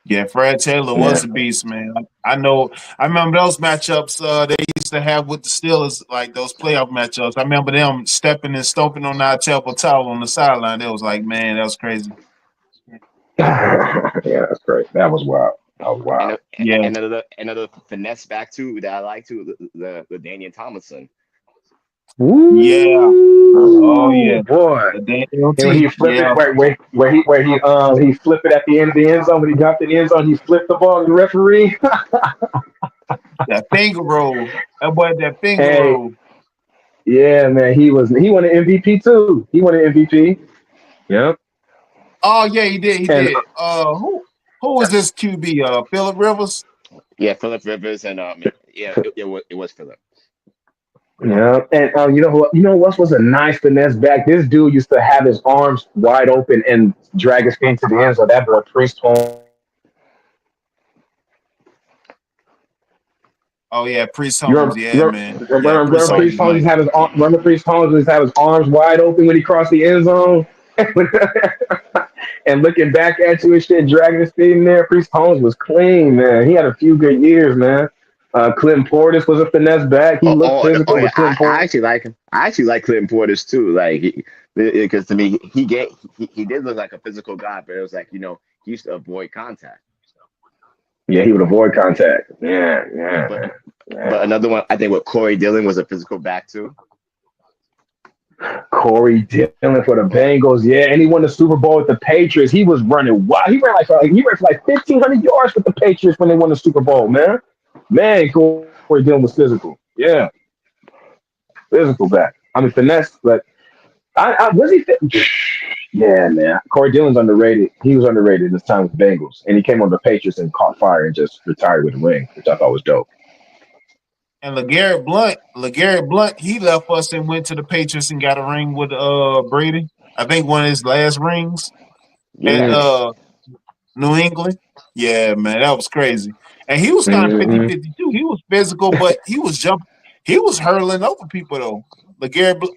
Yeah, Fred Taylor was Yeah. a beast, man. I know. I remember those matchups they used to have with the Steelers, like those playoff matchups. I remember them stepping and stomping on our Chapel Tower on the sideline. It was like, man, that was crazy. Yeah, that's great. That was wild. That was And wild. Yeah, another finesse back too that I like too, the Daniel Thomason. yeah. Oh Woo, yeah, boy. the Daniel And when he T. flipped it, Yeah, where he flipped it at the end of the end zone, when he got to the end zone, he flipped the ball to the referee. that finger roll. That boy, that finger Hey, roll. yeah, man, he won an MVP too. He won an MVP. Yep. Oh yeah, he did. He And did. Who was this QB? Philip Rivers. Yeah, Philip Rivers and yeah, it was Philip. yeah, and what was a nice finesse back. This dude used to have his arms wide open and drag his feet to the end. So that boy Priest Holmes, Oh yeah, Priest you Holmes. Yeah, man. Yeah, Priest remember Holmes Priest was Holmes nice. used to have remember Priest Holmes used to have his arms wide open when he crossed the end zone. And looking back at you and shit, dragging his feet in there. Priest Holmes was clean, man. He had a few good years, man. Clinton Portis was a finesse back. He looked Oh physical, yeah, but Clinton I Portis. actually like him. I actually like Clinton Portis too. Like, because to me, he did look like a physical guy, but it was like he used to avoid contact. Yeah, he would avoid contact. Yeah, yeah, But man. but Yeah. another one, I think, with Corey Dillon was a physical back too. Corey Dillon for the Bengals. Yeah, and he won the Super Bowl with the Patriots. He was running wild. He ran for like 1,500 yards with the Patriots when they won the Super Bowl, man. Man, Corey Dillon was physical. Yeah, physical back. I mean, finesse, but I was he fit? Yeah, man. Corey Dillon's underrated. He was underrated this time with the Bengals, and he came on the Patriots and caught fire and just retired with a ring, which I thought was dope. And LeGarrette Blunt, he left us and went to the Patriots and got a ring with Brady. I think one of his last rings at Yeah, New England. Yeah, man, that was crazy. And he was kind of Hmm. 50-50 too. He was physical, but he was jumping. He was hurling over people though.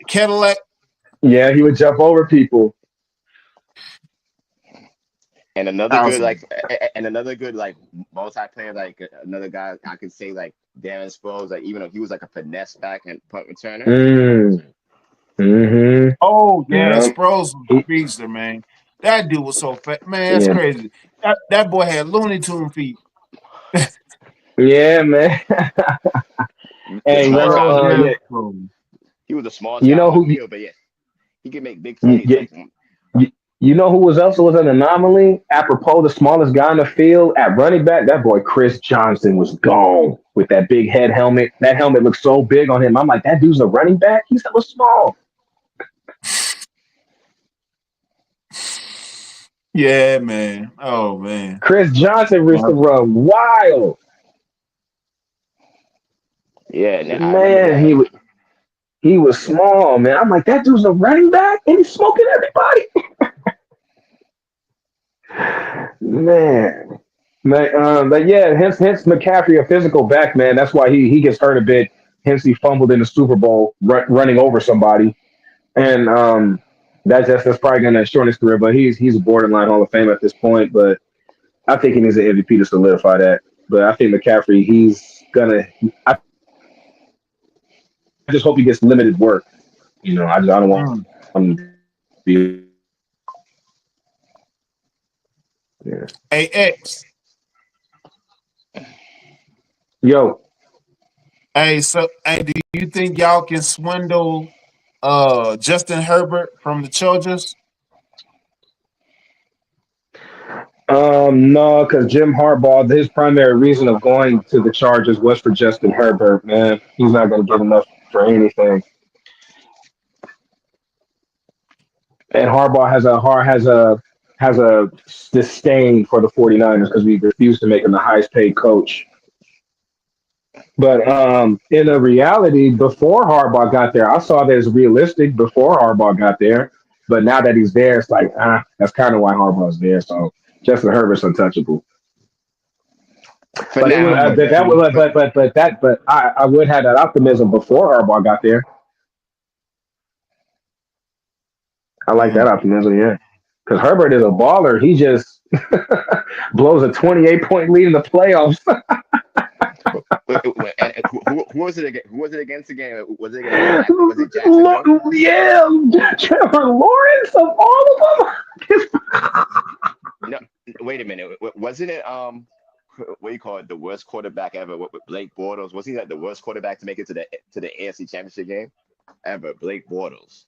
Cadillac. Yeah, he would jump over people. and another I good was like multiplayer, like another guy I could say like Darren Sproles, like even though he was like a finesse back and punt returner. Mm. Hmm. Oh yeah, Yeah. Sproles was a He- beast, man. That dude was so fat. Man, that's yeah. crazy. That boy had Looney Tune feet. Yeah, man. The Hey, smallest remember? guy on the Yeah. Damn field. Sproles. He was the smallest You guy know on the who? field, but yeah, he could make big You, plays. you, Like, you know who was also was an anomaly? Apropos, the smallest guy in the field at running back. That boy Chris Johnson was gone with that big head helmet. That helmet looked so big on him. I'm like, that dude's a running back. He's hella small. Yeah, man. Oh man. Chris Johnson used Yeah. to run wild. yeah, I remember Man, that. he was small, man. I'm like, that dude's a running back and he's smoking everybody. Man. But yeah, hence McCaffrey a physical back, man. That's why he gets hurt a bit. Hence he fumbled in the Super Bowl running over somebody, and that's probably gonna shorten his career. But he's a borderline Hall of Fame at this point. But I think he needs an MVP to solidify that. But I think McCaffrey, he's gonna. I just hope he gets limited work. I don't want Mm. him to be. Yeah. Hey X. Yo, Hey, do you think y'all can swindle Justin Herbert from the Chargers? no, because Jim Harbaugh, his primary reason of going to the Chargers was for Justin Herbert. Man, he's not going to get enough for anything. And Harbaugh has a disdain for the 49ers because we refused to make him the highest paid coach. But in a reality, before Harbaugh got there, I saw that as realistic before Harbaugh got there. But now that he's there, it's like that's kind of why Harbaugh's there. So Justin Herbert's untouchable. For But it was now, that was but I would have that optimism before Harbaugh got there. I like that Mm. optimism, yeah. Because Herbert is a baller. He just blows a 28-point lead in the playoffs. and who was it against? Who was it against again? Was it against was it Jacksonville? Yeah, Trevor Lawrence of all of them. No, wait a minute. Wasn't it what do you call it? The worst quarterback ever with Blake Bortles? Was he like the worst quarterback to make it to the AFC Championship game ever? Blake Bortles.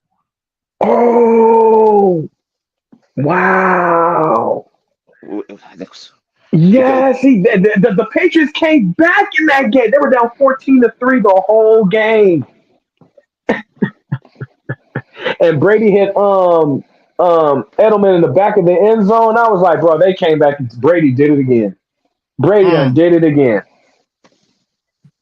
Oh, wow. Because Yes, the Patriots came back in that game. They were down 14-3 the whole game. And Brady hit Edelman in the back of the end zone. I was like, bro, they came back. Brady did it again. Brady done Mm. did it again.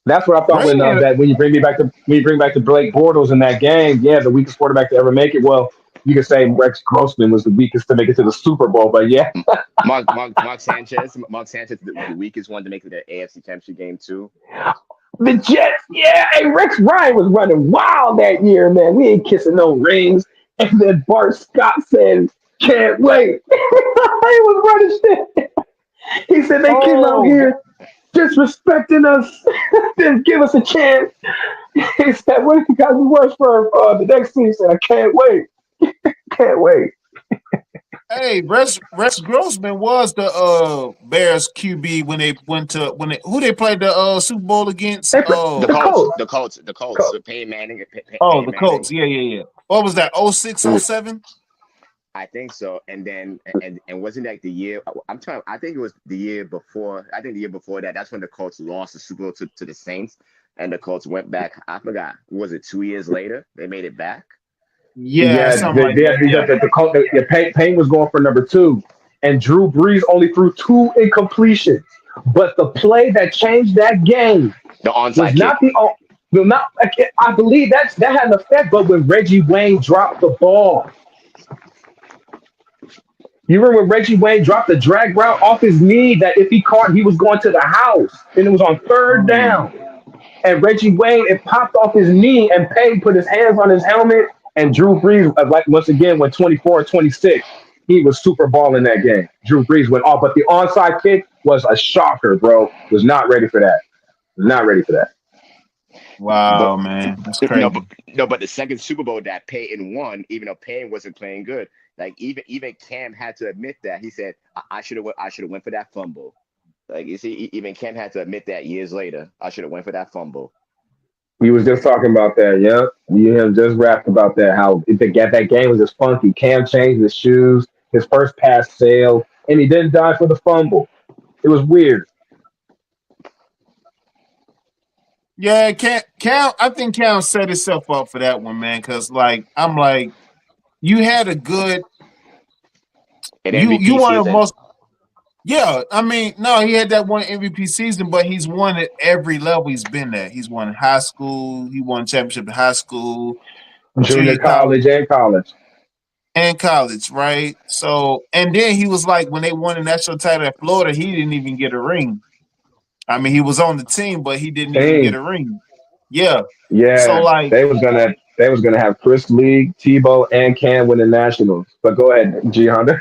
That's what I thought when Brady had a, that when you bring back to Blake Bortles in that game. Yeah, the weakest quarterback to ever make it. Well, you could say Rex Grossman was the weakest to make it to the Super Bowl, but yeah, Mark Sanchez, the weakest one to make it to the AFC Championship game too. the Jets. Yeah, hey, Rex Ryan was running wild that year, man. We ain't kissing no rings. And then Bart Scott said, "Can't wait." He was running shit. He said they came out oh here disrespecting us, didn't give us a chance. He said, "What do you guys want for the next team?" He said, "I can't wait, can't wait." hey, Rex Grossman was the Bears QB when they went to who they played the Super Bowl against? They The the Colts, Colts. the Colts, the Colts. Colts. With Peyton Manning, Oh, Peyton the Manning. Colts. Yeah. What was that? 06, Mm. 07? I think so. And then and wasn't that the year? I'm trying. I think it was the year before. I think the year before that. That's when the Colts lost the Super Bowl to the Saints, and the Colts went back. I forgot. Was it 2 years later? They made it back. Yeah, Yeah, something like that. Yeah. Payne was going for number two, and Drew Brees only threw two incompletions. But the play that changed that game The was onside not kick. not. I believe that had an effect. But when Reggie Wayne dropped the ball, you remember when Reggie Wayne dropped the drag route off his knee that if he caught, he was going to the house, and it was on third Mm. down. And Reggie Wayne, it popped off his knee, and Payne put his hands on his helmet, and Drew Brees, like once again, went 24-26. He was super ball in that game. Drew Brees went off, but the onside kick was a shocker, bro. Was not ready for that. Was not ready for that. But Wow, man, that's no, crazy. but the second Super Bowl that Peyton won, even though Peyton wasn't playing good, like even Cam had to admit that. He said, I should have went for that fumble." Like you see, even Cam had to admit that years later. I should have went for that fumble. We was just talking about that, yeah. We have just rapped about that. How that game was just funky. Cam changed his shoes. His first pass sailed, and he didn't die for the fumble. It was weird. Yeah, Cam. I think Cam set himself up for that one, man. Because I'm like, you had a good, In you MVP one of the season, most. Yeah, I mean, no, he had that one MVP season, but he's won at every level he's been at. He's won in high school. He won championship in high school, Junior junior college. college and college. and college, right? So, and then he was like, when they won the national title at Florida, he didn't even get a ring. I mean, he was on the team, but he didn't even get Team. a ring. Yeah. So, Yeah, like, they was gonna have Chris League, Tebow, and Cam win the Nationals. But go ahead, G Honda.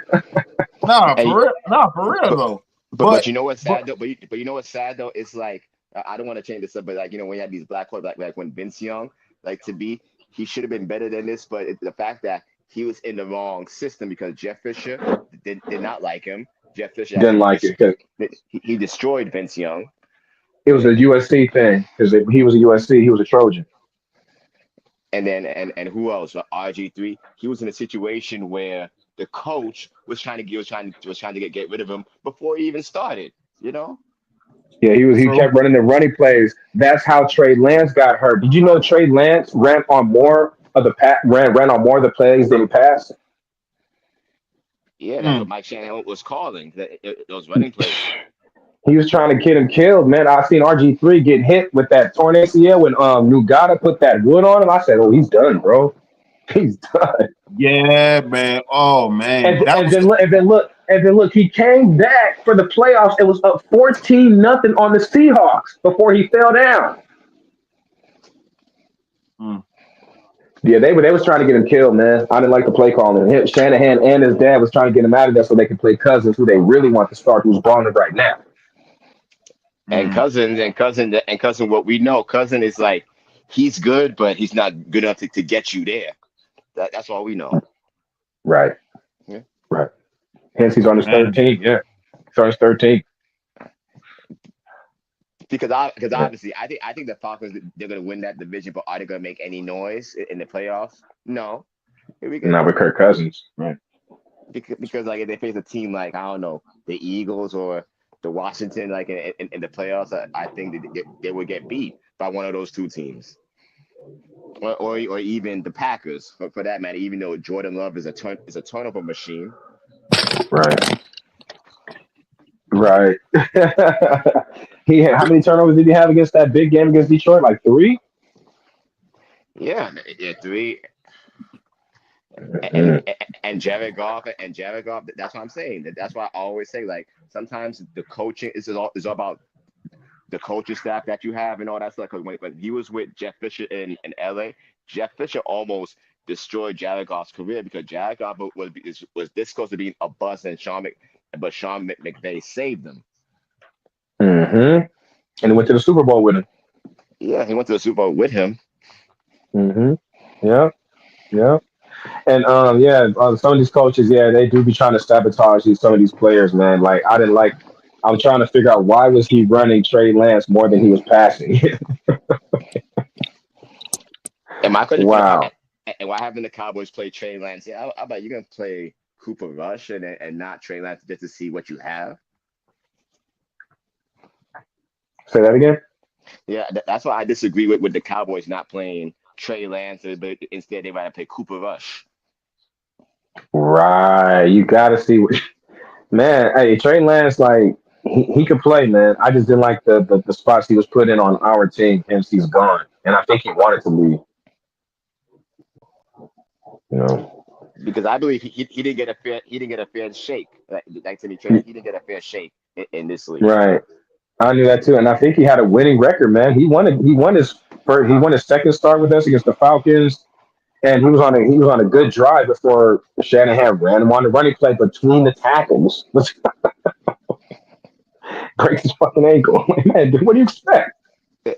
nah, And for real but though. but But, you know what's but sad though. But you know what's sad though. It's like I don't want to change this up, but like when you had these black quarterbacks, like when Vince Young, like to be, he should have been better than this. But the fact that he was in the wrong system because Jeff Fisher did not like him. Jeff Fisher Didn't actually like it because he destroyed Vince Young. it was a USC thing. Because he was a USC, he was a Trojan. And then and who else? RG3. He was in a situation where the coach was trying to get rid of him before he even started. You know? Yeah, he true. kept running the running plays. That's how Trey Lance got hurt. Did you know Trey Lance ran on more of the plays than he passed? Yeah, that's what Mm. Mike Shanahan was calling those running plays. He was trying to get him killed, man. I seen RG3 get hit with that torn ACL when Nugata put that wood on him. I said, "Oh, he's done, bro. He's done." Yeah, man. Oh man, And that and was then the look he came back for the playoffs. It was up 14-0 on the Seahawks before he fell down. mm. Yeah, they was trying to get him killed, man. I didn't like the play calling. Shanahan and his dad was trying to get him out of there so they could play Cousins, who they really want to start, who's balling right now. And Mm. cousin, what we know, cousin is like he's good, but he's not good enough to get you there. That's all we know. Right, Yeah. right. Hence, he's on his Man. 13th. Yeah, he's on his 13th. Because Yeah. obviously I think the Falcons they're gonna win that division, but are they gonna make any noise in the playoffs? No. Here we go. Not with Kirk Cousins. Right. Because like if they face a team like I don't know the Eagles or the Washington like in the playoffs, I think they would get beat by one of those two teams, or even the Packers for that matter. Even though Jordan Love is a turnover machine. Right. Right. How many turnovers did he have against that big game against Detroit? Like three. Yeah, yeah, three. And, Mm. and Jared Goff. That's what I'm saying. That's why I always say like sometimes the coaching is all about the coaching staff that you have and all that stuff. Because when he was with Jeff Fisher in LA, Jeff Fisher almost destroyed Jared Goff's career because Jared Goff was this close to being a bust, and but Sean McVay saved him. Mm-hmm. And he went to the Super Bowl with him. Yeah, he went to the Super Bowl with him. Mm-hmm. Yeah. Yeah. And yeah, some of these coaches, yeah, they do be trying to sabotage some of these players, man. Like I didn't like. I'm trying to figure out why was he running Trey Lance more than he was passing. And my question, Wow. and why haven't the Cowboys play Trey Lance? Yeah, I bet you're gonna play Cooper Rush and not Trey Lance just to see what you have. Say that again. Yeah, that's why I disagree with the Cowboys not playing Trey Lance, but instead they rather play Cooper Rush. Right. You got to see what man. Hey, Trey Lance, like he could play, man. I just didn't like the spots he was put in on our team. Hence, he's gone, and I think he wanted to leave. You know. Because I believe he didn't get a fair shake like Timmy Trey. He didn't get a fair shake in this league. Right. I knew that too, and I think he had a winning record, man. He won his second start with us against the Falcons, and he was on a good drive before Shanahan ran him on the running play between the tackles. Let's break his fucking ankle, man. Dude, what do you expect? I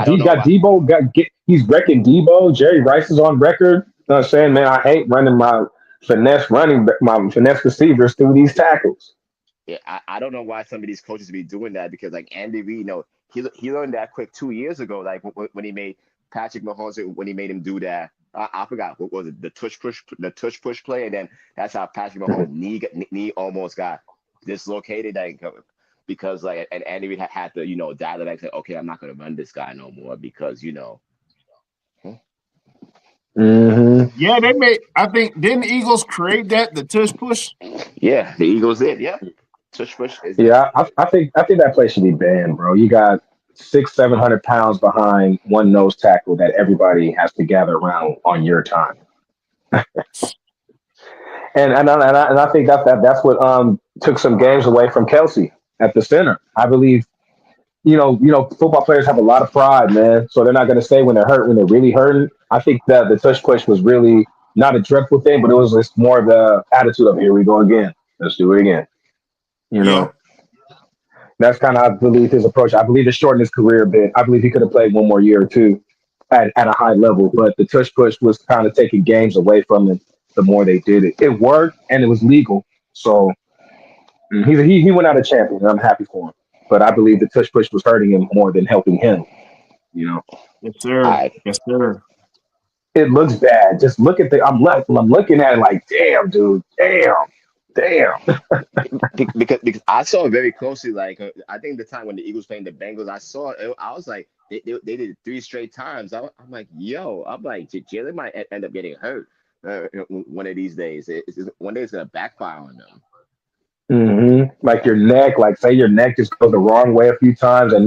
don't know Got why. Debo, he's wrecking Debo. Jerry Rice is on record saying, "Man, I hate running my finesse receivers through these tackles." Yeah, I don't know why some of these coaches be doing that because like Andy Reid, he learned that quick 2 years ago, like when he made Patrick Mahomes when he made him do that. I forgot what was it, the tush push play, and then that's how Patrick Mahomes knee almost got dislocated, like because like and Andy Reid had to dial it back, say, okay, I'm not gonna run this guy no more because Hmm. Yeah, they made. I think didn't the Eagles create the tush push? yeah, the Eagles did, yeah, tush push is Yeah, I think that play should be banned, bro. You got 600-700 pounds behind one nose tackle that everybody has to gather around on your time. And I think that's what took some games away from Kelsey at the center. I believe football players have a lot of pride, man. So they're not going to say when they're hurt when they're really hurting. I think that the tush push was really not a dreadful thing, but it was just more of the attitude of here we go again. Let's do it again. You Yeah. know, that's kind of I believe his approach. I believe it shortened his career a bit. I believe he could have played one more year or two at a high level, but the tush push was kind of taking games away from him. The more they did it, it worked and it was legal. So he went out a champion, and I'm happy for him. But I believe the tush push was hurting him more than helping him. You know, Yes, sir. I Yes, sir. it looks bad. Just look at the. I'm looking at it like, damn, dude, damn. because I saw it very closely. Like I think the time when the Eagles playing the Bengals, I saw it. I was like, they did it 3 straight times. I'm like, yo, I'm like, Jalen might end up getting hurt one of these days. One day it's gonna backfire on them. Like your neck, like say your neck just goes the wrong way a few times, and